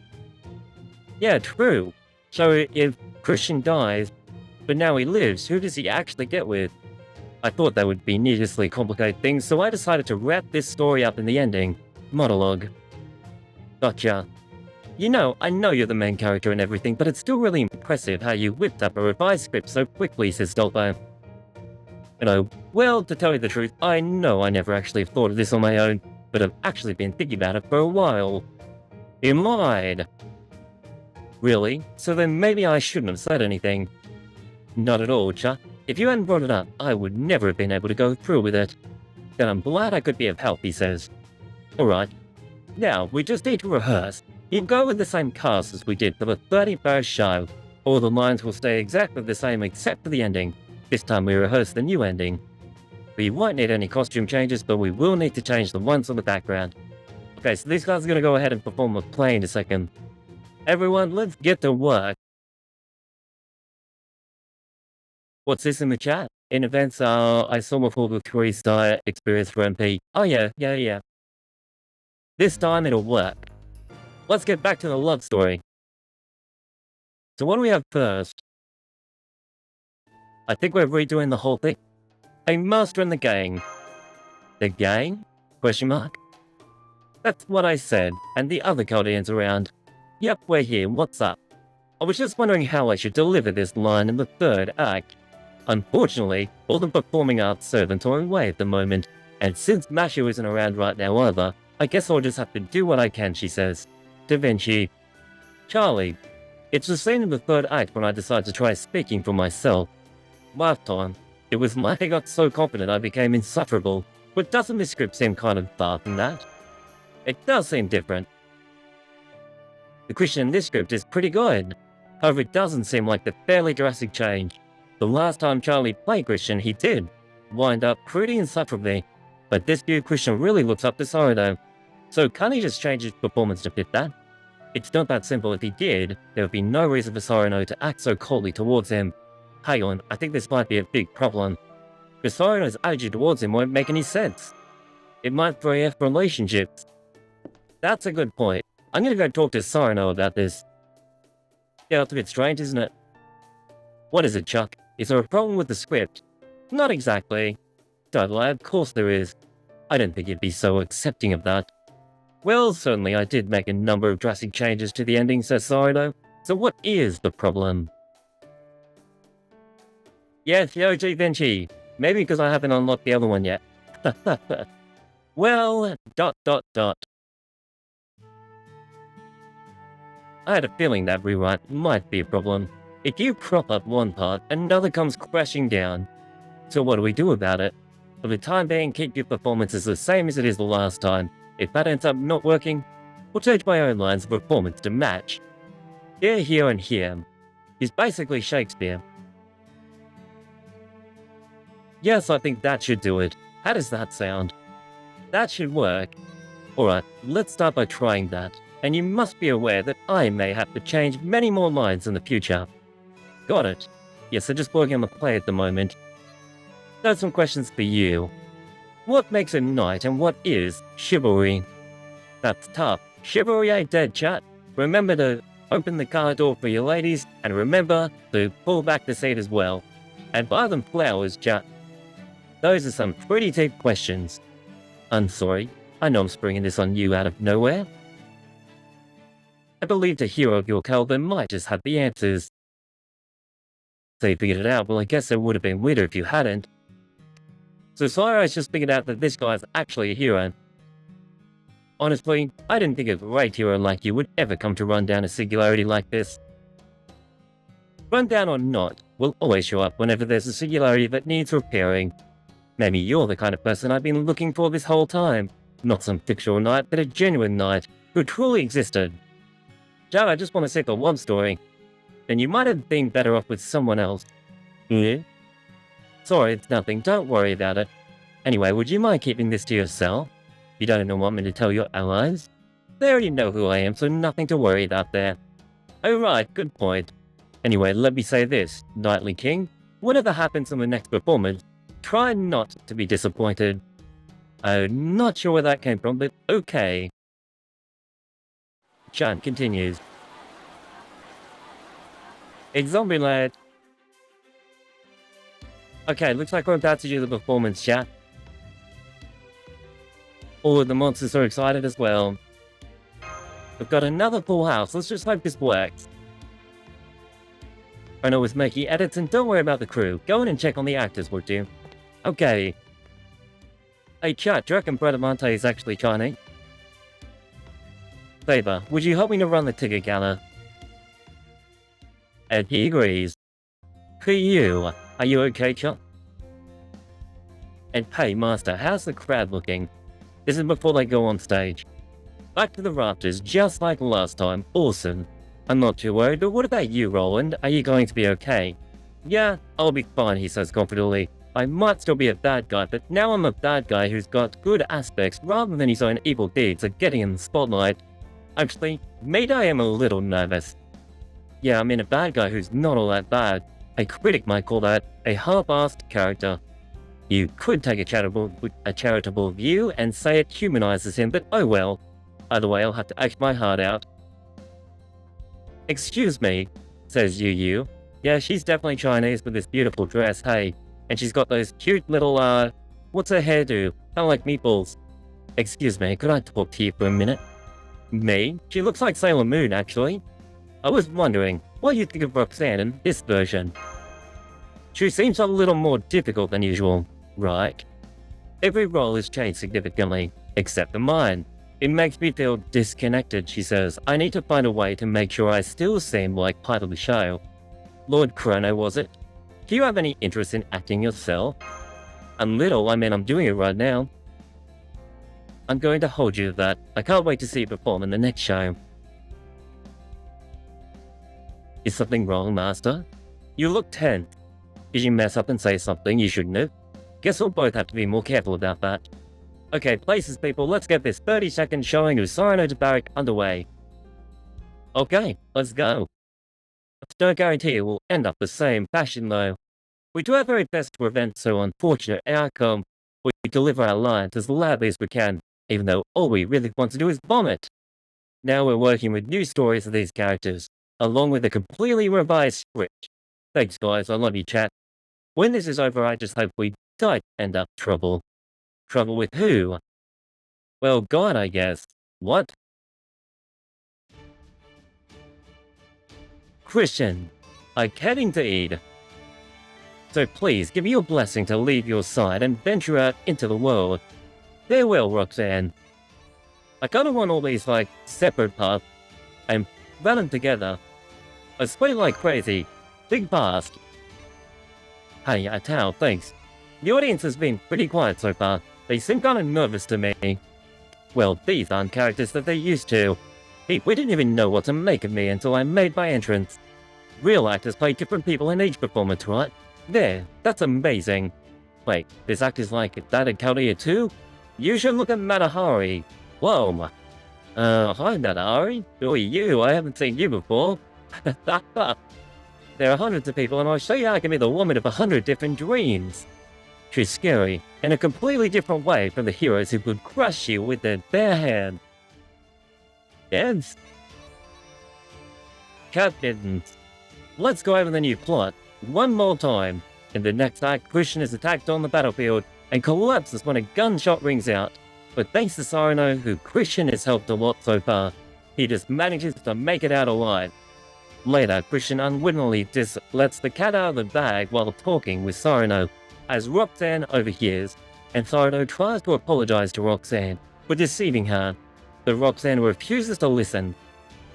Speaker 1: Yeah, true. So if Christian dies, but now he lives, who does he actually get with? I thought that would be needlessly complicate things, so I decided to wrap this story up in the ending monologue. Gotcha. You know, I know you're the main character and everything, but it's still really impressive how you whipped up a revised script so quickly, says Dolpo. You know, well, to tell you the truth, I know I never actually thought of this on my own, but I've actually been thinking about it for a while. You lied. Really? So then maybe I shouldn't have said anything. Not at all, Chuck. If you hadn't brought it up, I would never have been able to go through with it. Then I'm glad I could be of help, he says. Alright. Now, we just need to rehearse. You go with the same cast as we did for the 31st show. All the lines will stay exactly the same except for the ending. This time we rehearse the new ending. We won't need any costume changes, but we will need to change the ones on the background. Okay, so these guys are going to go ahead and perform a play in a second. Everyone, let's get to work. What's this in the chat? In events, I saw before the 3-star experience for MP. Oh yeah. This time it'll work. Let's get back to the love story. So what do we have first? I think we're redoing the whole thing. A master in the gang. The gang? Question mark. That's what I said, and the other Chaldeans around. Yep, we're here, what's up? I was just wondering how I should deliver this line in the 3rd act. Unfortunately, all the performing arts servants are away at the moment, and since Mashu isn't around right now either, I guess I'll just have to do what I can, she says. Da Vinci. Charlie. It's the scene in the 3rd act when I decided to try speaking for myself. Last time, it was when I got so confident I became insufferable, but doesn't this script seem kind of far from that? It does seem different. The Christian in this script is pretty good. However, it doesn't seem like the fairly drastic change. The last time Charlie played Christian, he did wind up pretty insufferably, but this new Christian really looks up to Cyrano. So can't he just change his performance to fit that? It's not that simple. If he did, there would be no reason for Cyrano to act so coldly towards him. Hang on, I think this might be a big problem. Because Cyrano's attitude towards him won't make any sense. It might throw off relationships. That's a good point. I'm gonna go talk to Cyrano about this. Yeah, it's a bit strange, isn't it? What is it, Chuck? Is there a problem with the script? Not exactly. Don't lie, of course there is. I don't think you'd be so accepting of that. Well, certainly I did make a number of drastic changes to the ending, says Cyrano. So what is the problem? Yes, Yoji Vinci. Maybe because I haven't unlocked the other one yet. Well, ... I had a feeling that rewrite might be a problem. If you prop up one part, another comes crashing down. So what do we do about it? For the time being, keep your performances the same as it is the last time. If that ends up not working, we'll change my own lines of performance to match. Here, and here. He's basically Shakespeare. Yes, I think that should do it. How does that sound? That should work. Alright, let's start by trying that. And you must be aware that I may have to change many more lines in the future. Got it. Yes, I'm just working on the play at the moment. There's some questions for you. What makes a knight and what is chivalry? That's tough. Chivalry ain't dead, chat. Remember to open the car door for your ladies, and remember to pull back the seat as well. And buy them flowers, chat. Those are some pretty deep questions. I'm sorry, I know I'm springing this on you out of nowhere. I believed a hero of your caliber might just have the answers. So you figured it out, well I guess it would have been weirder if you hadn't. So Cyro's just figured out that this guy's actually a hero. Honestly, I didn't think a great hero like you would ever come to run down a singularity like this. Rundown or not, we'll always show up whenever there's a singularity that needs repairing. Maybe you're the kind of person I've been looking for this whole time. Not some fictional knight, but a genuine knight who truly existed. Joe, I just want to say the one story. Then you might have been better off with someone else. Yeah? Sorry, it's nothing. Don't worry about it. Anyway, would you mind keeping this to yourself? You don't even want me to tell your allies? They already know who I am, so nothing to worry about there. Oh right, good point. Anyway, let me say this, Knightly King. Whatever happens in the next performance, try not to be disappointed. I'm not sure where that came from, but okay. Chant continues. It's Zombieland. Okay, looks like we're about to do the performance, chat. All of the monsters are excited as well. We've got another full house. Let's just hope this works. I know it's making edits, and don't worry about the crew. Go in and check on the actors, would you? Okay. Hey, chat, do you reckon Bradamante is actually Chinese? Favor, would you help me to run the ticket gala? And he agrees. Who you? Are you okay, Chuck? And hey, Master, how's the crowd looking? This is before they go on stage. Back to the rafters, just like last time. Awesome. I'm not too worried, but what about you, Roland? Are you going to be okay? Yeah, I'll be fine, he says confidently. I might still be a bad guy, but now I'm a bad guy who's got good aspects rather than his own evil deeds of getting in the spotlight. Actually, maybe I am a little nervous. Yeah, I mean a bad guy who's not all that bad. A critic might call that a half-assed character. You could take a charitable view and say it humanizes him, but oh well. Either way, I'll have to act my heart out. Excuse me, says Yu. Yeah, she's definitely Chinese with this beautiful dress, hey. And she's got those cute little, what's her hairdo? Kinda like meatballs. Excuse me, could I talk to you for a minute? Me? She looks like Sailor Moon, actually. I was wondering, what do you think of Roxanne in this version? She seems a little more difficult than usual, right? Every role has changed significantly, except for mine. It makes me feel disconnected, she says. I need to find a way to make sure I still seem like part of the show. Lord Chrono, was it? Do you have any interest in acting yourself? A little, I mean I'm doing it right now. I'm going to hold you to that. I can't wait to see you perform in the next show. Is something wrong, Master? You look tense. Did you mess up and say something you shouldn't have? Guess we'll both have to be more careful about that. Okay, places people, let's get this 30-second showing of Cyrano de Bergerac underway. Okay, let's go. Don't guarantee it will end up the same fashion though. We do our very best to prevent so unfortunate outcome. We deliver our lines as loudly as we can, even though all we really want to do is vomit. Now we're working with new stories of these characters, along with a completely revised script. Thanks guys, I love you chat. When this is over, I just hope we don't end up trouble. Trouble with who? Well, God, I guess. What? Christian, I'm heading to Eid. So please, give me your blessing to leave your side and venture out into the world. Farewell, Roxanne. I kinda want all these, separate paths and run them together. I sweat like crazy. Big fast. Hey, Tao, thanks. The audience has been pretty quiet so far. They seem kinda nervous to me. Well, these aren't characters that they're used to. Hey, we didn't even know what to make of me until I made my entrance. Real actors play different people in each performance, right? There, that's amazing. Wait, this actor's like that in Chaldea too? You should look at Matahari. Whoa. Hi Matahari. Who are you? I haven't seen you before. There are hundreds of people and I'll show you how I can be the woman of 100 different dreams. She's scary, in a completely different way from the heroes who could crush you with their bare hand. Yes? Captains. Let's go over the new plot one more time. In the next act, Christian is attacked on the battlefield and collapses when a gunshot rings out. But thanks to Cyrano, who Christian has helped a lot so far, he just manages to make it out alive. Later, Christian unwittingly lets the cat out of the bag while talking with Cyrano, as Roxanne overhears, and Cyrano tries to apologize to Roxanne for deceiving her, but Roxanne refuses to listen.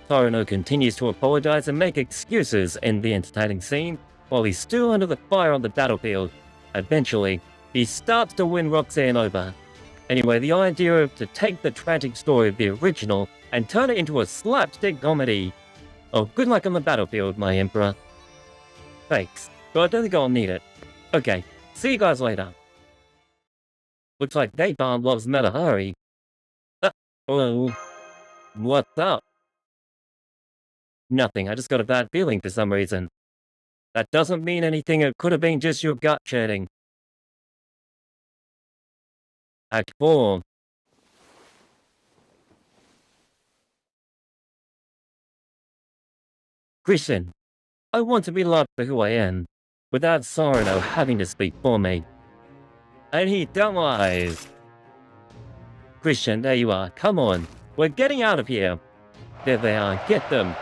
Speaker 1: Cyrano continues to apologize and make excuses in the entertaining scene, while he's still under the fire on the battlefield. Eventually, he starts to win Roxanne over. Anyway, the idea of to take the tragic story of the original and turn it into a slapstick comedy. Oh, good luck on the battlefield, my emperor. Thanks, but I don't think I'll need it. Okay, see you guys later. Looks like Napalm loves Matahari. Hello. What's up? Nothing, I just got a bad feeling for some reason. That doesn't mean anything, it could have been just your gut churning. Act 4. Christian, I want to be loved for who I am, without Cyrano having to speak for me. And he dies. Christian, there you are, come on, we're getting out of here. There they are, get them.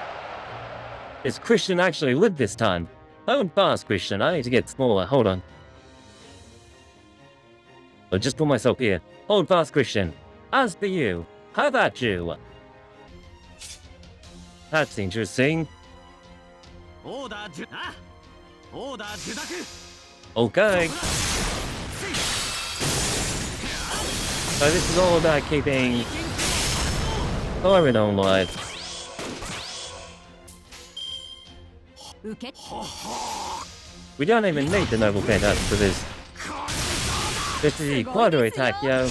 Speaker 1: This Christian actually lived this time. Hold fast, Christian, I need to get smaller, hold on. I'll just put myself here. Hold fast, Christian. As for you, how about you? That's interesting. Okay. So this is all about keeping Cyrano alive. We don't even need the noble fantastic for this. This is the quarter attack, yo.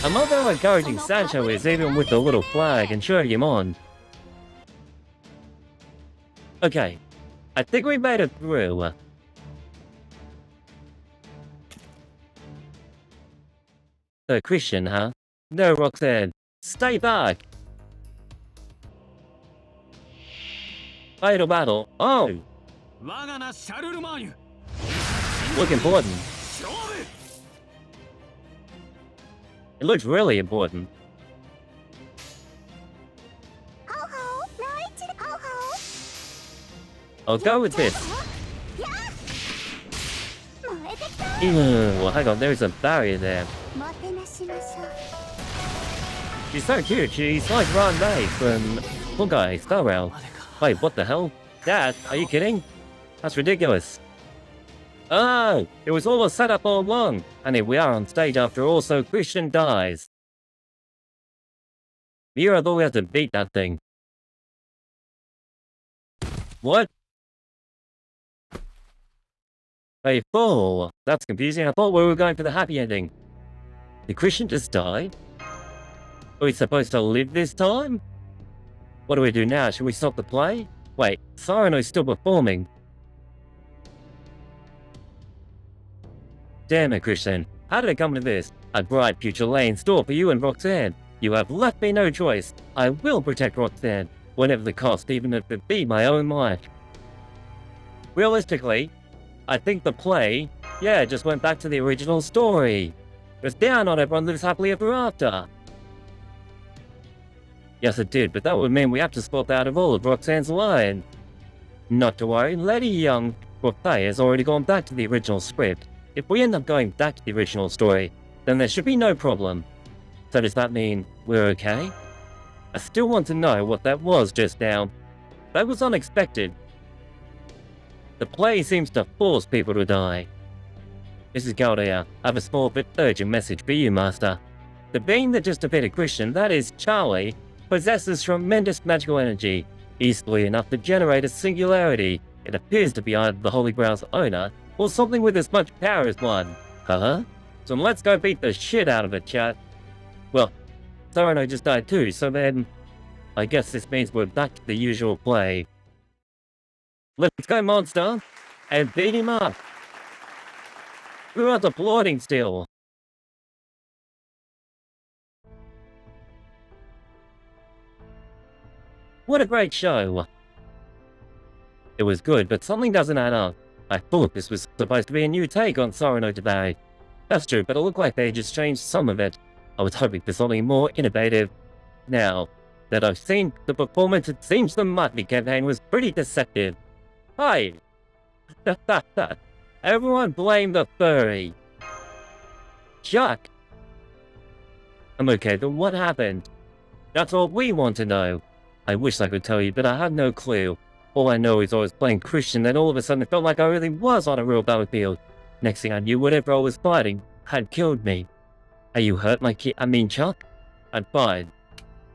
Speaker 1: I love how encouraging Sancho is, even with the little flag and cheering him on. Okay, I think we made it through. Christian, huh? No, Roxanne. Stay back! Fatal battle. Oh! Look important. It looks really important. I'll go with this. Ew, hang on, there's a barrier there. She's so cute, she's like Ron May from Hawkeye, Starwell. Wait, what the hell? Dad, are you kidding? That's ridiculous. Oh, it was all a setup all along. And here we are on stage after all, so Christian dies. Mira thought we had to beat that thing. What? Hey, fool. That's confusing. I thought we were going for the happy ending. Did Christian just die? Are we supposed to live this time? What do we do now? Should we stop the play? Wait, Cyrano's still performing. Damn it, Christian. How did it come to this? A bright future lay in store for you and Roxanne. You have left me no choice. I will protect Roxanne, whatever the cost, even if it be my own life. Realistically, I think the play, just went back to the original story. It's down on everyone lives happily ever after. Yes, it did, but that would mean we have to swap out of all of Roxanne's line. Not to worry, Lady Young Buffet has already gone back to the original script. If we end up going back to the original story, then there should be no problem. So does that mean we're okay? I still want to know what that was just now. That was unexpected. The play seems to force people to die. This is Chaldea. I have a small but urgent message for you, Master. The being that just defeated Christian, that is Charlie, possesses tremendous magical energy, easily enough to generate a singularity. It appears to be either the Holy Grail's owner, or something with as much power as one. Huh? So let's go beat the shit out of it, chat. Well, Cyrano just died too, so then I guess this means we're back to the usual play. Let's go, monster, and beat him up. We're not applauding still. What a great show. It was good, but something doesn't add up. I thought this was supposed to be a new take on Cyrano de Bergerac. That's true, but it looked like they just changed some of it. I was hoping for something more innovative. Now that I've seen the performance, it seems the monthly campaign was pretty deceptive. Hi! Everyone blame the furry. Chuck! I'm okay, then what happened? That's all we want to know. I wish I could tell you, but I have no clue. All I know is I was playing Christian, then all of a sudden it felt like I really was on a real battlefield. Next thing I knew, whatever I was fighting had killed me. Are you hurt, Chuck? I'm fine.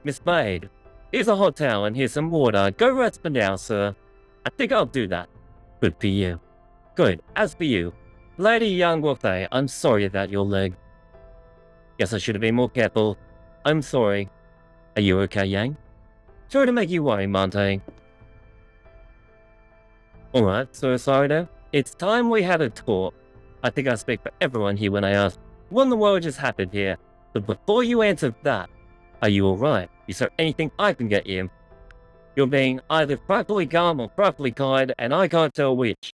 Speaker 1: Miss Maid, here's a hot towel and here's some water. Go rest for now, sir. I think I'll do that. Good for you. Good. As for you, Lady Young Buffet, I'm sorry about your leg. Guess I should have been more careful. I'm sorry. Are you okay, Yang? Sorry to make you worry, Monte. Alright, so Cyrano, it's time we had a talk. I think I speak for everyone here when I ask, what in the world just happened here? But before you answer that, are you alright? Is there anything I can get you? You're being either frightfully calm or frightfully kind, and I can't tell which.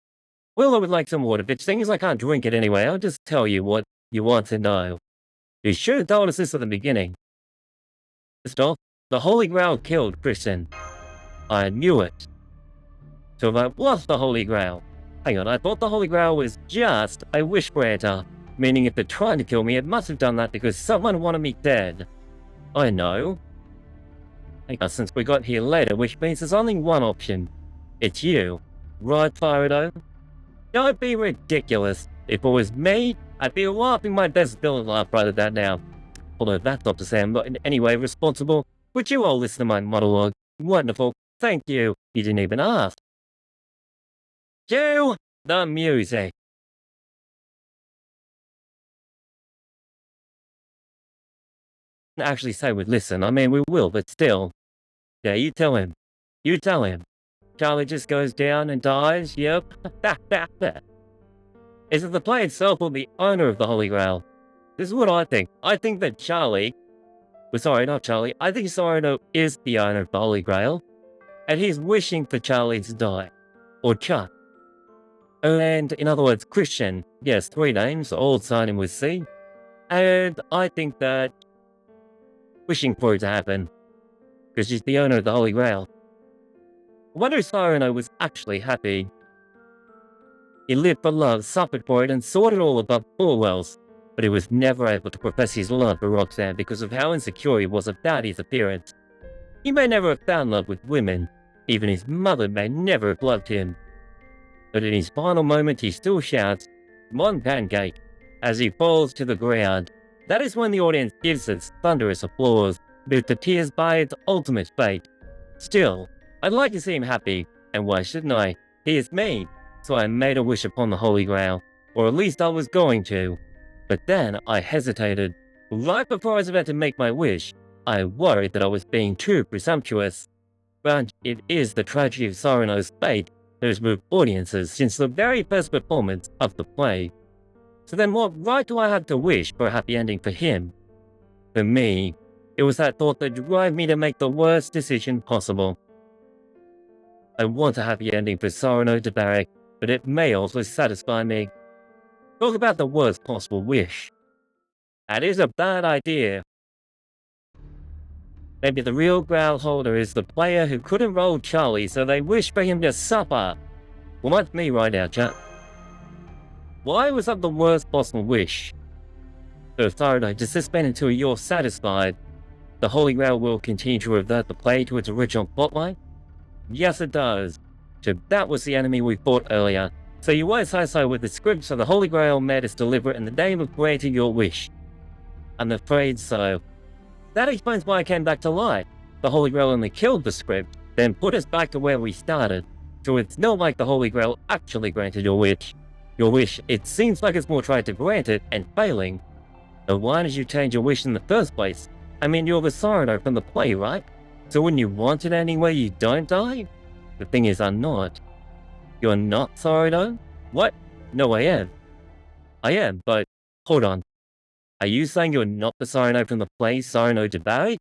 Speaker 1: Well, I would like some water, but seeing as I can't drink it anyway, I'll just tell you what you want to know. You should have told us this at the beginning. First off, the Holy Grail killed Christian. I knew it. So if I lost the Holy Grail, hang on, I thought the Holy Grail was just a wish granter, meaning if it tried to kill me, it must have done that because someone wanted me dead. I know. Hang on, since we got here later, which means there's only one option. It's you. Right, Cyrano? Don't be ridiculous. If it was me, I'd be laughing my best villain laugh right at that now. Although that's not to say I'm not in any way responsible. Would you all listen to my monologue? Wonderful. Thank you. You didn't even ask. Cue the music. Actually say we'd listen. I mean, we will, but still. Yeah, you tell him. You tell him. Charlie just goes down and dies? Yep. Is it the play itself or the owner of the Holy Grail? This is what I think. I think that Charlie... Well, sorry, not Charlie. I think Cyrano is the owner of the Holy Grail. And he's wishing for Charlie to die. Or Chuck. And, in other words, Christian. Yes, 3 names, all signing with C. And I think that... wishing for it to happen. Because she's the owner of the Holy Grail. I wonder if Cyrano was actually happy. He lived for love, suffered for it, and sought it all above all else. But he was never able to profess his love for Roxanne because of how insecure he was about his appearance. He may never have found love with women. Even his mother may never have loved him. But in his final moment he still shouts, "Mon pancake," as he falls to the ground. That is when the audience gives its thunderous applause, moved to tears by its ultimate fate. Still, I'd like to see him happy, and why shouldn't I? He is me, so I made a wish upon the Holy Grail, or at least I was going to. But then I hesitated. Right before I was about to make my wish, I worried that I was being too presumptuous. But it is the tragedy of Cyrano's fate that has moved audiences since the very first performance of the play. So then what right do I have to wish for a happy ending for him? For me, it was that thought that drove me to make the worst decision possible. I want a happy ending for Cyrano de Bergerac, but it may also satisfy me. Talk about the worst possible wish. That is a bad idea. Maybe the real Grail holder is the player who couldn't roll Charlie, so they wish for him to suffer. Well, that's me right now, chat. Why was that the worst possible wish? So, Cyrano, does this mean until you're satisfied, the Holy Grail will continue to revert the play to its original plotline? Yes, it does. So that was the enemy we fought earlier. So you were satisfied with the script, so the Holy Grail made us deliver it in the name of granting your wish. I'm afraid so. That explains why I came back to life. The Holy Grail only killed the script, then put us back to where we started. So it's not like the Holy Grail actually granted your wish. Your wish, it seems like it's more trying to grant it and failing. So why did you change your wish in the first place? I mean, you're the Cyrano from the play, right? So wouldn't you want it anyway you don't die? The thing is, I'm not. You're not Cyrano? What? No, I am. I am, but hold on. Are you saying you're not the Cyrano from the play Cyrano de Bergerac?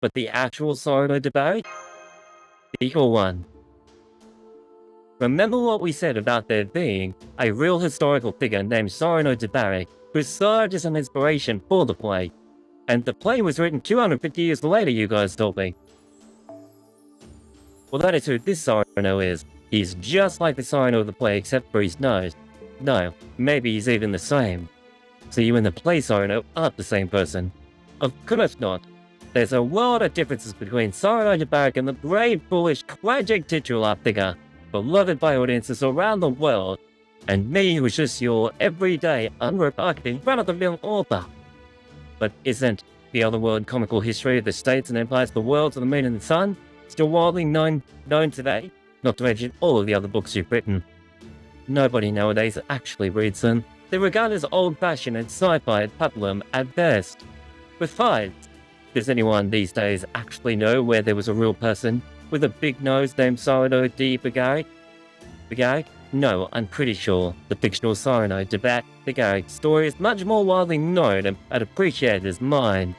Speaker 1: But the actual Cyrano de Bergerac? The equal one. Remember what we said about there being a real historical figure named Cyrano de Bergerac who served as an inspiration for the play. And the play was written 250 years later, you guys told me. Well, that is who this Cyrano is. He's just like the Cyrano of the play except for his nose. No, maybe he's even the same. So you and the play Cyrano aren't the same person. Of course not. There's a lot of differences between Cyrano de Bergerac and the brave, foolish, tragic titular figure, beloved by audiences around the world, and me who's just your everyday, unremarkable, run-of-the-mill author. But isn't the other world comical history of the states and empires, the worlds of the moon and the sun, still widely known today? Not to mention all of the other books you've written. Nobody nowadays actually reads them. They're regarded as old-fashioned and sci-fi at peplum at best. Besides, does anyone these days actually know where there was a real person with a big nose named Cyrano de Bergerac? Bergerac? No, I'm pretty sure the fictional Cyrano de Bergerac story is much more widely known and appreciated as mine.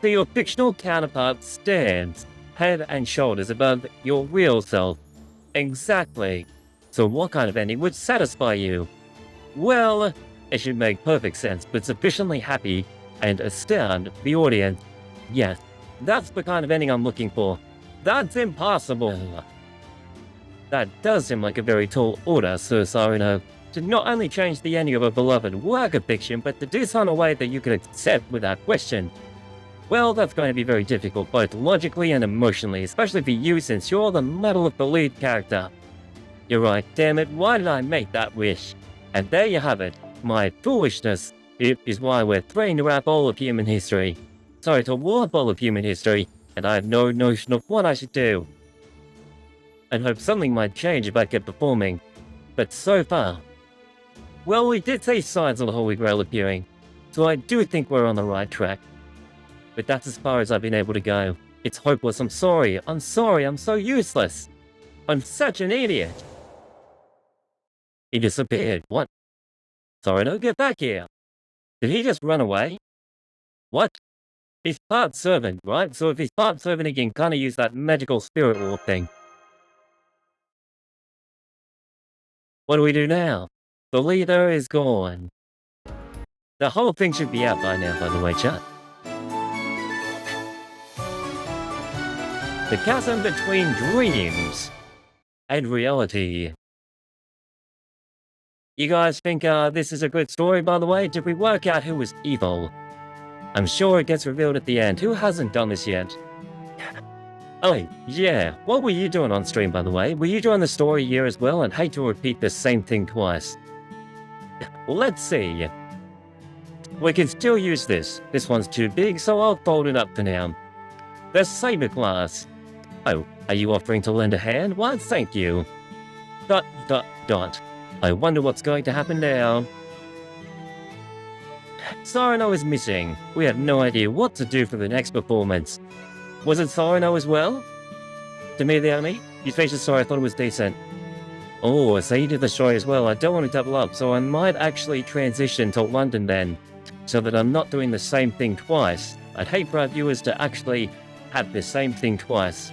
Speaker 1: So your fictional counterpart stands head and shoulders above your real self. Exactly. So what kind of ending would satisfy you? Well, It should make perfect sense, but sufficiently happy and astound the audience. Yes, that's the kind of ending I'm looking for. That's impossible. That does seem like a very tall order, Sir Cyrano, to not only change the ending of a beloved work of fiction, but to do so in a way that you can accept without question. Well, that's going to be very difficult, both logically and emotionally, especially for you since you're the medal of the lead character. You're right, damn it, why did I make that wish? And there you have it, my foolishness. It is why we're threatening to wrap all of human history. Sorry, to warp all of human history, and I have no notion of what I should do. I'd hope something might change if I kept performing, but so far... Well, we did see signs of the Holy Grail appearing, so I do think we're on the right track. But that's as far as I've been able to go. It's hopeless, I'm sorry, I'm so useless. I'm such an idiot. He disappeared, what? Cyrano, get back here. Did he just run away? What? He's part servant, right? So if he's part servant, he can kinda use that magical spirit warp thing. What do we do now? The leader is gone. The whole thing should be out by now, by the way, chat. The chasm between dreams and reality. You guys think this is a good story, by the way? Did we work out who was evil? I'm sure it gets revealed at the end. Who hasn't done this yet? Oh, yeah. What were you doing on stream, by the way? Were you doing the story here as well? And hate to repeat the same thing twice. Let's see. We can still use this. This one's too big, so I'll fold it up for now. The Saber class. Oh, are you offering to lend a hand? Why, thank you. ... I wonder what's going to happen now. Cyrano is missing. We have no idea what to do for the next performance. Was it Cyrano as well? To me, the enemy? You featured sorry, I thought it was decent. Oh, so you did the story as well. I don't want to double up, so I might actually transition to London then, so that I'm not doing the same thing twice. I'd hate for our viewers to actually have the same thing twice.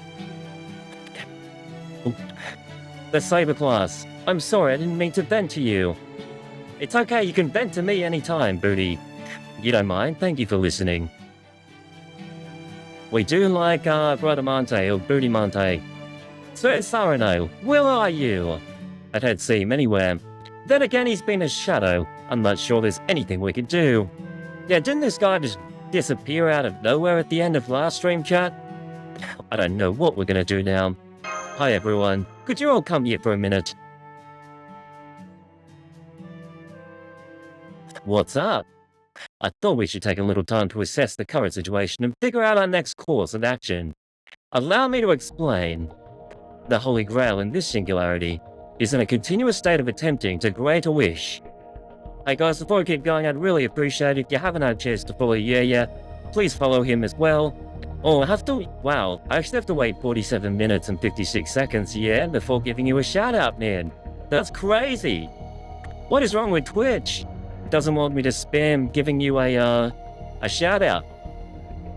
Speaker 1: The Saber class. I'm sorry, I didn't mean to vent to you. It's okay, you can vent to me anytime, Booty. You don't mind? Thank you for listening. We do like Bradamante or Booty Monte. Sir Cyrano, where are you? I don't see him anywhere. Then again, he's been a shadow. I'm not sure there's anything we could do. Yeah, didn't this guy just disappear out of nowhere at the end of last stream chat? I don't know what we're gonna do now. Hi everyone, could you all come here for a minute? What's up? I thought we should take a little time to assess the current situation and figure out our next course of action. Allow me to explain. The Holy Grail in this singularity is in a continuous state of attempting to grant a wish. Hey guys, before we keep going, I'd really appreciate it if you haven't had a chance to follow yet, please follow him as well. Oh, I actually have to wait 47 minutes and 56 seconds, before giving you a shout out, man. That's crazy. What is wrong with Twitch? It doesn't want me to spam giving you a shout out.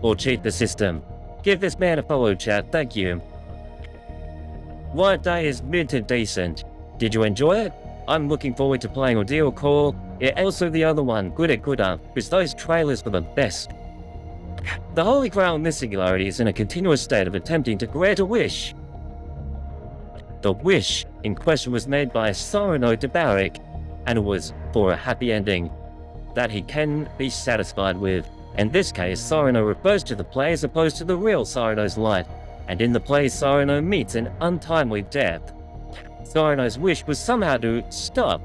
Speaker 1: Or cheat the system. Give this man a follow, chat, thank you. White Day is mid to decent. Did you enjoy it? I'm looking forward to playing Ordeal Call. Yeah, also the other one, Gooder, because those trailers were the best. The Holy Grail in this singularity is in a continuous state of attempting to grant a wish. The wish in question was made by Cyrano de Bergerac, and it was for a happy ending that he can be satisfied with. In this case, Cyrano refers to the play as opposed to the real Cyrano's light, and in the play Cyrano meets an untimely death. Cyrano's wish was somehow to stop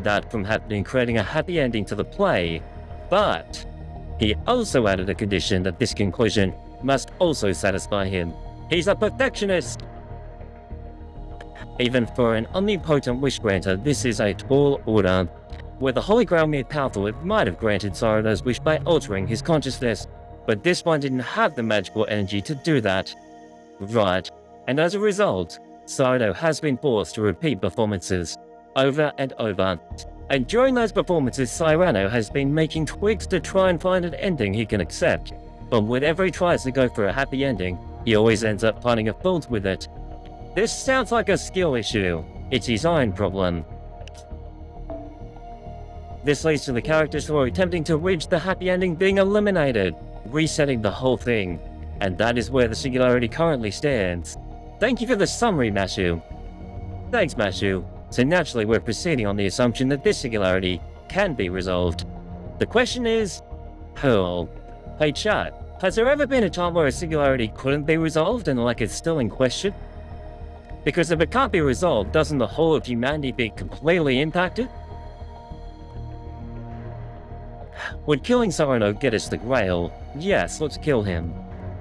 Speaker 1: that from happening, creating a happy ending to the play, but he also added a condition that this conclusion must also satisfy him. He's a perfectionist! Even for an omnipotent wish granter, this is a tall order. Were the Holy Grail made powerful, it might have granted Cyrano's wish by altering his consciousness, but this one didn't have the magical energy to do that. Right, and as a result, Cyrano has been forced to repeat performances over and over. And during those performances, Cyrano has been making tweaks to try and find an ending he can accept. But whenever he tries to go for a happy ending, he always ends up finding a fault with it. This sounds like a skill issue. It's his own problem. This leads to the characters who are attempting to reach the happy ending being eliminated, resetting the whole thing. And that is where the Singularity currently stands. Thank you for the summary, Mashu. Thanks, Mashu. So naturally, we're proceeding on the assumption that this Singularity can be resolved. The question is, how? Hey chat, has there ever been a time where a Singularity couldn't be resolved and like it's still in question? Because if it can't be resolved, doesn't the whole of humanity be completely impacted? Would killing Cyrano get us the Grail? Yes, let's kill him.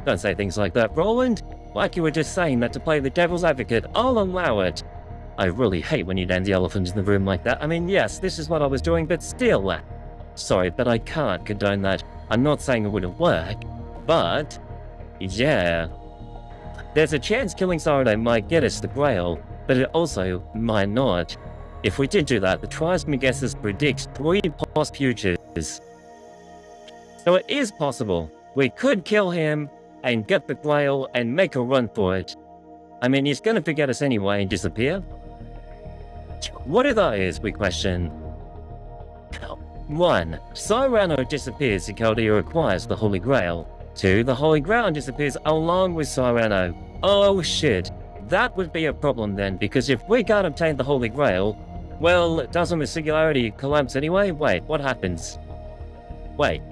Speaker 1: Don't say things like that, Roland. Like you were just saying that to play the devil's advocate, I'll allow it. I really hate when you dance the elephant in the room like that. I mean, yes, this is what I was doing, but still. Sorry, but I can't condone that. I'm not saying it wouldn't work, but yeah. There's a chance killing Cyrano might get us the Grail, but it also might not. If we did do that, the Tribesman guesses predict 3 past futures. So it is possible. We could kill him and get the Grail and make a run for it. I mean, he's gonna forget us anyway and disappear. What are those, we question? 1. Cyrano disappears and Chaldea acquires the Holy Grail. 2. The Holy Grail disappears along with Cyrano. Oh shit. That would be a problem then, because if we can't obtain the Holy Grail, well, doesn't the Singularity collapse anyway? Wait, what happens? Wait.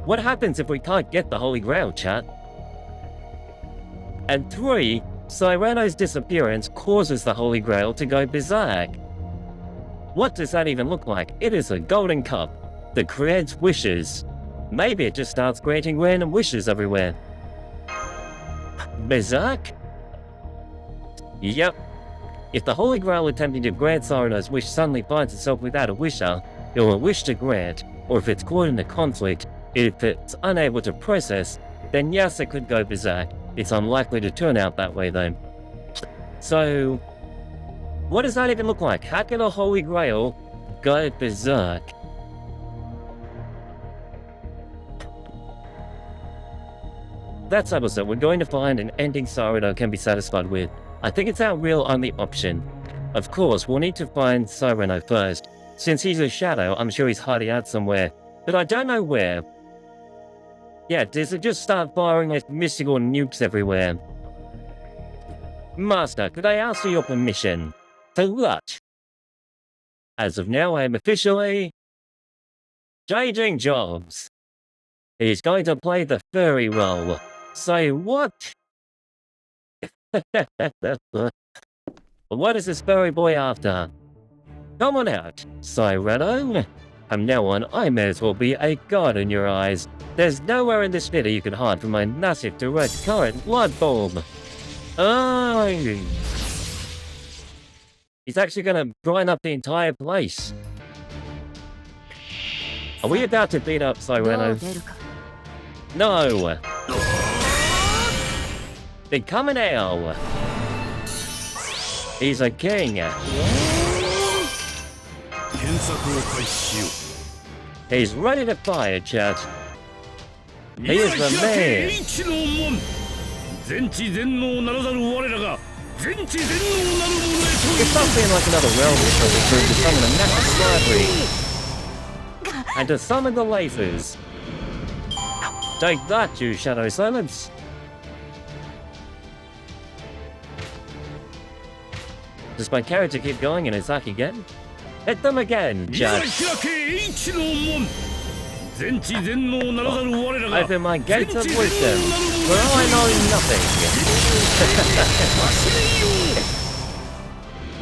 Speaker 1: What happens if we can't get the Holy Grail, chat? And 3. Cyrano's disappearance causes the Holy Grail to go berserk. What does that even look like? It is a golden cup that creates wishes. Maybe it just starts granting random wishes everywhere. Berserk? Yep. If the Holy Grail attempting to grant Cyrano's wish suddenly finds itself without a wisher, or a wish to grant, or if it's caught in a conflict, if it's unable to process, then yes, it could go berserk. It's unlikely to turn out that way though. So, what does that even look like? How can a Holy Grail go berserk? That's opposite. We're going to find an ending Cyrano can be satisfied with. I think it's our real only option. Of course, we'll need to find Cyrano first. Since he's a shadow, I'm sure he's hiding out somewhere, but I don't know where. Yeah, does it just start firing like mystical nukes everywhere? Master, could I ask for your permission? To what? As of now, I am officially changing jobs. He's going to play the furry role. Say what? What is this furry boy after? Come on out, Cyrano. From now on, I may as well be a god in your eyes. There's nowhere in this video you can hide from my massive direct current blood bulb. Oh! He's actually gonna grind up the entire place. Are we about to beat up Cyrano? No! Then come now! He's a king! He's ready to fire, chat. He is the man! It's not being like another realm group to summon a massive library. And to summon the lasers. Take that, you Shadow Silence! Does my character keep going and attack again? Hit them again, Judge! Open my gates of wisdom, for I know nothing!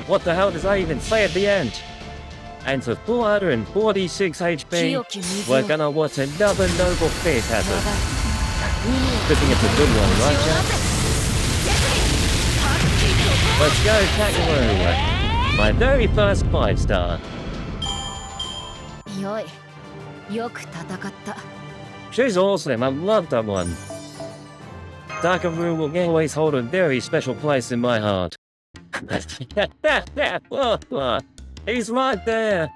Speaker 1: What the hell does that even say at the end? And for 446 HP, we're gonna watch another noble feat happen. Hoping it's a good one, right, Jack? Let's go, Kangaroo! My very first 5-star. She's awesome, I love that one. Kangaroo will always hold a very special place in my heart. He's right there!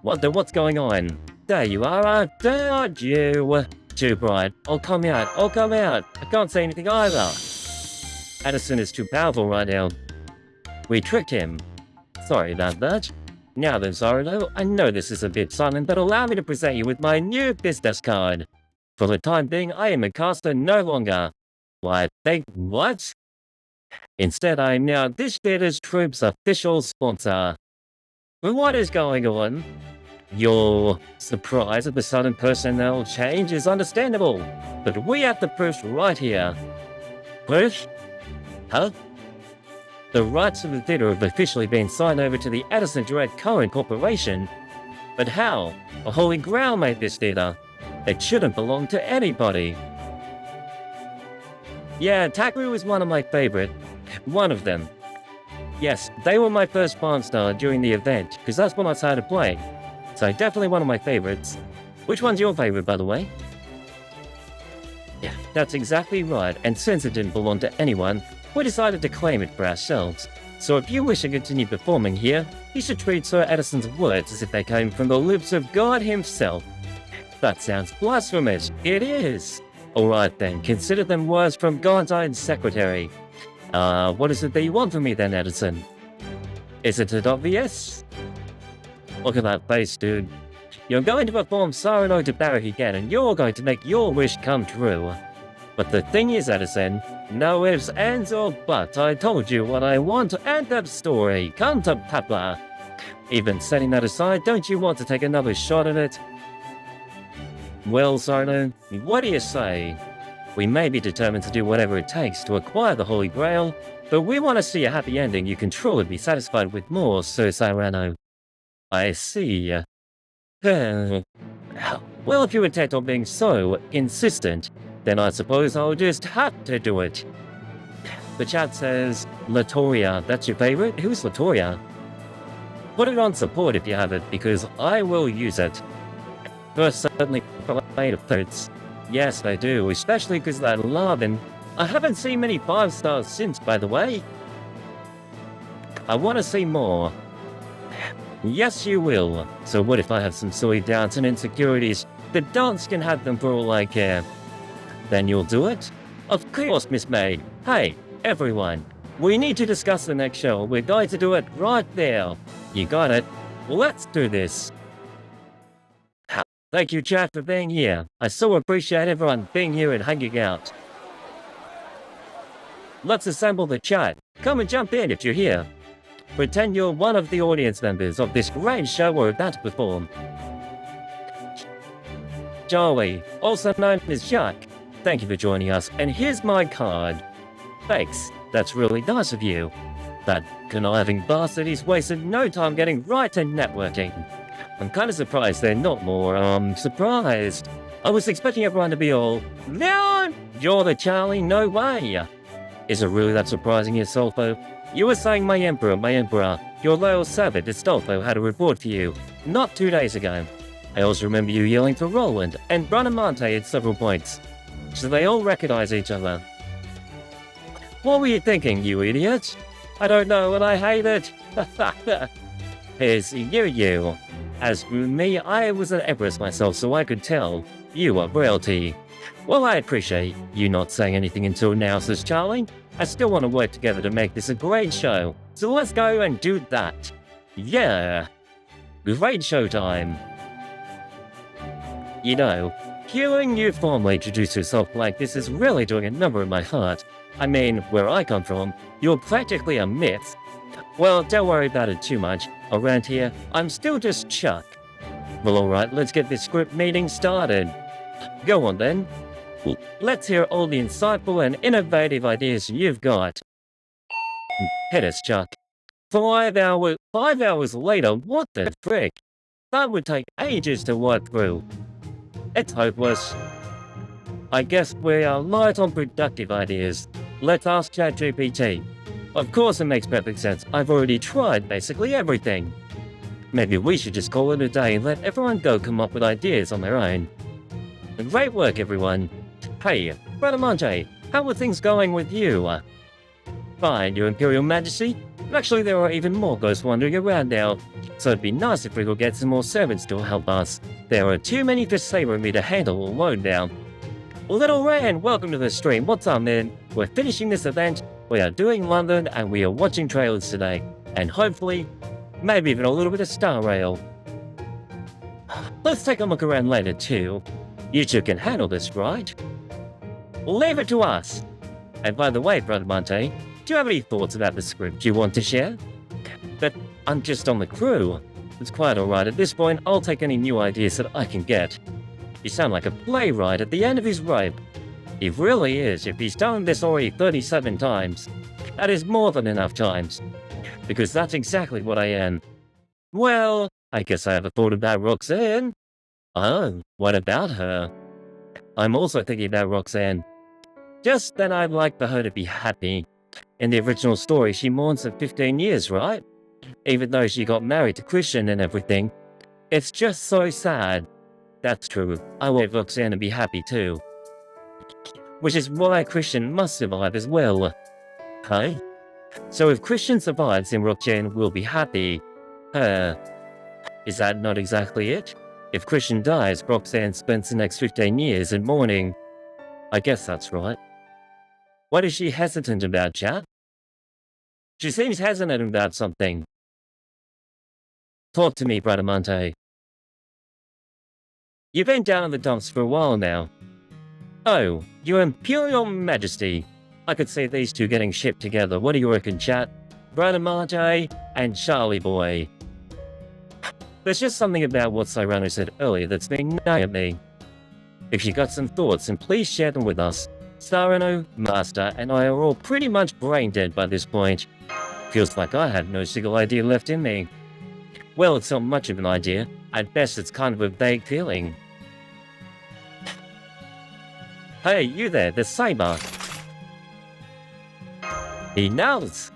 Speaker 1: What's going on? There you are, aren't you? Too bright. I'll come out. I can't say anything either. Addison is too powerful right now. We tricked him. Sorry about that. Now then, Cyrano, I know this is a bit silent, but allow me to present you with my new business card. For the time being, I am a caster no longer. Why, what? Instead, I am now this theater's troops' official sponsor. But what is going on? Your surprise at the sudden personnel change is understandable, but we have the proof right here. Proof? Huh? The rights of the theatre have officially been signed over to the Addison Direct Cohen Corporation. But how? The Holy Grail made this theatre. It shouldn't belong to anybody. Yeah, Takru is one of my favorite. One of them. Yes, they were my first farm star during the event, because that's when I started playing. So definitely one of my favorites. Which one's your favorite, by the way? Yeah, that's exactly right, and since it didn't belong to anyone, we decided to claim it for ourselves. So if you wish to continue performing here, you should treat Sir Addison's words as if they came from the lips of God himself. That sounds blasphemous. It is. Alright then, consider them words from God's own secretary. What is it that you want from me then, Addison? Isn't it obvious? Look at that face, dude. You're going to perform Cyrano de Bergerac again, and you're going to make your wish come true. But the thing is, Addison, no ifs, ands, or buts. I told you what I want, and that story. Come to Papa. Even setting that aside, don't you want to take another shot at it? Well, Cyrano, what do you say? We may be determined to do whatever it takes to acquire the Holy Grail, but we want to see a happy ending you can truly be satisfied with more, Sir Cyrano. I see. Well, if you intend on being so insistent, then I suppose I'll just have to do it. The chat says, Latoria, that's your favorite? Who's Latoria? Put it on support if you have it, because I will use it. First, certainly played of thirds. Yes, I do, especially because that Larvin. I haven't seen many 5 stars since, by the way. I want to see more. Yes, you will. So what if I have some silly doubts and insecurities? The dance can have them for all I care. Then you'll do it? Of course, Miss May. Hey, everyone. We need to discuss the next show. We're going to do it right there. You got it. Let's do this. Thank you, chat, for being here. I so appreciate everyone being here and hanging out. Let's assemble the chat. Come and jump in if you're here. Pretend you're one of the audience members of this great show we're about to perform. Charlie, also known as Jack, thank you for joining us, and here's my card. Thanks, that's really nice of you. That conniving bastard is wasted no time getting right to networking. I'm kind of surprised they're not more, surprised. I was expecting everyone to be all, "Leon, you're the Charlie, no way." Is it really that surprising yourself, though? You were saying my emperor, your loyal servant Astolfo had a report for you, not 2 days ago. I also remember you yelling for Roland and Bradamante at several points. So they all recognize each other. What were you thinking, you idiot? I don't know, and I hate it. Here's you. As for me, I was an empress myself, so I could tell. You are royalty. Well, I appreciate you not saying anything until now, says Charlie. I still want to work together to make this a great show, so let's go and do that. Yeah! Great show time. You know, hearing you formally introduce yourself like this is really doing a number in my heart. I mean, where I come from, you're practically a myth. Well, don't worry about it too much. Around here, I'm still just Chuck. Well, alright, let's get this group meeting started. Go on then. Let's hear all the insightful and innovative ideas you've got. Hit us, Chuck. 5 hours later, what the frick? That would take ages to work through. It's hopeless. I guess we are light on productive ideas. Let's ask ChatGPT. Of course it makes perfect sense. I've already tried basically everything. Maybe we should just call it a day and let everyone go come up with ideas on their own. Great work, everyone. Hey, Bradamante, how are things going with you? Fine, Your Imperial Majesty. Actually, there are even more ghosts wandering around now, so it'd be nice if we could get some more servants to help us. There are too many for Saber and me to handle alone now. Little Ran, welcome to the stream. What's up, man? We're finishing this event, we are doing London, and we are watching trailers today. And hopefully, Maybe even a little bit of star rail. Let's take a look around later too. You two can handle this, right? Leave it to us. And by the way, Brother Monte, do you have any thoughts about the script you want to share? But I'm just on the crew. It's quite alright at this point. I'll take any new ideas that I can get. You sound like a playwright at the end of his rope. He really is. If he's done this already 37 times, that is more than enough times. Because that's exactly what I am. Well, I guess I have a thought about Roxanne. Oh, what about her? I'm also thinking about Roxanne. Just that I'd like for her to be happy. In the original story, she mourns for 15 years, right? Even though she got married to Christian and everything. It's just so sad. That's true. I want Roxanne to be happy too. Which is why Christian must survive as well. Huh? So if Christian survives, then Roxanne will be happy. Is that not exactly it? If Christian dies, Roxanne spends the next 15 years in mourning. I guess that's right. What is she hesitant about, chat? She seems hesitant about something. Talk to me, Bradamante. You've been down in the dumps for a while now. Oh, your Imperial Majesty. I could see these two getting shipped together. What do you reckon, chat? Bradamante and Charlie Boy. There's just something about what Cyrano said earlier that's been nagging at me. If you got some thoughts, then please share them with us. Cyrano, Master, and I are all pretty much brain dead by this point. Feels like I had no single idea left in me. Well, it's not much of an idea. At best, it's kind of a vague feeling. Hey, you there, the Saber. He knows.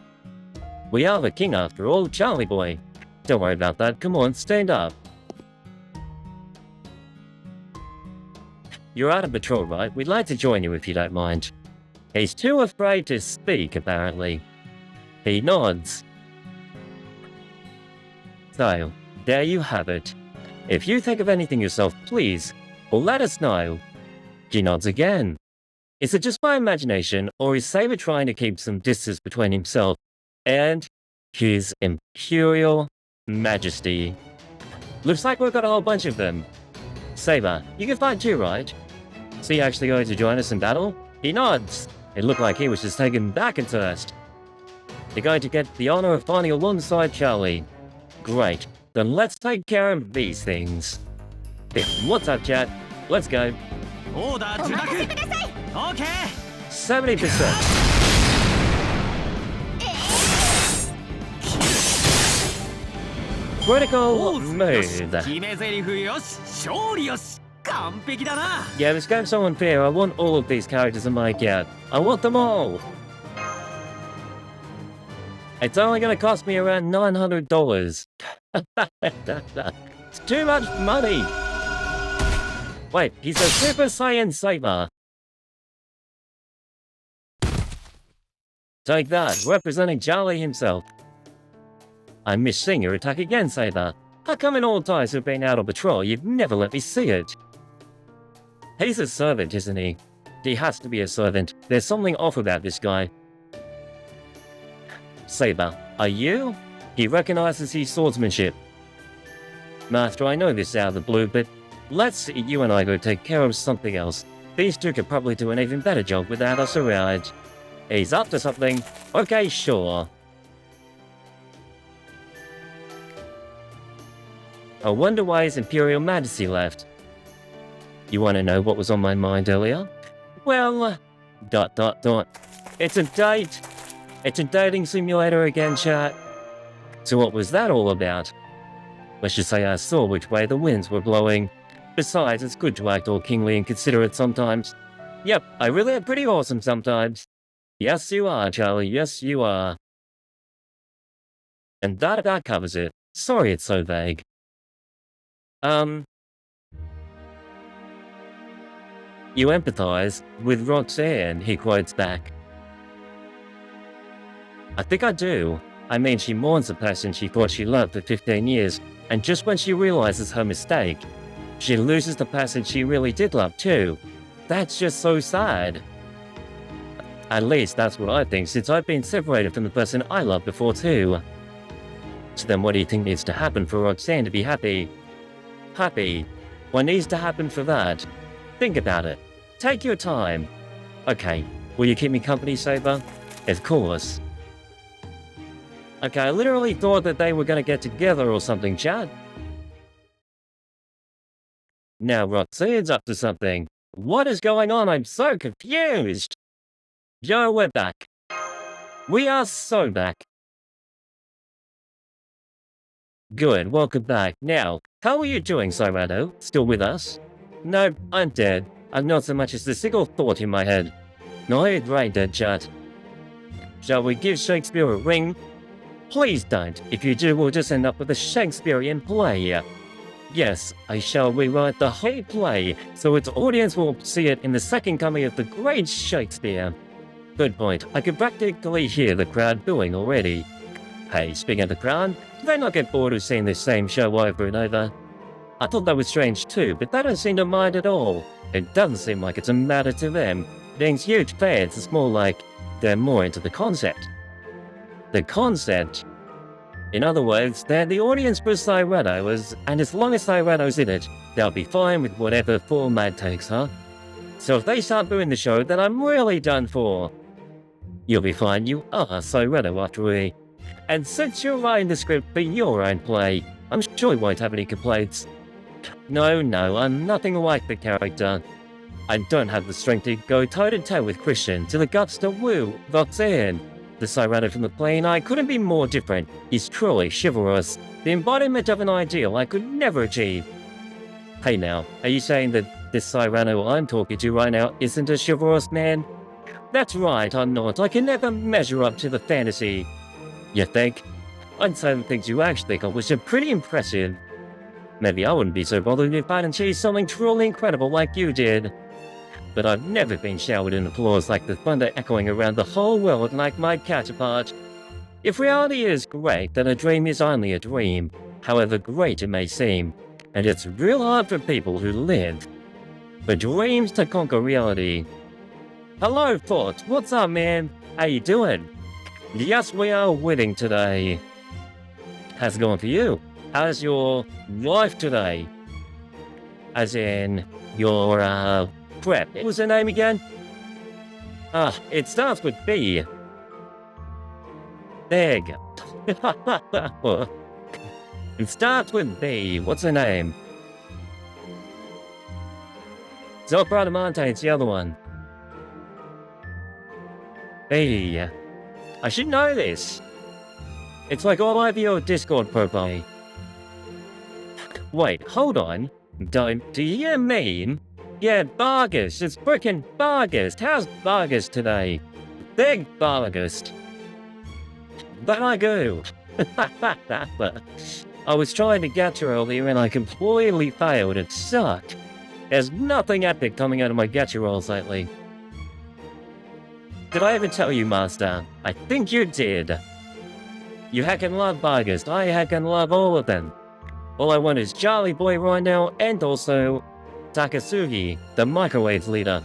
Speaker 1: We are the king after all, Charlie Boy. Don't worry about that. Come on, stand up. You're out of patrol, right? We'd like to join you if you don't mind. He's too afraid to speak, apparently. He nods. So, there you have it. If you think of anything yourself, please, let us know. He nods again. Is it just my imagination, or is Saber trying to keep some distance between himself and his Imperial Majesty? Looks like we've got a whole bunch of them. Saber, you can fight too, right? Is he actually going to join us in battle? He nods. It looked like he was just taken back and first. They're going to get the honor of fighting alongside Charlie. Great. Then let's take care of these things. What's up, chat? Let's go. 70%. Critical move. Yeah, this game's so unfair. I want all of these characters in my account. I want them all. It's only going to cost me around $900. It's too much money. Wait, he's a Super Saiyan Saber. Take that, representing Charlie himself. I miss seeing your attack again, Saber. How come in all times we've been out on patrol, you've never let me see it? He's a servant, isn't he? He has to be a servant. There's something off about this guy. Saber, are you? He recognizes his swordsmanship. Master, I know this is out of the blue, but let's you and I go take care of something else. These two could probably do an even better job without us around. He's up to something. Okay, sure. I wonder why his Imperial Majesty left. You want to know what was on my mind earlier? Well, ... It's a date. It's a dating simulator again, chat. So what was that all about? Let's just say I saw which way the winds were blowing. Besides, it's good to act all kingly and considerate sometimes. Yep, I really am pretty awesome sometimes. Yes, you are, Charlie. Yes, you are. And that about covers it. Sorry it's so vague. You empathize with Roxanne, he quotes back. I think I do. I mean, she mourns the person she thought she loved for 15 years, and just when she realizes her mistake, she loses the person she really did love too. That's just so sad. At least that's what I think, since I've been separated from the person I loved before too. So then what do you think needs to happen for Roxanne to be happy? Happy? What needs to happen for that? Think about it. Take your time. Okay, will you keep me company, Saber? Of course. Okay, I literally thought that they were gonna get together or something, Chad. Now Roxanne's up to something. What is going on? I'm so confused. Yo, we're back. We are so back. Good, welcome back. Now, how are you doing, Cyrano? Still with us? No, I'm dead. I've not so much as a single thought in my head. No, it's right, dead chat. Shall we give Shakespeare a ring? Please don't. If you do, we'll just end up with a Shakespearean play. Yes, I shall rewrite the whole play, so its audience will see it in the second coming of the great Shakespeare. Good point. I can practically hear the crowd booing already. Hey, speaking of the crowd, do they not get bored of seeing the same show over and over? I thought that was strange too, but they don't seem to mind at all. It doesn't seem like it's a matter to them. Being huge fans, it's more like they're more into the concept. The concept? In other words, they're the audience for Cyrano, and as long as Cyrano's in it, they'll be fine with whatever format takes, huh? So if they start booing the show, then I'm really done for. You'll be fine, you are Cyrano after all. And since you're writing the script for your own play, I'm sure you won't have any complaints. No, I'm nothing like the character. I don't have the strength to go toe-to-toe with Christian, to the guts to woo Roxanne. The Cyrano from the play and I couldn't be more different. He's truly chivalrous, the embodiment of an ideal I could never achieve. Hey now, are you saying that this Cyrano I'm talking to right now isn't a chivalrous man? That's right, I'm not. I can never measure up to the fantasy. You think? I'd say the things you actually accomplished are pretty impressive. Maybe I wouldn't be so bothered if I'd achieved something truly incredible like you did. But I've never been showered in applause like the thunder echoing around the whole world like my counterpart. If reality is great, then a dream is only a dream, however great it may seem, and it's real hard for people who live for dreams to conquer reality. Hello, Fort. What's up, man? How you doing? Yes, we are winning today. How's it going for you? How's your life today? As in, your, prep. What was her name again? It starts with B. Big. It starts with B. What's her name? Bradamante, it's the other one. B. I should know this. It's like all over your Discord profile. Wait, hold on. Do you mean? Yeah, Vargas. It's frickin' Vargas. How's Vargas today? Big Vargas. But I go. I was trying to get you earlier and I completely failed. It sucked. There's nothing epic coming out of my getcha rolls lately. Did I ever tell you, Master? I think you did. You heckin' love Vargas. I heckin' love all of them. All I want is Charlie Boy right now, and also Takasugi, the microwave leader.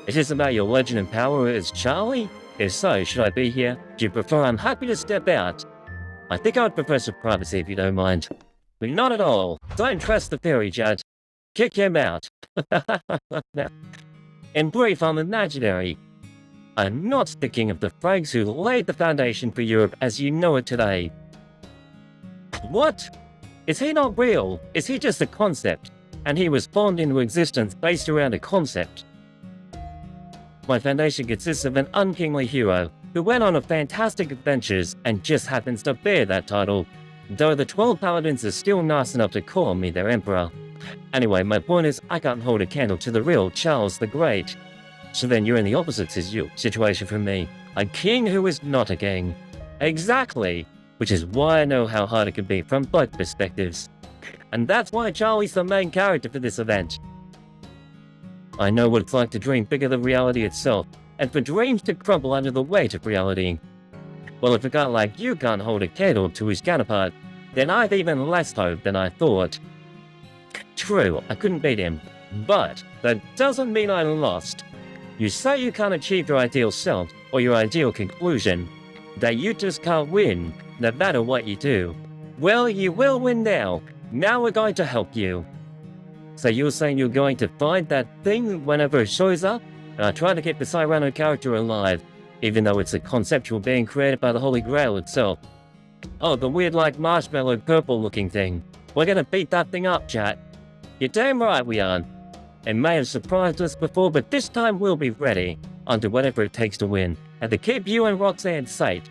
Speaker 1: Is this about your legend and power as Charlie? If so, should I be here? Do you prefer I'm happy to step out? I think I would prefer some privacy if you don't mind. But not at all. Don't trust the fairy, Judge. Kick him out. In brief, I'm imaginary. I'm not the king of the frags who laid the foundation for Europe as you know it today. What? Is he not real? Is he just a concept? And he was formed into existence based around a concept. My foundation consists of an unkingly hero who went on a fantastic adventures and just happens to bear that title, though the 12 paladins are still nice enough to call me their emperor. Anyway, my point is I can't hold a candle to the real Charles the Great. So then you're in the opposite situation from me, a king who is not a king. Exactly, which is why I know how hard it can be from both perspectives. And that's why Charlie's the main character for this event. I know what it's like to dream bigger than reality itself, and for dreams to crumble under the weight of reality. Well, if a guy like you can't hold a candle to his counterpart, then I've even less hope than I thought. True, I couldn't beat him, but that doesn't mean I lost. You say you can't achieve your ideal self, or your ideal conclusion, that you just can't win. no matter what you do. Well, you will win now. Now we're going to help you. So you're saying you're going to find that thing whenever it shows up? And try to keep the Cyrano character alive, even though it's a conceptual being created by the Holy Grail itself. Oh, the weird like marshmallow purple looking thing. We're gonna beat that thing up, chat. You're damn right we are. It may have surprised us before, but this time we'll be ready. I'll do whatever it takes to win, and to keep you and Roxanne safe.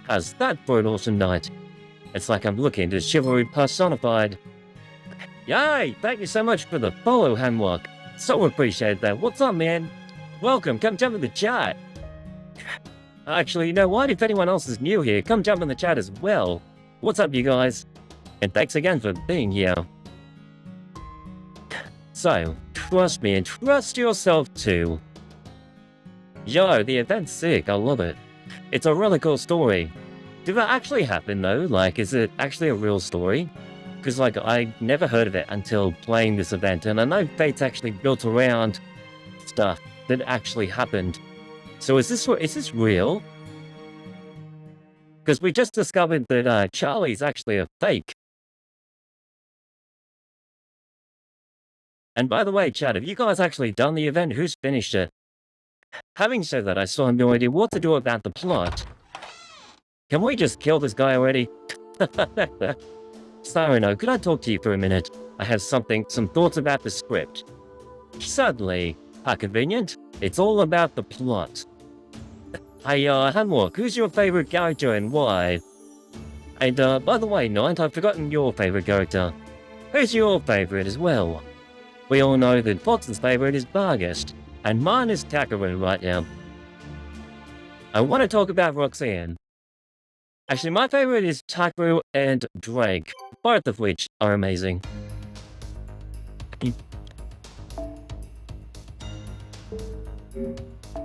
Speaker 1: How's that for an awesome night? It's like I'm looking to chivalry personified. Yay! Thank you so much for the follow, Hanwalk. So appreciate that. What's up, man? Welcome, come jump in the chat. Actually, you know what? If anyone else is new here, come jump in the chat as well. What's up, you guys? And thanks again for being here. So, trust me and trust yourself too. Yo, the event's sick, I love it. It's a really cool story. Did that actually happen though? Like, is it actually a real story? Because like, I never heard of it until playing this event, and I know Fate's actually built around stuff that actually happened. So is this real? Because we just discovered that Charlie's actually a fake. And by the way, chat, have you guys actually done the event? Who's finished it? Having said that, I still have no idea what to do about the plot. Can we just kill this guy already? Cyrano, could I talk to you for a minute? I have some thoughts about the script. Suddenly, how convenient. It's all about the plot. Hey, Hanwalk, who's your favorite character and why? And, by the way, Knight, I've forgotten your favorite character. Who's your favorite as well? We all know that Fox's favorite is Barghest, and mine is Takaru right now. I want to talk about Roxanne. Actually, my favorite is Takaru and Drake, both of which are amazing.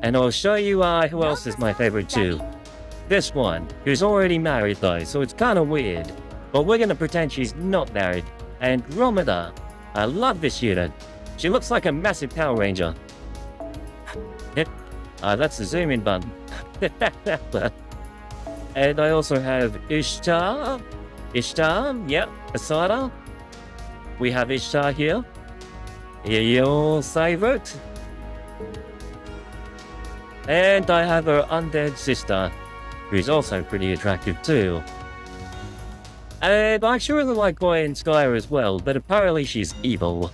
Speaker 1: And I'll show you who else is my favorite too. This one, who's already married though, so it's kinda weird. But we're gonna pretend she's not married. And Romida. I love this unit. She looks like a massive Power Ranger. That's the zoom in button. And I also have Ishtar. Ishtar, yep, Asada. We have Ishtar here. Your favorite. And I have her undead sister, who's also pretty attractive too. And I actually really like Boy and Skyer as well, but apparently she's evil.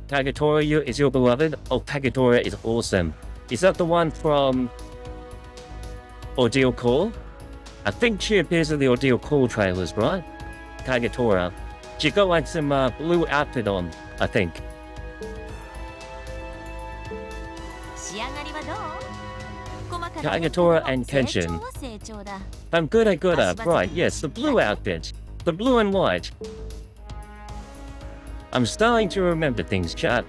Speaker 1: Tagatora is your beloved? Oh, Tagatora is awesome. Is that the one from Ordeal Call? I think she appears in the Ordeal Call trailers, right? Tagatora. She got like some blue outfit on, I think. Tagatora and Kenshin. I'm good at good, right, yes, the blue outfit. The blue and white. I'm starting to remember things, chat.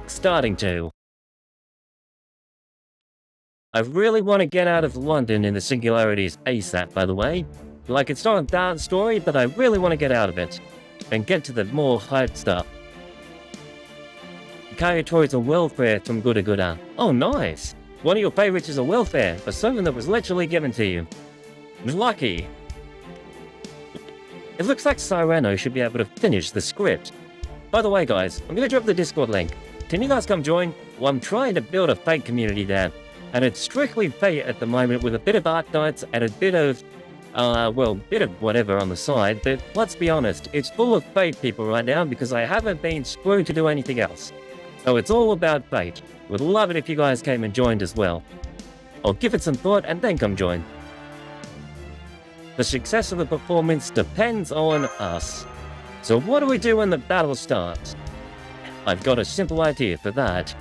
Speaker 1: Starting to. I really want to get out of London in the Singularities ASAP, by the way. Like, it's not a bad story, but I really want to get out of it. And get to the more hyped stuff. Kagatora's a welfare from Guda Guda. Oh, nice! One of your favorites is a welfare, but something that was literally given to you. Lucky! It looks like Cyrano should be able to finish the script. By the way, guys, I'm gonna drop the Discord link. Can you guys come join? Well, I'm trying to build a Fate community there. And it's strictly Fate at the moment with a bit of Art Knights and a bit of, bit of whatever on the side. But let's be honest, it's full of Fate people right now because I haven't been screwed to do anything else. So it's all about Fate. Would love it if you guys came and joined as well. I'll give it some thought and then come join. The success of the performance depends on us. So what do we do when the battle starts? I've got a simple idea for that.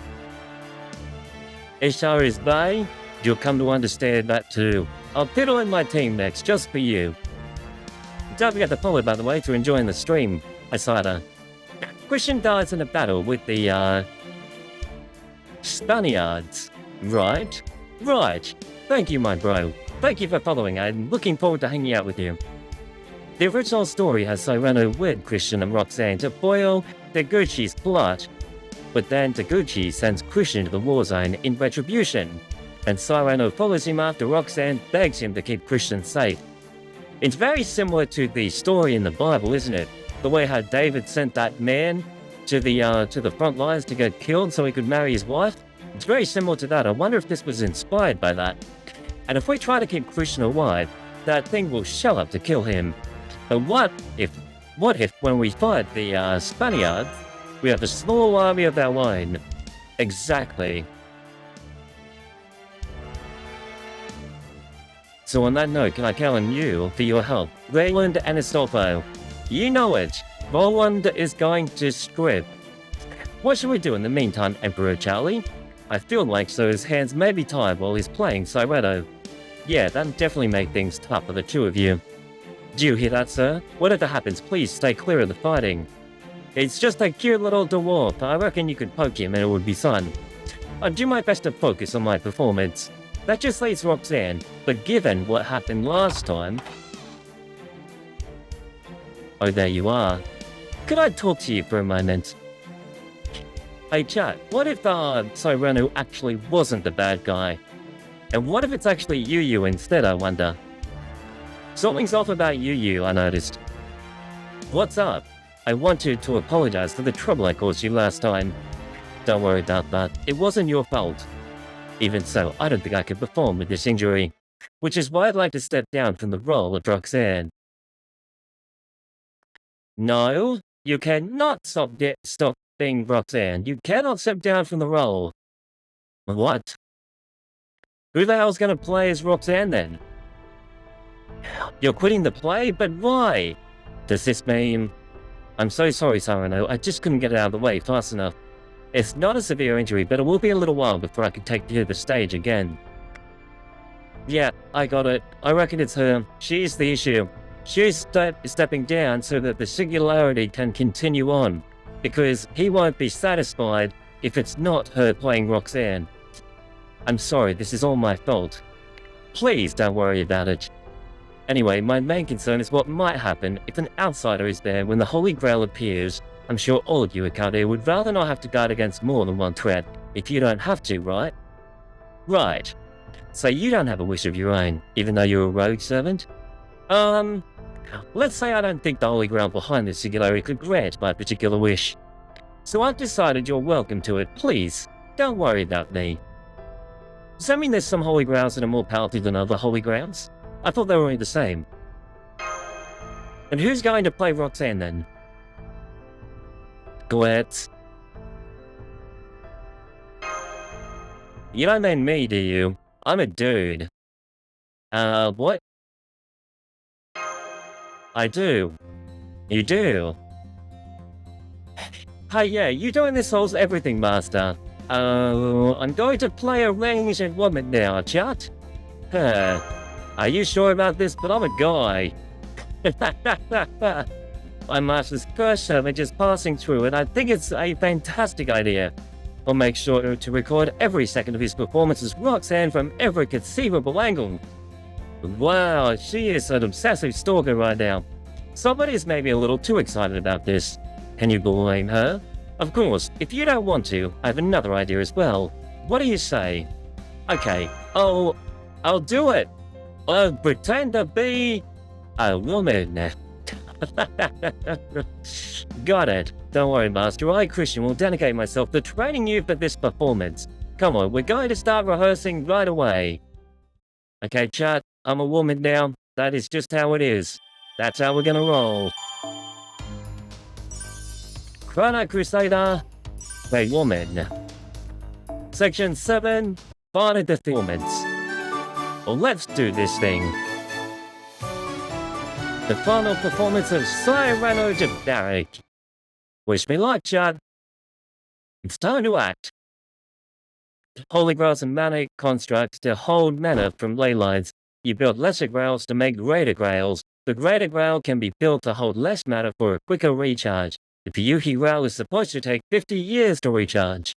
Speaker 1: Ishtar is by, you'll come to understand that too. I'll piddle in my team next, just for you. Don't forget to follow, by the way, to enjoying the stream, Asada. Christian dies in a battle with the, Spaniards. Right? Right. Thank you, my bro. Thank you for following. I'm looking forward to hanging out with you. The original story has Cyrano wed Christian and Roxanne to foil Taguchi's plot. But then Taguchi sends Christian to the war zone in retribution, and Cyrano follows him after Roxanne begs him to keep Christian safe. It's very similar to the story in the Bible, isn't it? The way how David sent that man to the front lines to get killed so he could marry his wife. It's very similar to that. I wonder if this was inspired by that. And if we try to keep Christian alive, that thing will show up to kill him. But what if when we fight the Spaniards, we have a small army of our own? Exactly. So on that note, can I count on you for your help? Rayland and Astolfo. You know it. Roland is going to script. What should we do in the meantime, Emperor Charlie? I feel like so his hands may be tied while he's playing Cyrano. Yeah, that'll definitely make things tough for the two of you. Do you hear that, sir? Whatever happens, please stay clear of the fighting. It's just a cute little dwarf. I reckon you could poke him and it would be fun. I'll do my best to focus on my performance. That just leaves Roxanne, but given what happened last time... Oh, there you are. Could I talk to you for a moment? Hey chat, what if Cyrano actually wasn't the bad guy? And what if it's actually Yu instead, I wonder? Something's off about Yu, I noticed. What's up? I wanted to apologize for the trouble I caused you last time. Don't worry about that, it wasn't your fault. Even so, I don't think I could perform with this injury, which is why I'd like to step down from the role of Roxanne. No, you cannot stop being Roxanne. You cannot step down from the role. What? Who the hell's gonna play as Roxanne then? You're quitting the play? But why? Does this mean... I'm so sorry, Cyrano. I just couldn't get it out of the way fast enough. It's not a severe injury, but it will be a little while before I can take you to the stage again. Yeah, I got it. I reckon it's her. She's the issue. She's stepping down so that the Singularity can continue on, because he won't be satisfied if it's not her playing Roxanne. I'm sorry, this is all my fault. Please don't worry about it. Anyway, my main concern is what might happen if an outsider is there when the Holy Grail appears. I'm sure all of you at Chaldea would rather not have to guard against more than one threat, if you don't have to, right? Right. So you don't have a wish of your own, even though you're a rogue servant? Let's say I don't think the Holy Grail behind this Singularity could grant my particular wish. So I've decided you're welcome to it, please. Don't worry about me. Does that mean there's some Holy Grails that are more powerful than other Holy Grails? I thought they were all the same. And who's going to play Roxanne then? Glet. You don't mean me, do you? I'm a dude. What? I do. You do? Hey, yeah, you doing this whole everything, master. I'm going to play a ranged woman now, chat. Are you sure about this? But I'm a guy. My master's curse servant is passing through, and I think it's a fantastic idea. I'll make sure to record every second of his performance as Roxanne from every conceivable angle. Wow, she is an obsessive stalker right now. Somebody's maybe a little too excited about this. Can you blame her? Of course, if you don't want to, I have another idea as well. What do you say? Okay, I'll do it. I'll pretend to be a woman. Got it. Don't worry, Master. I, Christian, will dedicate myself to training you for this performance. Come on, we're going to start rehearsing right away. Okay, chat, I'm a woman now. That is just how it is. That's how we're gonna roll. Chrono Crusader, a woman. Section 7, Final Performance. Well, let's do this thing. The final performance of Cyrano de Bergerac. Wish me luck, chat. It's time to act. Holy Grails and mana constructs to hold mana from ley lines. You build lesser grails to make greater grails. The greater grail can be built to hold less mana for a quicker recharge. The Yuhi grail is supposed to take 50 years to recharge.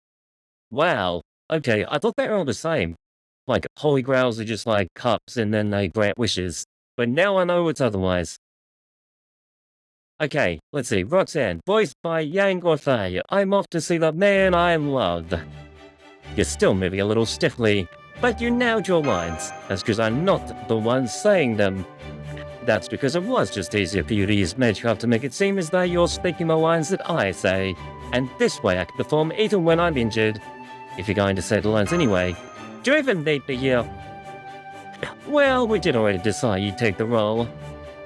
Speaker 1: Wow. Okay, I thought they were all the same. Like, Holy Grails are just like cups and then they grant wishes. But now I know it's otherwise. Okay, let's see. Roxanne, voiced by Yang Orfei. I'm off to see the man I love. You're still moving a little stiffly, but you nailed your lines. That's because I'm not the one saying them. That's because it was just easier for you to use magecraft to make it seem as though you're speaking the lines that I say, and this way I can perform even when I'm injured. If you're going to say the lines anyway, do you even need to hear? Well, we did already decide you'd take the role.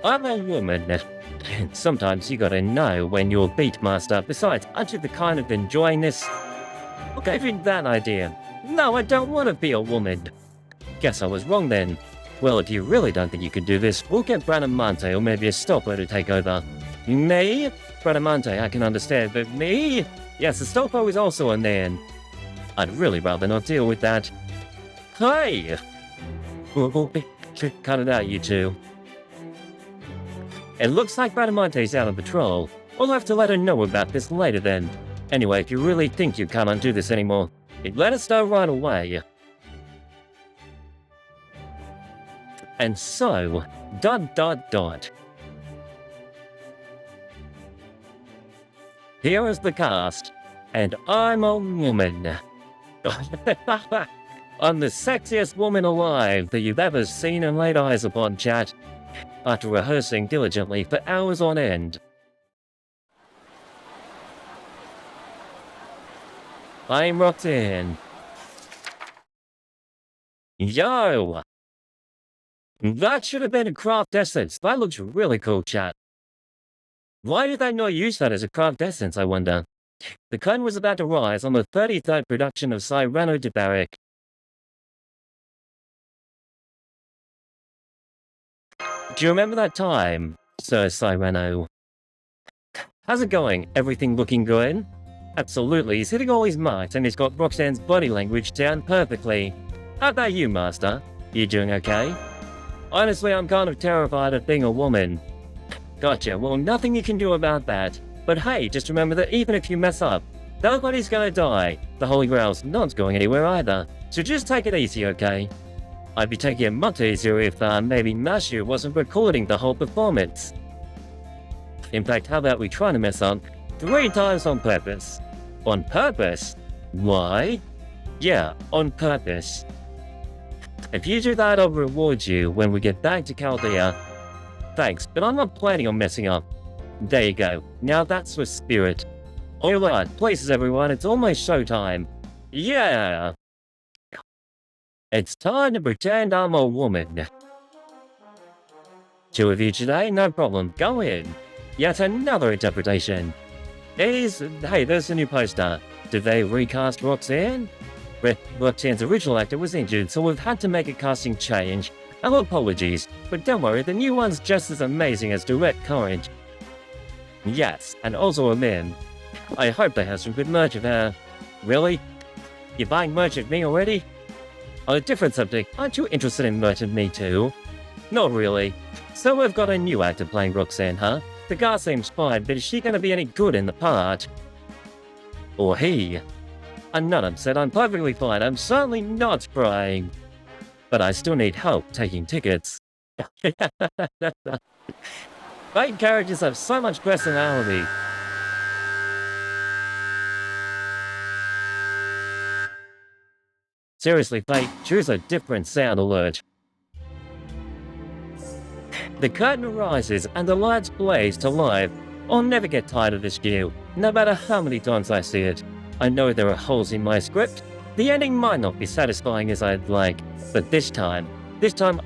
Speaker 1: I'm a woman. Sometimes you gotta know when you're beatmaster. Besides, aren't you the kind of enjoying this? What gave you that idea? No, I don't want to be a woman. Guess I was wrong then. Well, if you really don't think you can do this, we'll get Bradamante or maybe a stopper to take over. Me? Bradamante, I can understand, but me? Yes, the stopper is also a man. I'd really rather not deal with that. Hey! Cut it out, you two. It looks like Bradamante's out on patrol. We'll have to let her know about this later then. Anyway, if you really think you can't undo this anymore, let us know right away. And so, ... Here is the cast, and I'm a woman. I'm the sexiest woman alive that you've ever seen and laid eyes upon, chat. After rehearsing diligently for hours on end. I'm Roxanne. Yo! That should have been a craft essence. That looks really cool, chat. Why did they not use that as a craft essence, I wonder? The curtain was about to rise on the 33rd production of Cyrano de Bergerac. Do you remember that time, Sir Cyrano? How's it going? Everything looking good? Absolutely, he's hitting all his marks and he's got Roxanne's body language down perfectly. How about you, Master? You doing okay? Honestly, I'm kind of terrified of being a woman. Gotcha, well, nothing you can do about that. But hey, just remember that even if you mess up, nobody's gonna die. The Holy Grail's not going anywhere either, so just take it easy, okay? I'd be taking it much easier if maybe Mashu wasn't recording the whole performance. In fact, how about we try to mess up 3 times on purpose? On purpose? Why? Yeah, on purpose. If you do that, I'll reward you when we get back to Chaldea. Thanks, but I'm not planning on messing up. There you go. Now that's with spirit. Alright, places everyone, it's almost showtime. Yeah! It's time to pretend I'm a woman. 2 of you today, no problem, go in. Yet another interpretation. Hey, there's a new poster. Did they recast Roxanne? Roxanne's original actor was injured, so we've had to make a casting change. Our apologies, but don't worry, the new one's just as amazing as direct current. Yes, and also a man. I hope they have some good merch of her. Really? You're buying merch of me already? On a different subject, aren't you interested in merch of me too? Not really. So we've got a new actor playing Roxanne, huh? The guy seems fine, but is she gonna be any good in the part? Or he? I'm not upset, I'm perfectly fine, I'm certainly not crying. But I still need help taking tickets. Fake characters have so much personality. Seriously, Fate, choose a different sound alert. The curtain rises and the lights blaze to life. I'll never get tired of this view, no matter how many times I see it. I know there are holes in my script. The ending might not be satisfying as I'd like, but this time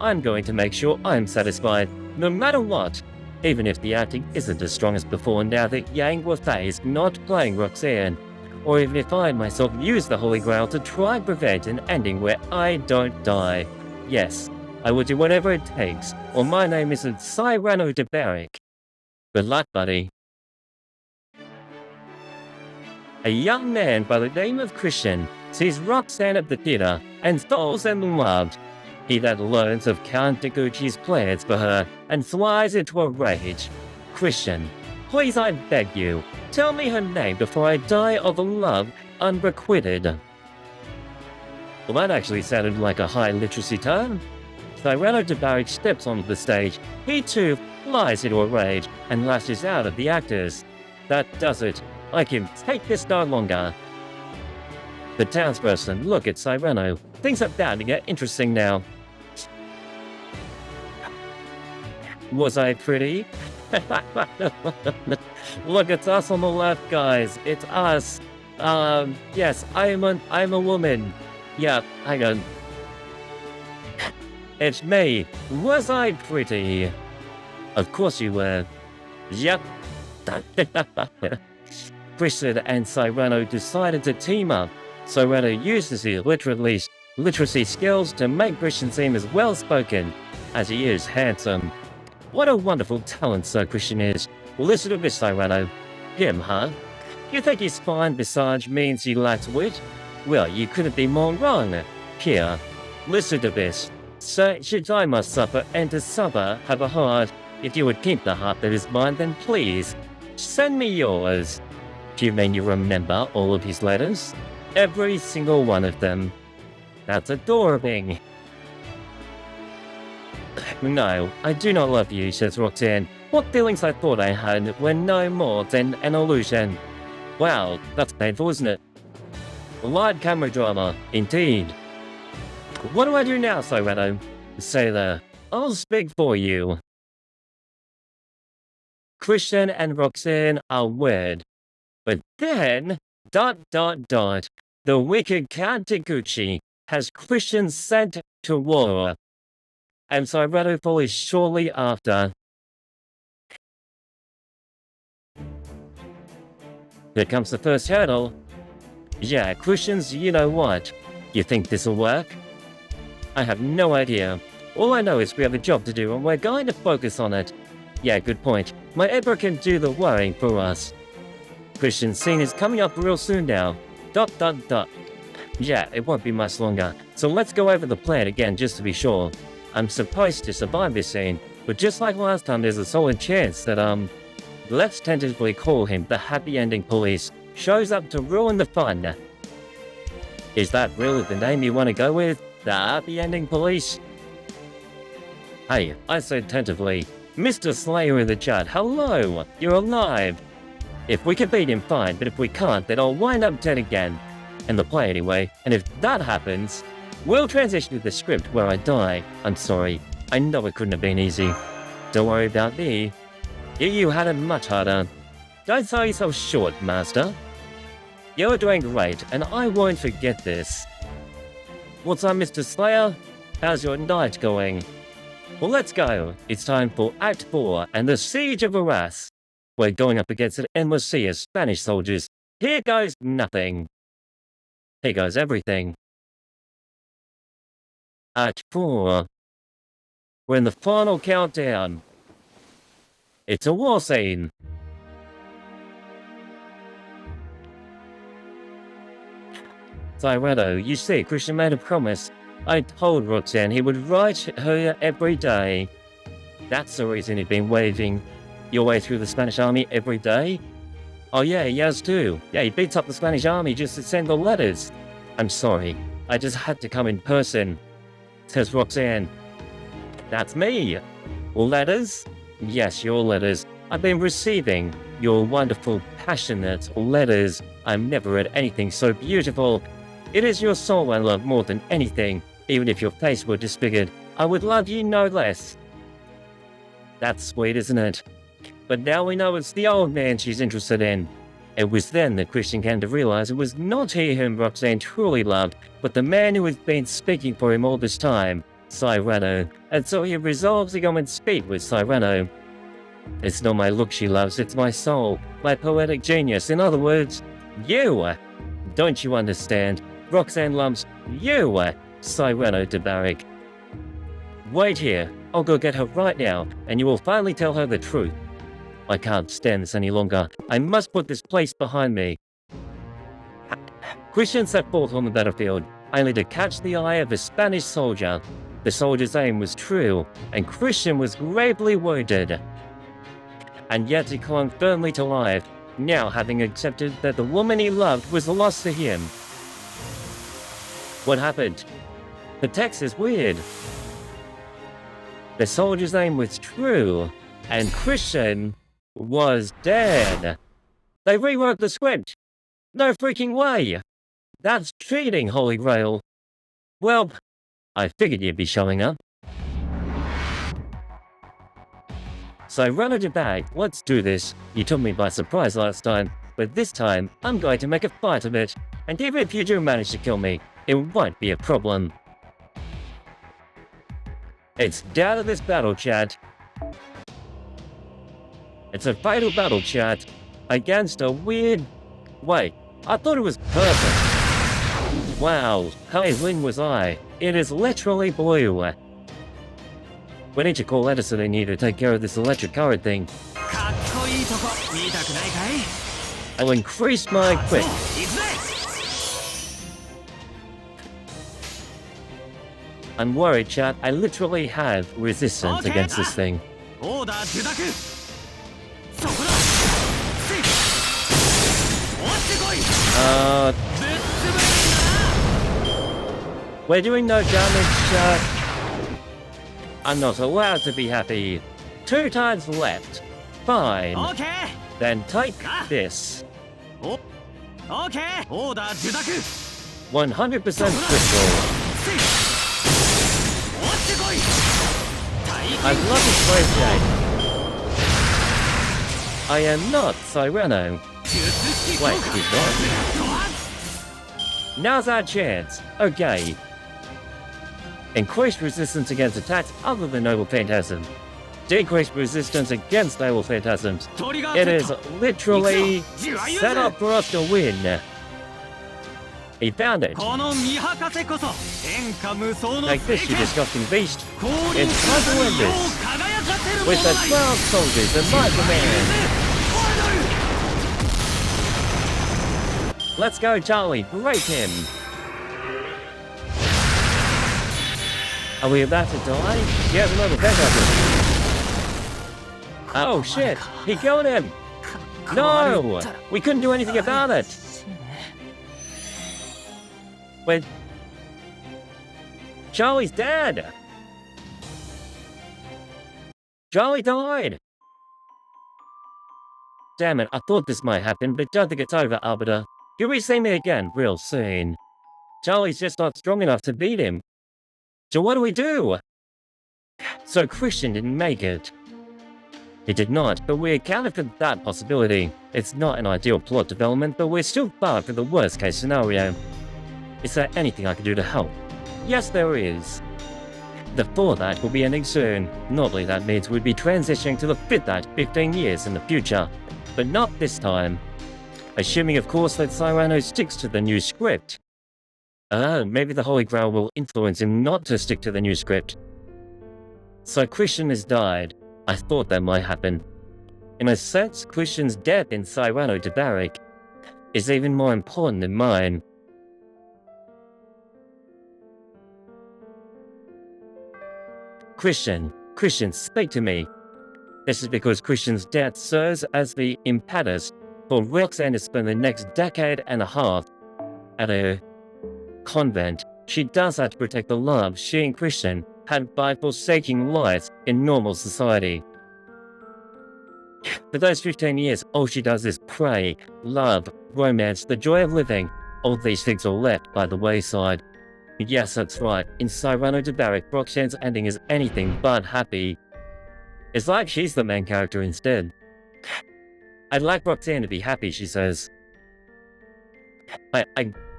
Speaker 1: I'm going to make sure I'm satisfied, no matter what. Even if the acting isn't as strong as before now that Yang Wafei is not playing Roxanne. Or even if I myself use the Holy Grail to try and prevent an ending where I don't die. Yes, I will do whatever it takes, or my name isn't Cyrano de Bergerac. Good luck, buddy. A young man by the name of Christian sees Roxanne at the theater and falls in love. He then learns of Count Deguchi's plans for her and flies into a rage. Christian, please, I beg you, tell me her name before I die of love unrequited. Well, that actually sounded like a high literacy term. Cyrano de Bergerac steps onto the stage. He too flies into a rage and lashes out at the actors. That does it. I can take this no longer. The townsperson look at Cyrano. Things are bound to get interesting now. Was I pretty? Look, it's us on the left, guys. It's us. Yes, I'm a woman. Yeah, hang on. It's me. Was I pretty? Of course you were. Yep. Crusade and Cyrano decided to team up. Cyrano uses his literacy skills to make Christian seem as well-spoken as he is handsome. What a wonderful talent Sir Christian is. Listen to this, Cyrano. Him, huh? You think his fine visage means he lacks wit? Well, you couldn't be more wrong. Here, listen to this. Sir, should I must suffer, and to suffer have a heart? If you would keep the heart that is mine, then please, send me yours. Do you mean you remember all of his letters? Every single one of them. That's adorable. No, I do not love you, says Roxanne. What feelings I thought I had were no more than an illusion. Wow, that's painful, isn't it? Live camera drama, indeed. What do I do now, Cyrano? Sailor, I'll speak for you. Christian and Roxanne are wed. But then, ... the wicked Count Taguchi has Christian sent to war. And Cyrano follows shortly after. Here comes the first hurdle. Yeah, Christians, you know what? You think this'll work? I have no idea. All I know is we have a job to do and we're going to focus on it. Yeah, good point. My Emperor can do the worrying for us. Christian's scene is coming up real soon now. ... Yeah, it won't be much longer. So let's go over the plan again just to be sure. I'm supposed to survive this scene, but just like last time, there's a solid chance that, let's tentatively call him the Happy Ending Police. Shows up to ruin the fun. Is that really the name you want to go with? The Happy Ending Police? Hey, I said tentatively. Mr. Slayer in the chat, hello! You're alive! If we can beat him, fine, but if we can't, then I'll wind up dead again. In the play anyway, and if that happens, we'll transition to the script where I die. I'm sorry, I know it couldn't have been easy. Don't worry about me. You had it much harder. Don't sell yourself short, Master. You're doing great, and I won't forget this. What's up, Mr. Slayer? How's your night going? Well, let's go. It's time for Act 4 and the Siege of Arras. We're going up against an endless sea of Spanish soldiers. Here goes nothing. Here goes everything. Act 4. We're in the final countdown. It's a war scene. Cyrano, you see, Christian made a promise. I told Roxanne he would write her every day. That's the reason he'd been waving your way through the Spanish army every day? Oh yeah, he has too. Yeah, he beats up the Spanish army just to send the letters. I'm sorry, I just had to come in person, says Roxanne. That's me. Letters? Yes, your letters. I've been receiving your wonderful, passionate letters. I've never read anything so beautiful. It is your soul I love more than anything. Even if your face were disfigured, I would love you no less. That's sweet, isn't it? But now we know it's the old man she's interested in. It was then that Christian came to realize it was not he whom Roxanne truly loved, but the man who had been speaking for him all this time, Cyrano. And so he resolves to go and speak with Cyrano. It's not my look she loves, it's my soul, my poetic genius. In other words, you. Don't you understand? Roxanne loves you, Cyrano de Bergerac. Wait here. I'll go get her right now, and you will finally tell her the truth. I can't stand this any longer. I must put this place behind me. Christian set forth on the battlefield, only to catch the eye of a Spanish soldier. The soldier's aim was true, and Christian was gravely wounded. And yet he clung firmly to life, now having accepted that the woman he loved was lost to him. What happened? The text is weird. The soldier's aim was true, and Christian was dead. They reworked the script. No freaking way. That's cheating, Holy Grail. Well, I figured you'd be showing up. Cyrano de Bergerac, let's do this. You took me by surprise last time, but this time, I'm going to make a fight of it. And even if you do manage to kill me, it won't be a problem. It's down to this battle, chat. It's a fatal battle, chat. Against a weird... Wait, I thought it was purple. Wow, how Ling was I? It is literally blue. We need to call Edison in here to take care of this electric current thing. I'll increase my quick. I'm worried, chat. I literally have resistance against this thing. We're doing no damage, chat. I'm not allowed to be happy. 2 times left. Fine. Okay. Then take this. 100% crystal. I love this phrase. I am not Cyrano. Wait, he's not. Now's our chance. Okay. Increased resistance against attacks other than Noble Phantasm. Decreased resistance against Noble Phantasms. It is literally set up for us to win. He found it. Like this, you disgusting beast. It's time to end this. With the 12 soldiers and my command. Let's go, Charlie. Break him. Are we about to die? He has another phantasm. Oh shit! He killed him! No! We couldn't do anything about it! Wait. Charlie's dead! Charlie died! Damn it, I thought this might happen, but don't think it's over, Arbiter. You'll be seeing me again real soon. Charlie's just not strong enough to beat him. So what do? So Christian didn't make it. He did not, but we accounted for that possibility. It's not an ideal plot development, but we're still far from the worst case scenario. Is there anything I can do to help? Yes, there is. The 4th Act will be ending soon. Normally that means we'd be transitioning to the 5th Act 15 years in the future. But not this time. Assuming, of course, that Cyrano sticks to the new script. Maybe the Holy Grail will influence him not to stick to the new script. So Christian has died. I thought that might happen. In a sense, Christian's death in Cyrano de Bergerac is even more important than mine. Christian, speak to me. This is because Christian's death serves as the impetus for Roxanne to spend the next decade and a half at a convent. She does that to protect the love she and Christian had by forsaking life in normal society. For those 15 years, all she does is pray, love, romance, the joy of living. All these things are left by the wayside. Yes, that's right. In Cyrano de Bergerac, Roxanne's ending is anything but happy. It's like she's the main character instead. I'd like Roxanne to be happy, she says.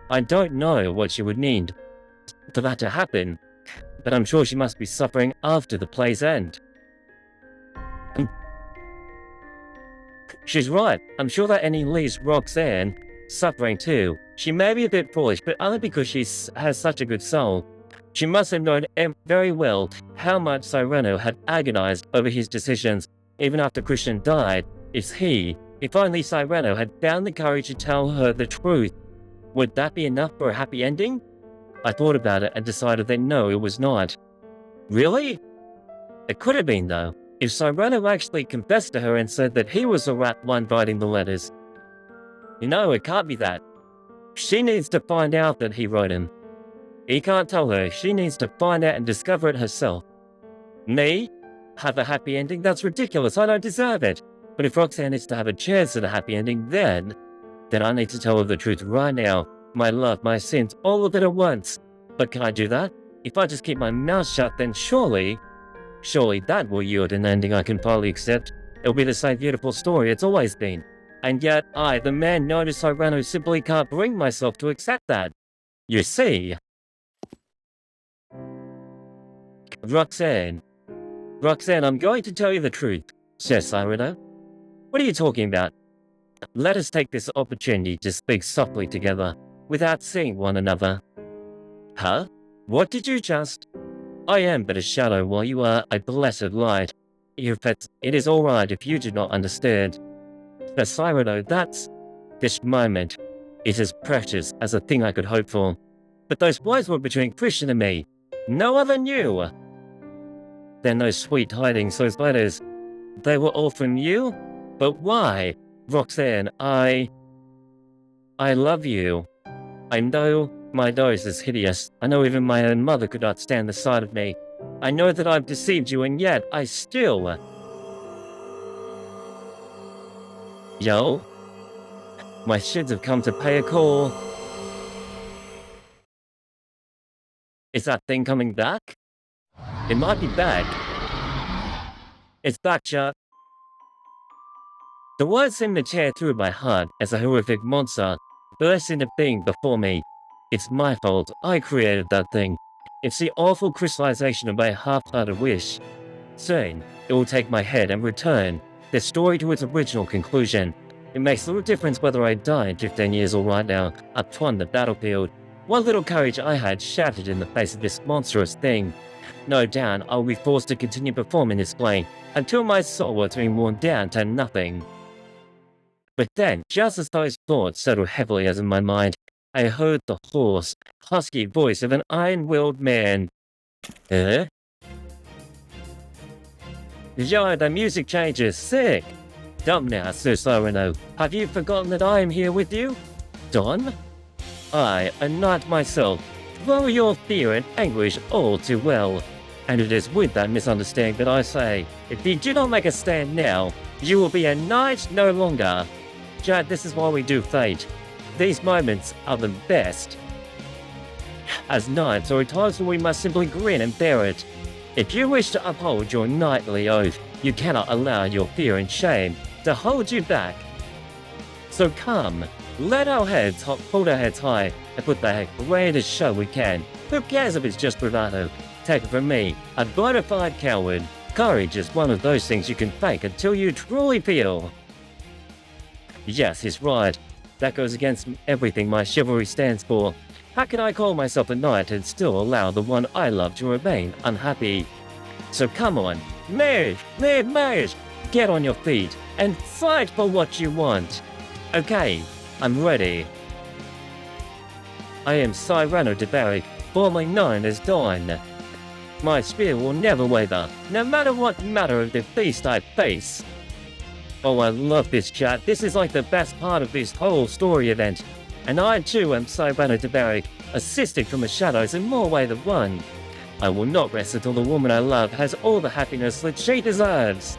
Speaker 1: I don't know what she would need for that to happen, but I'm sure she must be suffering after the play's end. She's right. I'm sure that Annie leaves Roxanne suffering too. She may be a bit foolish, but only because she has such a good soul. She must have known very well how much Cyrano had agonized over his decisions, even after Christian died. If only Cyrano had found the courage to tell her the truth, would that be enough for a happy ending? I thought about it and decided that no, it was not. Really? It could have been, though, if Cyrano actually confessed to her and said that he was the one writing the letters. You know, it can't be that. She needs to find out that he wrote him. He can't tell her. She needs to find out and discover it herself. Me? Have a happy ending? That's ridiculous. I don't deserve it. But if Roxanne is to have a chance at a happy ending, then I need to tell her the truth right now. My love, my sins, all of it at once. But can I do that? If I just keep my mouth shut, then surely Surely that will yield an ending I can finally accept. It'll be the same beautiful story it's always been. And yet I, the man known as Cyrano, simply can't bring myself to accept that. You see? Roxanne, I'm going to tell you the truth, says Cyrano. What are you talking about? Let us take this opportunity to speak softly together, without seeing one another. Huh? What did you just? I am but a shadow while you are a blessed light. It is alright if you do not understand. For Cyrano, this moment is as precious as a thing I could hope for. But those words were between Christian and me. No other knew. Then those sweet tidings, those letters, they were all from you? But why? Roxanne, I love you. I know my nose is hideous. I know even my own mother could not stand the sight of me. I know that I've deceived you, and yet I still... Yo? My shits have come to pay a call. Is that thing coming back? It might be back. It's back, Chuck. The words seemed to tear through my heart as a horrific monster burst into being before me. It's my fault. I created that thing. It's the awful crystallization of my half-hearted wish. Soon, it will take my head and return the story to its original conclusion. It makes little difference whether I die in 15 years or right now, upon the battlefield. What little courage I had shattered in the face of this monstrous thing. No doubt I will be forced to continue performing this plane until my soul was being worn down to nothing. But then, just as those thoughts settled heavily as in my mind, I heard the hoarse, husky voice of an iron-willed man. Eh? Yo, the music changes, sick! Dumb now, Sir Cyrano. Have you forgotten that I am here with you? Don? I, a knight myself, know your fear and anguish all too well. And it is with that misunderstanding that I say, if you do not make a stand now, you will be a knight no longer. Jad, this is why we do fate. These moments are the best. As knights, there are times when we must simply grin and bear it. If you wish to uphold your knightly oath, you cannot allow your fear and shame to hold you back. So come, let our heads hold our heads high and put the greatest show we can. Who cares if it's just bravado? Take it from me, a bona fide coward. Courage is one of those things you can fake until you truly feel. Yes, he's right. That goes against everything my chivalry stands for. How can I call myself a knight and still allow the one I love to remain unhappy? So come on, marriage, get on your feet and fight for what you want. Okay, I'm ready. I am Cyrano de Bergerac, formerly known as Don. My spear will never waver, no matter what matter of the beast I face. Oh, I love this chat. This is like the best part of this whole story event. And I too am Cyrano de Bergerac, assisted from the shadows in more ways than one. I will not rest until the woman I love has all the happiness that she deserves.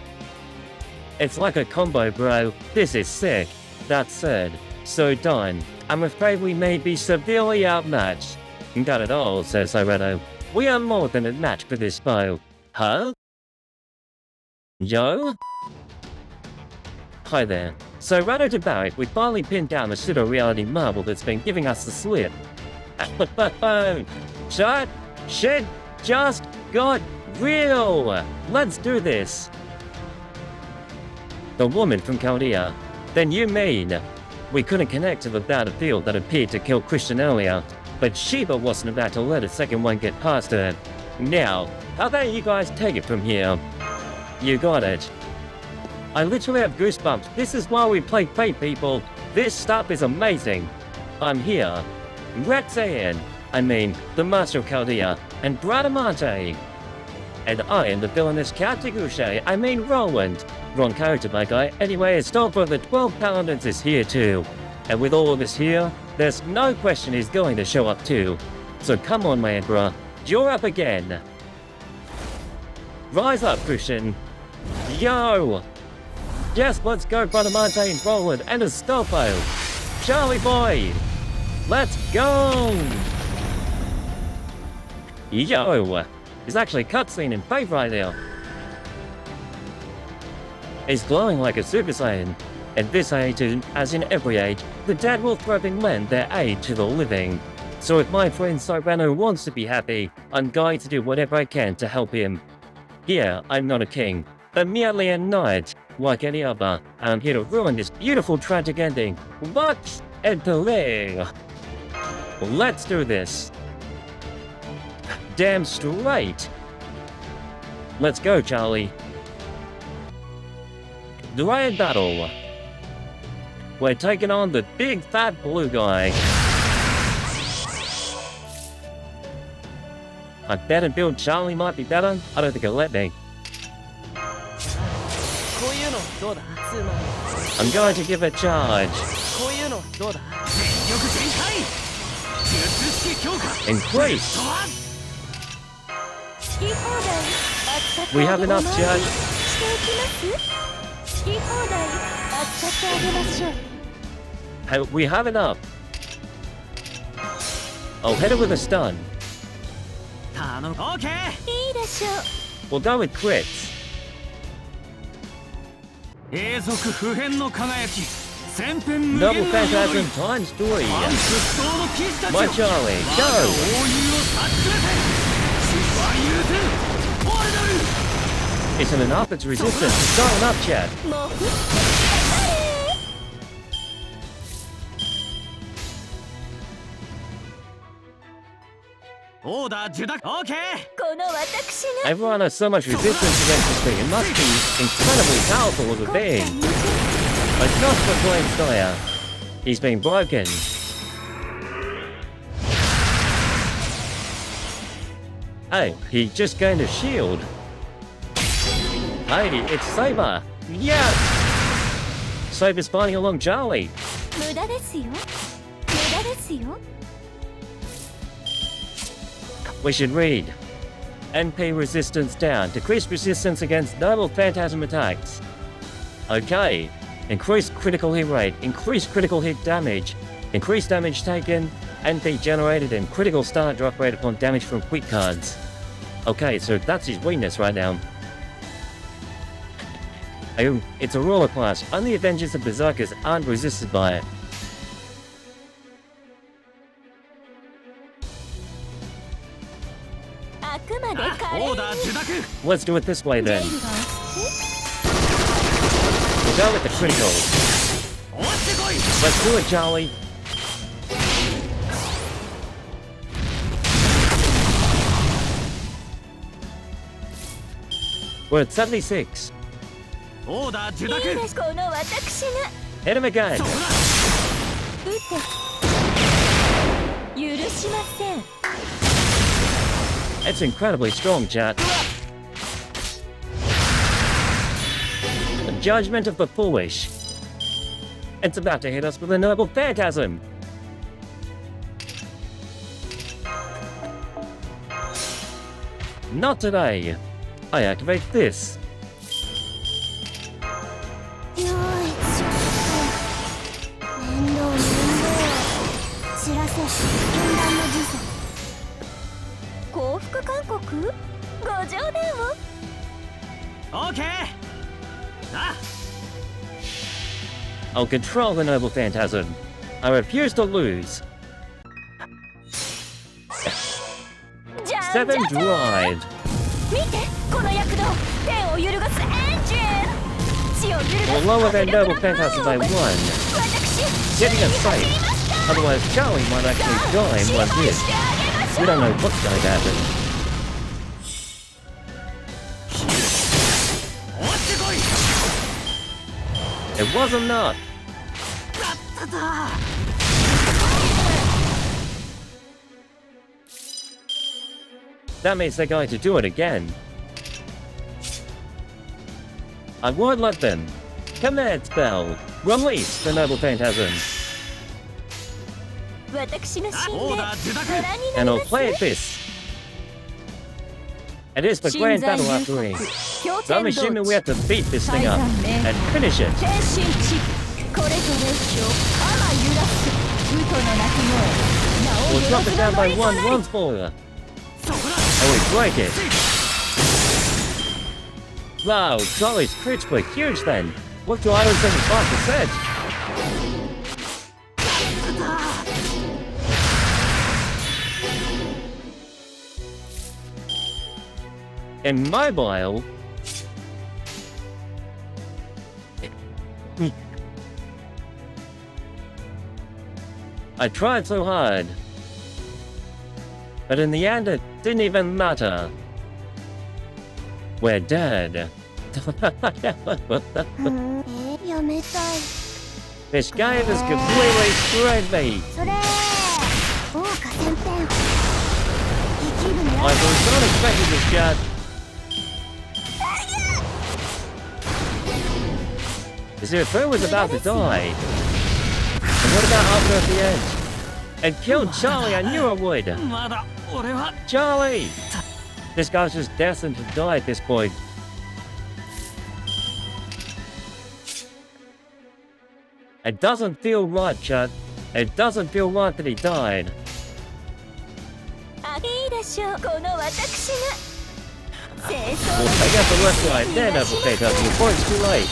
Speaker 1: It's like a combo, bro. This is sick. That said, so Don, I'm afraid we may be severely outmatched. Got it all, says Cyrano. We are more than a match for this foe. Huh? Yo? Hi there. Cyrano de Bergerac, we finally pinned down the pseudo-reality marble that's been giving us the slip. Shit just got real! Let's do this! The woman from Chaldea. Then you mean... We couldn't connect to the battlefield that appeared to kill Christian earlier, but Sheba wasn't about to let a second one get past her. Now, how about you guys take it from here? You got it. I literally have goosebumps. This is why we play Fate, people. This stuff is amazing. I'm here. Roxanne, the Master of Chaldea, and Bradamante. And I am the villainous Count de Gouche, Roland. Wrong character, my guy. Anyway, it's time for the 12 paladins is here too. And with all of this here, there's no question he's going to show up too. So come on, my Emperor. You're up again. Rise up, Christian. Yo! Yes, let's go, Bradamante and Roland and Astolfo. Charlie boy! Let's go! Yo! There's actually a cutscene in Fate right now. He's glowing like a Super Saiyan. In this age, as in every age, the dead will threaten lend their aid to the living. So if my friend Cyrano wants to be happy, I'm going to do whatever I can to help him. Here, I'm not a king, but merely a knight, like any other. I'm here to ruin this beautiful tragic ending. What? Enter. Let's do this. Damn straight. Let's go, Charlie. Dryad battle. We're taking on the big fat blue guy. I better build Charlie might be better. I don't think he'll let me. I'm going to give a charge. Increase. We have enough charge. We have enough. I'll hit it with a stun. We'll go with crits. Double phantasm times 3. My Charlie, go! Isn't enough, it's resistance. It's not enough, chat. Everyone has so much resistance against this thing. It must be incredibly powerful as a being. But not for Flame Slayer. He's been broken. Hey, he just gained a shield. Hey, it's Saber. Yes! Saber's fighting along Charlie. We should read. NP resistance down. Decreased resistance against noble phantasm attacks. Okay. Increased critical hit rate. Increased critical hit damage. Increased damage taken. NP generated and critical start drop rate upon damage from quick cards. Okay, so that's his weakness right now. Oh, it's a ruler class. Only Avengers and Berserkers aren't resisted by it. Let's do it this way then. We'll go with the critical. Let's do it, Charlie. We're at 76. Hit him again. It's incredibly strong, chat. The judgment of the foolish. It's about to hit us with a noble phantasm. Not today. I activate this. I'll control the noble phantasm. I refuse to lose. 7 dried. We'll lower their noble phantasm by 1. Getting us safe. Otherwise Charlie might actually die in one hit. We don't know what's going to happen. It wasn't enough. That means they're going to do it again. I won't let them. Command spell. Release the noble phantasm. And I'll play it this. It is the grand battle after all. So I'm assuming we have to beat this thing up and finish it. We'll drop it down by 1 once more. And we break it. Wow, Charlie's crits were huge then. What do I 75%? In mobile, I tried so hard, but in the end it didn't even matter. We're dead. This game has completely screwed me. I was not expecting this, chat. As if Fu was about to die. And what about after at the end? And killed Charlie, I knew I would. Charlie! This guy's just destined to die at this point. It doesn't feel right, chat. It doesn't feel right that he died. We'll take out the left line, then uppercut up before it's too late.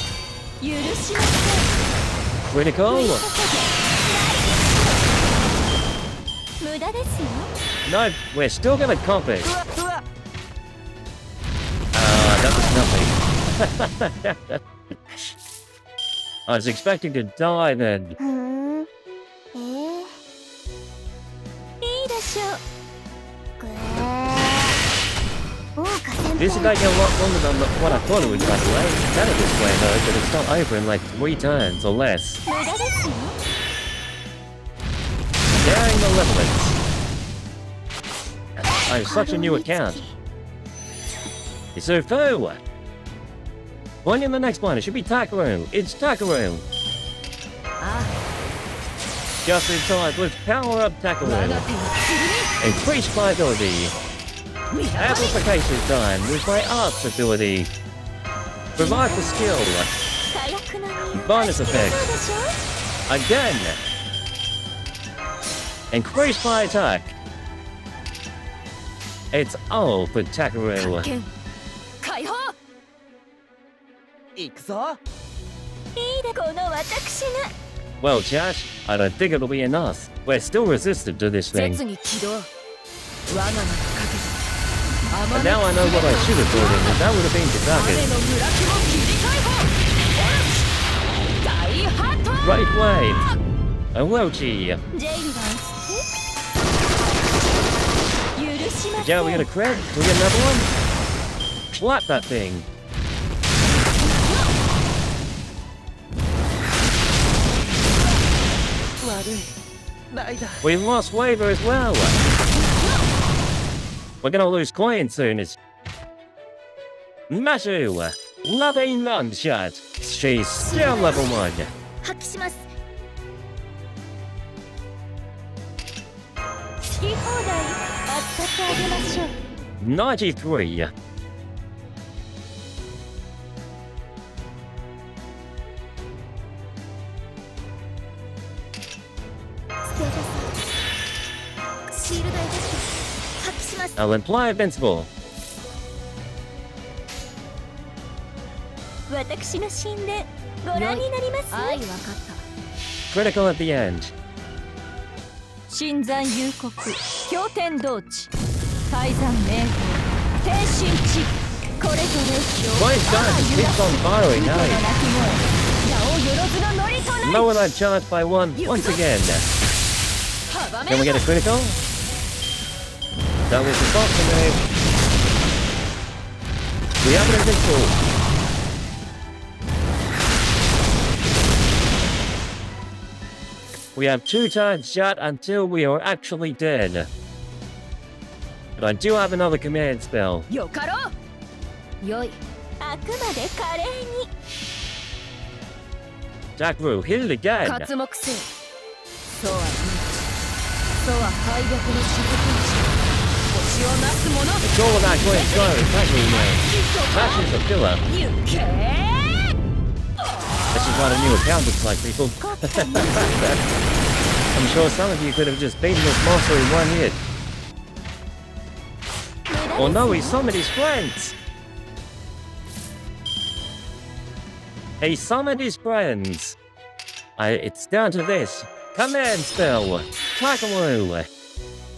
Speaker 1: Critical? No, we're still gonna comp it. That was nothing. I was expecting to die then. This is taking a lot longer than what I thought it would, by the way. It's better this way though, but it's not over in like 3 turns or less. Daring malevolence. I have such a new account. So Fu! Point in the next one, it should be Takaru. It's Takaru! Just in time, let's power up Takaru. Increase viability. Amplification time with my arts ability. Provide the skill. Bonus effects. Again. Increase my attack. It's all for Takaru. Well, chat, I don't think it'll be enough. We're still resistant to this thing. And now I know what I should have brought in, and that would have been Kazaki. Right wave. A Welchi. Yeah, we got a crit. Can we get another one? Slap that thing. We lost Waver as well. We're gonna lose coin soon. It's Mashu. Loving long shot. She's still level 1. 93. I'll imply invincible. Critical at the end. Why is that? It keeps on firing now. Lower that charge by 1 once again. Can we get a critical? That was the boxing move. We have an invincible. We have 2 turns shot until we are actually dead. But I do have another command spell. Takaru, hit it again. It's all about going slow, Takaru now. That is a killer. This is what a new account looks like, people. I'm sure some of you could have just beaten this monster in 1 hit. Or no, he summoned his friends! He summoned his friends. It's down to this. Command spell. Takaloo.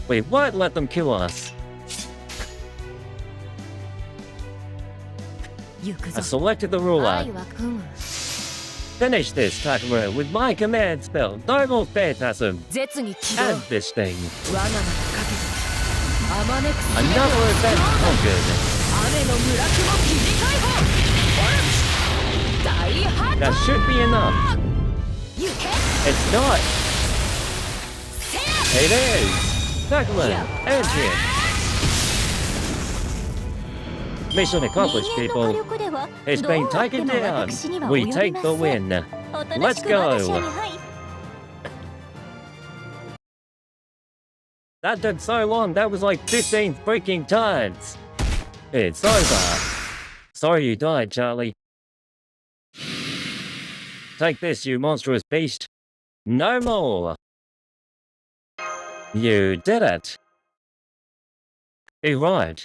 Speaker 1: We won't let them kill us. I selected the ruler. Finish this, Takaloo, with my command spell. No more phantasm. And this thing. Another event conquered. That should be enough. It's not. It is. Takaloo, engine. Mission accomplished, people. It's been taken down. We take the win. Let's go. That took so long. That was like 15 freaking times. It's over. Sorry you died, Charlie. Take this, you monstrous beast. No more. You did it. He arrived.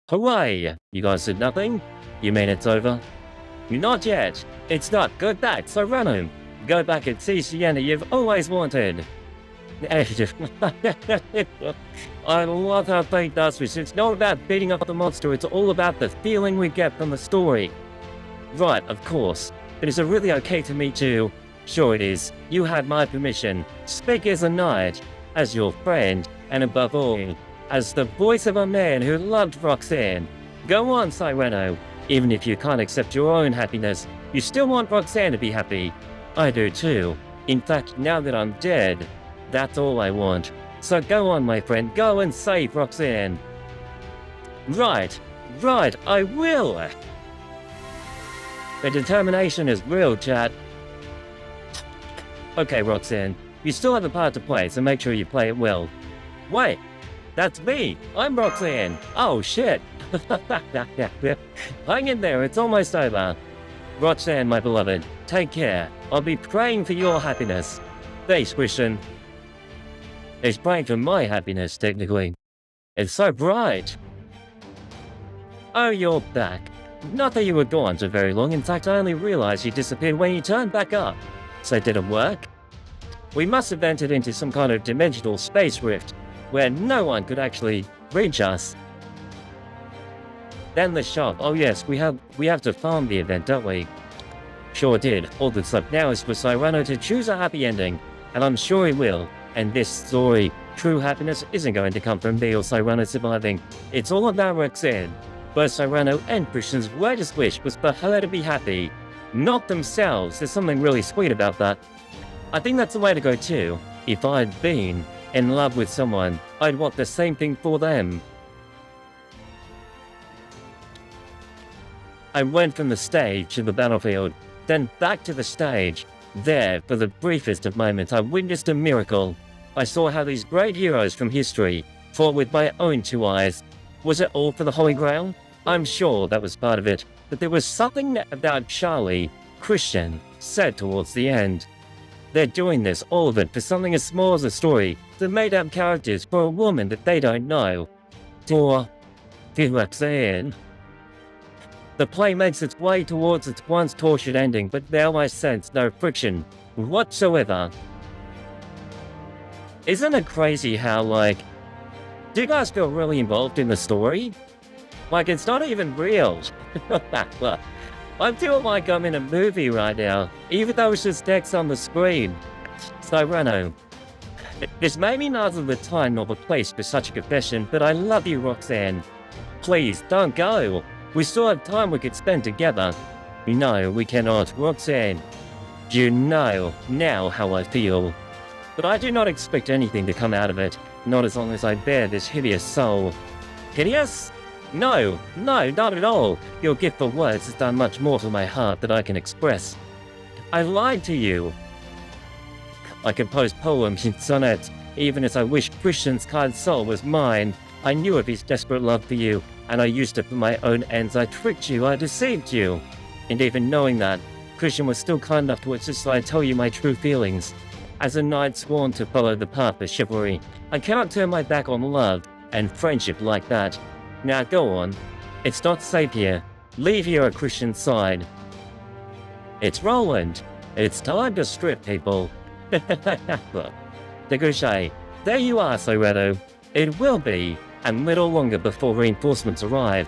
Speaker 1: Hooray! You guys did nothing? You mean it's over? Not yet. It's not. Go back, Cyrano. Go back and see Sienna you've always wanted. I love how Fate does this. It's not about beating up the monster, it's all about the feeling we get from the story. Right, of course. But is it really okay to meet you? Sure it is. You had my permission. Speak as a knight, as your friend, and above all, as the voice of a man who loved Roxanne. Go on, Cyrano. Even if you can't accept your own happiness, you still want Roxanne to be happy. I do too. In fact, now that I'm dead, that's all I want. So go on, my friend, go and save Roxanne. Right, I will. The determination is real, chat. Okay, Roxanne, you still have a part to play, so make sure you play it well. Wait. That's me! I'm Roxanne! Oh shit! Hang in there, it's almost over. Roxanne, my beloved, take care. I'll be praying for your happiness. Thanks, Christian. It's praying for my happiness, technically. It's so bright. Oh, you're back. Not that you were gone so very long, in fact I only realized you disappeared when you turned back up. So it didn't work? We must have entered into some kind of dimensional space rift, where no one could actually reach us. Then the shop. Oh yes, we have to farm the event, don't we? Sure did. All that's left now is for Cyrano to choose a happy ending, and I'm sure he will. And this story, true happiness, isn't going to come from me or Cyrano surviving. It's all about Roxanne. Both Cyrano and Christian's greatest wish was for her to be happy, not themselves. There's something really sweet about that. I think that's the way to go too. If I'd been in love with someone, I'd want the same thing for them. I went from the stage to the battlefield, then back to the stage. There, for the briefest of moments, I witnessed a miracle. I saw how these great heroes from history fought with my own two eyes. Was it all for the Holy Grail? I'm sure that was part of it, but there was something about Charlie, Christian, said towards the end. They're doing this, all of it, for something as small as a story. They're made-up characters for a woman that they don't know. For Roxanne. The play makes its way towards its once tortured ending, but now I sense no friction whatsoever. Isn't it crazy how, do you guys feel really involved in the story? It's not even real. I feel like I'm in a movie right now, even though it's just text on the screen. Cyrano. This may be neither the time nor the place for such a confession, but I love you, Roxanne. Please, don't go. We still have time we could spend together. No, we cannot, Roxanne. You know now how I feel. But I do not expect anything to come out of it, not as long as I bear this hideous soul. Hideous? No, not at all. Your gift for words has done much more for my heart than I can express. I lied to you. I composed poems and sonnets, even as I wished Christian's kind soul was mine. I knew of his desperate love for you, and I used it for my own ends. I tricked you, I deceived you. And even knowing that, Christian was still kind enough to insist that I tell you my true feelings. As a knight sworn to follow the path of chivalry, I cannot turn my back on love and friendship like that. Now go on. It's not safe here. Leave here at Christian's side. It's Roland. It's time to strip, people. Ricochet, there you are, Cyrano. It will be a little longer before reinforcements arrive.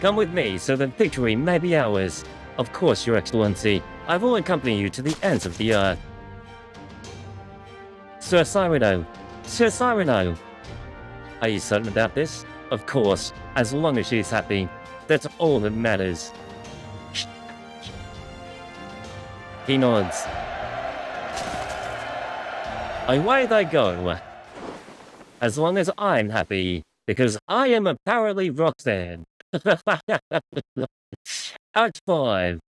Speaker 1: Come with me so that victory may be ours. Of course, Your Excellency. I will accompany you to the ends of the earth. Sir Cyrano. Sir Cyrano. Are you certain about this? Of course, as long as she's happy. That's all that matters. He nods. Away they go. As long as I'm happy, because I am apparently Roxanne. Act 5.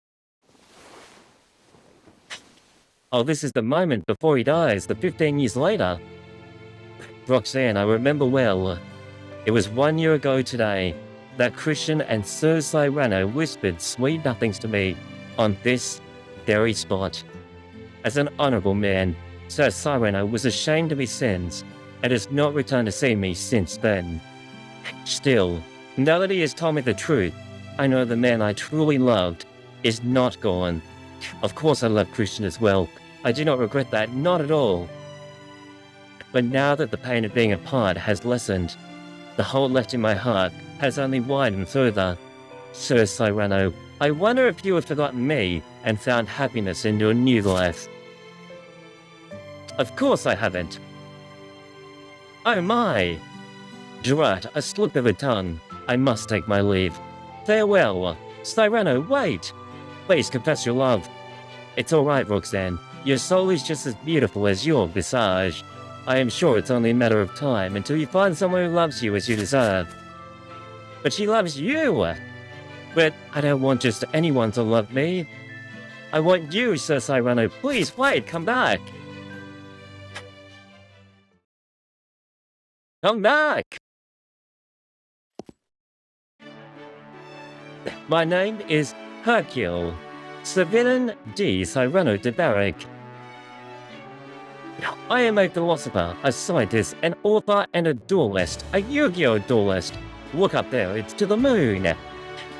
Speaker 1: Oh, this is the moment before he dies, the 15 years later. Roxanne, I remember well. It was 1 year ago today that Christian and Sir Cyrano whispered sweet nothings to me on this very spot. As an honourable man, Sir Cyrano was ashamed of his sins and has not returned to see me since then. Still, now that he has told me the truth, I know the man I truly loved is not gone. Of course I love Christian as well. I do not regret that, not at all. But now that the pain of being apart has lessened, the hole left in my heart has only widened further. Sir Cyrano, I wonder if you have forgotten me and found happiness in your new life. Of course I haven't. Oh my! Drat, a slip of a tongue. I must take my leave. Farewell. Cyrano, wait! Please confess your love. It's alright, Roxanne. Your soul is just as beautiful as your visage. I am sure it's only a matter of time until you find someone who loves you as you deserve. But she loves you! But I don't want just anyone to love me. I want you, Sir Cyrano. Please wait, come back! Come back! My name is Hercule, Cyrano de Bergerac. I am a philosopher, a scientist, an author, and a duelist, a Yu-Gi-Oh! Duelist. Look up there, it's to the moon.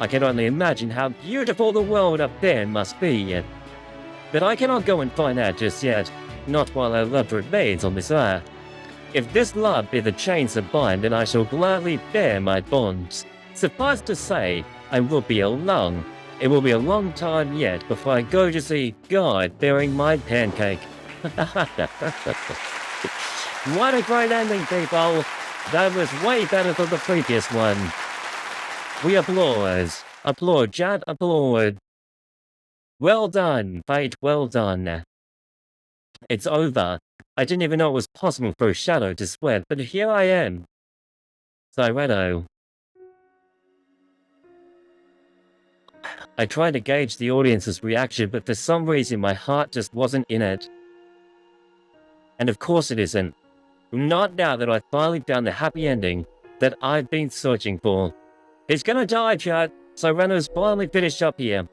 Speaker 1: I can only imagine how beautiful the world up there must be. But I cannot go and find out just yet, not while our love remains on this earth. If this love be the chains that bind, then I shall gladly bear my bonds. Suffice to say, I will be alone. It will be a long time yet before I go to see God bearing my pancake. What a great ending, people! That was way better than the previous one. We applaud. Applaud, chat, applaud. Well done, fate, well done. It's over. I didn't even know it was possible for a shadow to sweat, but here I am. Cyrano. I tried to gauge the audience's reaction, but for some reason my heart just wasn't in it. And of course it isn't. Not now that I've finally found the happy ending that I've been searching for. He's gonna die, chat. Cyrano's finally finished up here.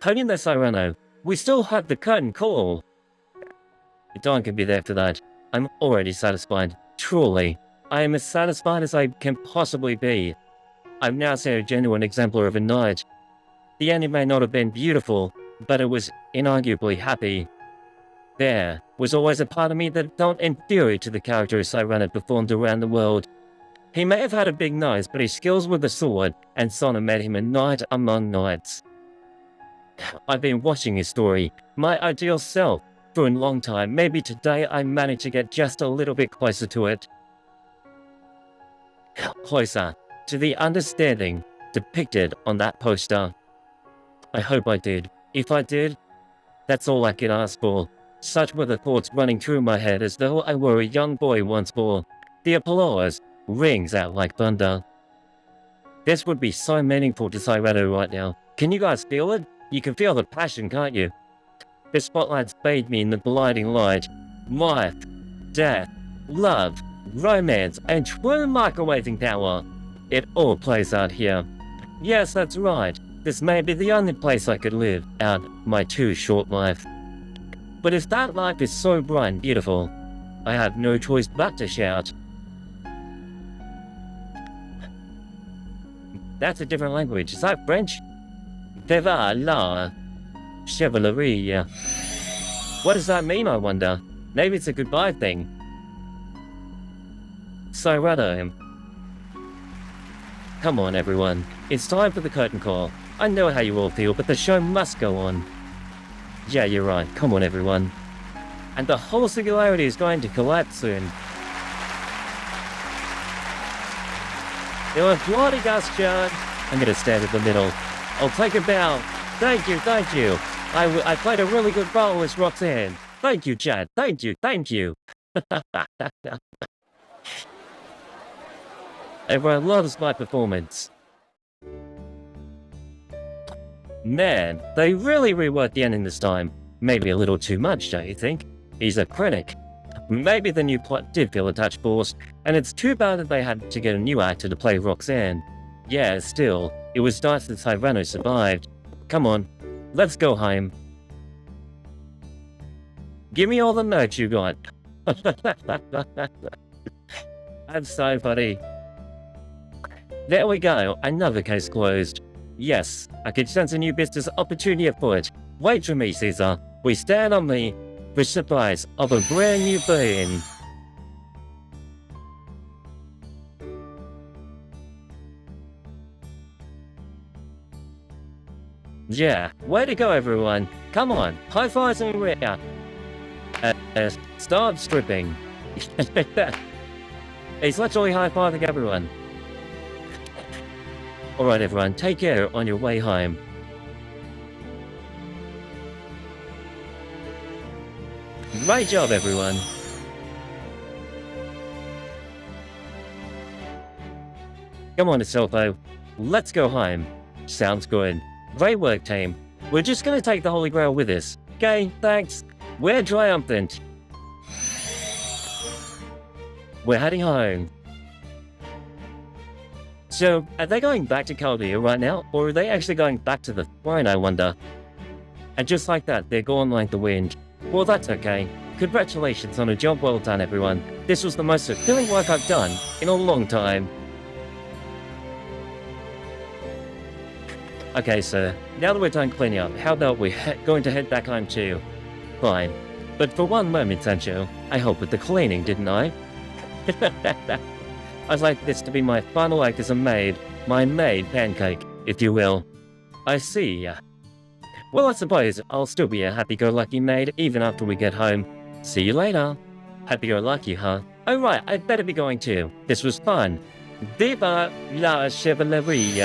Speaker 1: Hold in there, Cyrano. We still have the curtain call. Dawn can be there for that. I'm already satisfied. Truly. I am as satisfied as I can possibly be. I've now seen a genuine exemplar of a knight. The ending may not have been beautiful, but it was inarguably happy. There was always a part of me that felt inferior to the character Cyrano performed around the world. He may have had a big nose, but his skills with the sword and Sona made him a knight among knights. I've been watching his story, my ideal self, for a long time. Maybe today I managed to get just a little bit closer to it. Closer to the understanding depicted on that poster. I hope I did. If I did, that's all I can ask for. Such were the thoughts running through my head as though I were a young boy once more. The applause rings out like thunder. This would be so meaningful to Cyrano right now. Can you guys feel it? You can feel the passion, can't you? The spotlights bathe me in the blinding light. Life, death, love, romance, and true microwaving power. It all plays out here. Yes, that's right. This may be the only place I could live out my too short life. But if that life is so bright and beautiful, I have no choice but to shout. That's a different language. Is that French? Teva la chivalry. What does that mean, I wonder? Maybe it's a goodbye thing. Cyrano. Come on, everyone. It's time for the curtain call. I know how you all feel, but the show must go on. Yeah, you're right. Come on, everyone. And the whole Singularity is going to collapse soon. You're a bloody dust, John. I'm gonna stand in the middle. I'll take a bow. Thank you, thank you. I played a really good role as Roxanne. Thank you, Chad. Thank you, thank you. Everyone loves my performance. Man, they really reworked the ending this time. Maybe a little too much, don't you think? He's a critic. Maybe the new plot did feel a touch forced, and it's too bad that they had to get a new actor to play Roxanne. Yeah, still, it was nice that Cyrano survived. Come on, let's go home. Give me all the notes you got. I'm so funny. There we go, another case closed. Yes, I could sense a new business opportunity afoot. Wait for me, Caesar. We stand on the precipice of a brand new being. Yeah, way to go, everyone. Come on, high fives in the rear. Start stripping. He's literally high-fiving everyone. Alright, everyone, take care on your way home. Great job, everyone. Come on, Asilfo. Let's go home. Sounds good. Great work, team. We're just gonna take the Holy Grail with us. Okay, thanks. We're triumphant. We're heading home. So, are they going back to Chaldea right now, or are they actually going back to the throne, I wonder? And just like that, they're gone like the wind. Well, that's okay. Congratulations on a job well done, everyone. This was the most fulfilling work I've done in a long time. Okay, sir. Now that we're done cleaning up, how about we going to head back home too? Fine. But for one moment, Sancho, I helped with the cleaning, didn't I? I'd like this to be my final act as a maid. My maid pancake, if you will. I see. Well, I suppose I'll still be a happy-go-lucky maid even after we get home. See you later. Happy-go-lucky, huh? Oh right, I'd better be going too. This was fun. Viva la chevalerie.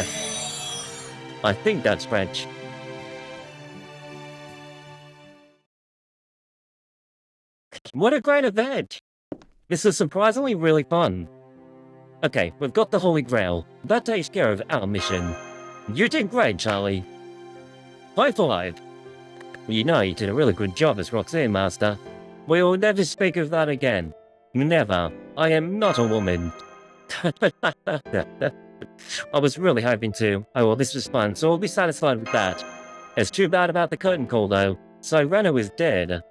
Speaker 1: I think that's French. What a great event! This is surprisingly really fun. Okay, we've got the Holy Grail. That takes care of our mission. You did great, Charlie. High five! You know you did a really good job as Roxanne, Master. We'll never speak of that again. Never. I am not a woman. I was really hoping to. Oh well, this was fun, so I'll be satisfied with that. It's too bad about the curtain call, though. Cyrano is dead.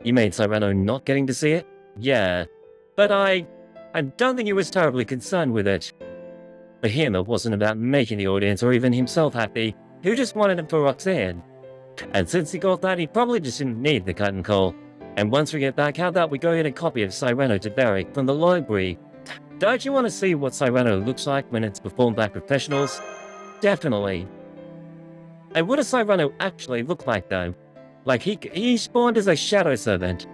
Speaker 1: You mean Cyrano not getting to see it? Yeah. But I don't think he was terribly concerned with it. For him, it wasn't about making the audience or even himself happy. He just wanted it for Roxanne. And since he got that, he probably just didn't need the curtain call. And once we get back, how about we go get a copy of Cyrano de Bergerac from the library? Don't you want to see what Cyrano looks like when it's performed by professionals? Definitely. And what does Cyrano actually look like, though? Like, he spawned as a shadow servant.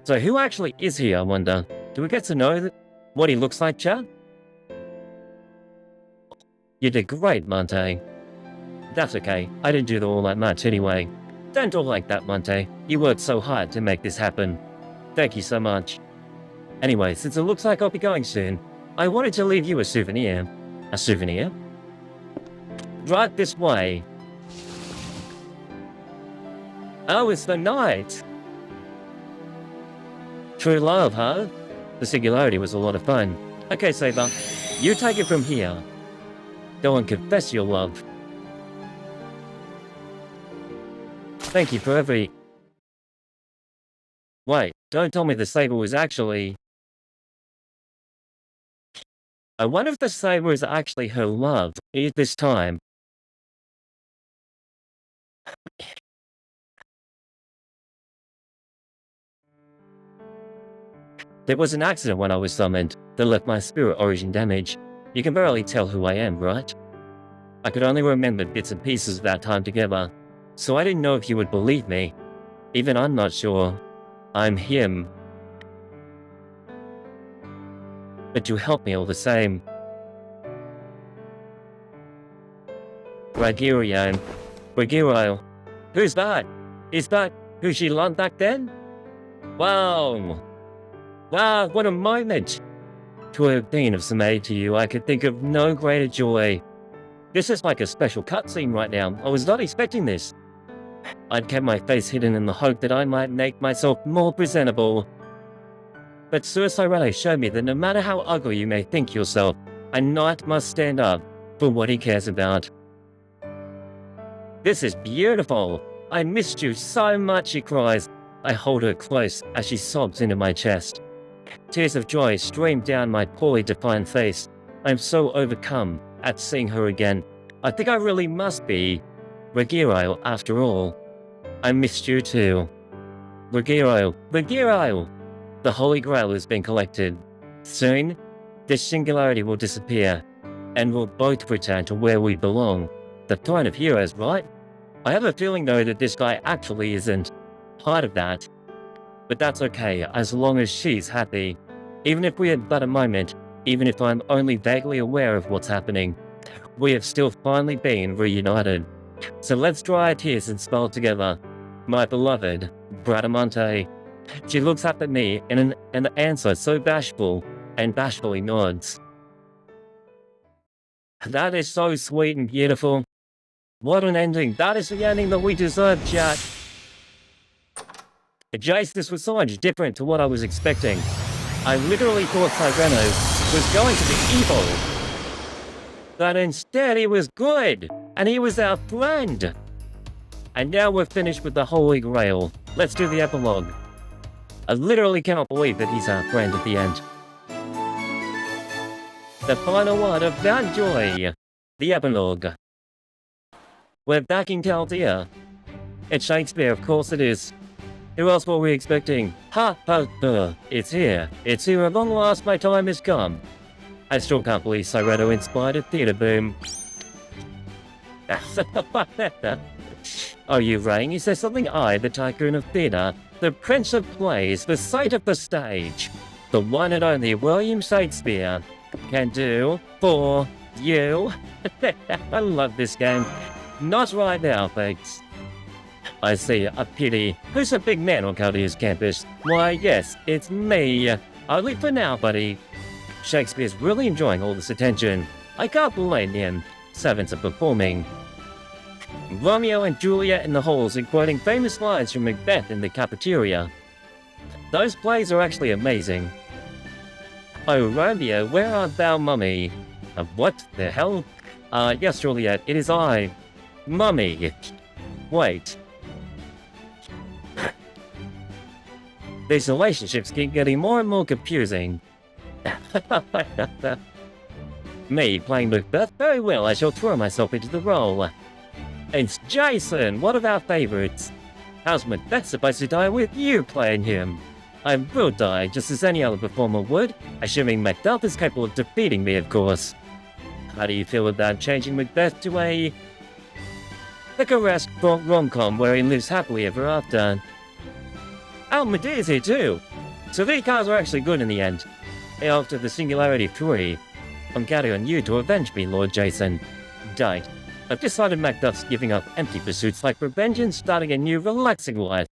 Speaker 1: So who actually is he, I wonder? Do we get to know what he looks like, Chad? You did great, Monte. That's okay, I didn't do all that much anyway. Don't talk like that, Monte. You worked so hard to make this happen. Thank you so much. Anyway, since it looks like I'll be going soon, I wanted to leave you a souvenir. A souvenir? Right this way. Oh, it's the night! True love, huh? The Singularity was a lot of fun. Okay, Saber, you take it from here. Go and confess your love. Thank you for every... Wait, don't tell me the saber was actually... I wonder if the saber is actually her love this time. There was an accident when I was summoned that left my spirit origin damaged. You can barely tell who I am, right? I could only remember bits and pieces of that time together, so I didn't know if you would believe me. Even I'm not sure. I'm him. But you helped me all the same. Ragiro. Who's that? Is that who she loved back then? Wow. Wow, what a moment. To have been of some aid to you, I could think of no greater joy. This is like a special cutscene right now. I was not expecting this. I'd kept my face hidden in the hope that I might make myself more presentable. But Sir Cyrano showed me that no matter how ugly you may think yourself, a knight must stand up for what he cares about. This is beautiful. I missed you so much, she cries. I hold her close as she sobs into my chest. Tears of joy stream down my poorly defined face. I am so overcome at seeing her again. I think I really must be Ragiro after all. I missed you too. Ragiro. The Holy Grail has been collected. Soon, this singularity will disappear, and we'll both return to where we belong. The throne of heroes, right? I have a feeling though that this guy actually isn't part of that. But that's okay, as long as she's happy. Even if we had but a moment, even if I'm only vaguely aware of what's happening, we have still finally been reunited. So let's dry our tears and smile together. My beloved, Bradamante. She looks up at me in an answer so bashful, and bashfully nods. That is so sweet and beautiful. What an ending. That is the ending that we deserve, chat. Jace, this was so much different to what I was expecting. I literally thought Cyrano was going to be evil. But instead he was good, and he was our friend. And now we're finished with the Holy Grail. Let's do the epilogue. I literally cannot believe that he's our friend at the end. The final one of that joy. The epilogue. We're back in Chaldea. It's Shakespeare, of course it is. Who else were we expecting? It's here. It's here at long last, my time has come. I still can't believe Cyrano inspired a theatre boom. Are you Rang? Is there something I, the tycoon of theatre, the prince of plays, the sight of the stage, the one and only William Shakespeare, can do for you? I love this game. Not right now, thanks. I see, a pity. Who's a big man on Chaldea's campus? Why, yes, it's me. Only for now, buddy. Shakespeare's really enjoying all this attention. I can't blame him. Servants are performing. Romeo and Juliet in the halls and quoting famous lines from Macbeth in the cafeteria. Those plays are actually amazing. Oh, Romeo, where art thou, mummy? What the hell? Yes, Juliet, it is I. Mummy. Wait. These relationships keep getting more and more confusing. Me playing Macbeth? Very well, I shall throw myself into the role. It's Jason, one of our favorites. How's Macbeth supposed to die with you playing him? I will die just as any other performer would, assuming Macbeth is capable of defeating me, of course. How do you feel about changing Macbeth to a picaresque rom-com where he lives happily ever after? Oh, Medea's here too! So these cards are actually good in the end. After the Singularity 3, I'm counting on you to avenge me, Lord Jason. Died. I've decided Macduff's giving up empty pursuits like revenge and starting a new, relaxing life.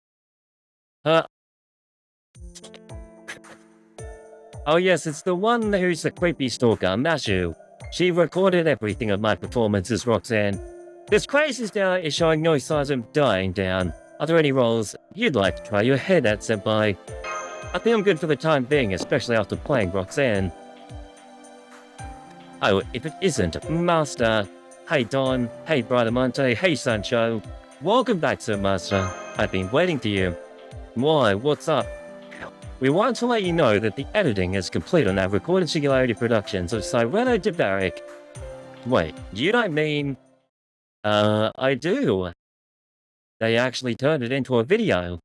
Speaker 1: Oh yes, it's the one who's the creepy stalker, Mashu. She recorded everything of my performance as Roxanne. This crazy star is showing no signs of dying down. Are there any roles you'd like to try your head at, Senpai? I think I'm good for the time being, especially after playing Roxanne. Oh, if it isn't, Master. Hey Don, hey Bradamante, hey Sancho. Welcome back, Sir Master. I've been waiting for you. Why, what's up? We want to let you know that the editing is complete on our recorded Singularity productions of Cyrano de Bergerac. Wait, you don't mean... I do. They actually turned it into a video.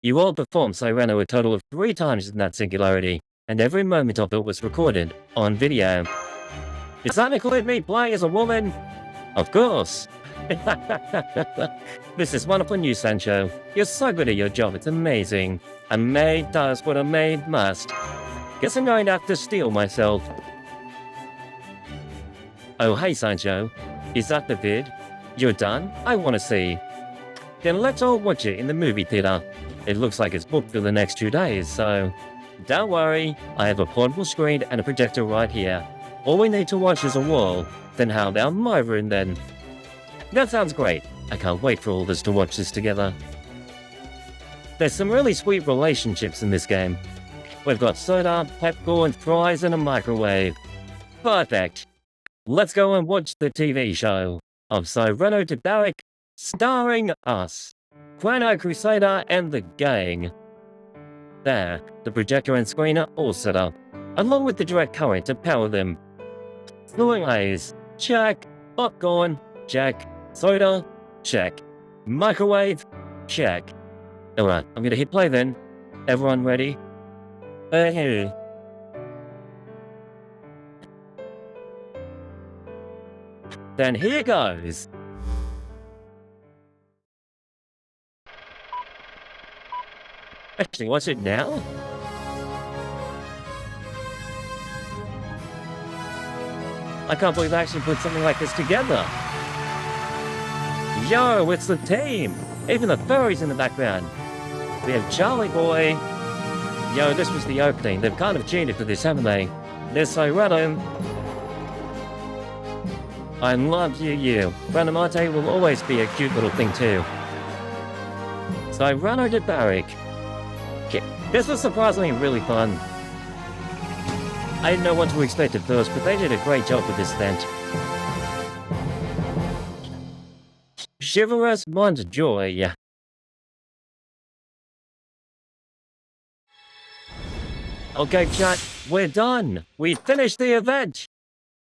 Speaker 1: You all performed Cyrano a total of 3 times in that Singularity, and every moment of it was recorded on video. Does that include me playing as a woman? Of course. This is wonderful news, Sancho. You're so good at your job, it's amazing. A maid does what a maid must. Guess I'm going to have to steal myself. Oh, hey, Sancho. Is that the vid? You're done? I want to see. Then let's all watch it in the movie theater. It looks like it's booked for the next 2 days, so... Don't worry, I have a portable screen and a projector right here. All we need to watch is a wall. Then how about my room then? That sounds great. I can't wait for all of us to watch this together. There's some really sweet relationships in this game. We've got soda, popcorn, fries, and a microwave. Perfect. Let's go and watch the TV show of Cyrano de Bergerac, starring us, Chrono Crusader and the gang. There, the projector and screen are all set up, along with the direct current to power them. Fluids, check. Popcorn, check. Soda, check. Microwave, check. Alright, I'm gonna hit play then. Everyone ready? Then here goes. Actually, what's it now? I can't believe I actually put something like this together. Yo, it's the team! Even the furry's in the background. We have Charlie Boy. Yo, this was the opening. They've kind of cheated for this, haven't they? There's Cyrano. I love you. Bradamante will always be a cute little thing too. Cyrano de Bergerac. This was surprisingly really fun. I didn't know what to expect at first, but they did a great job with this event. Chivalrous Montjoy. Okay, chat, we're done. We finished the event.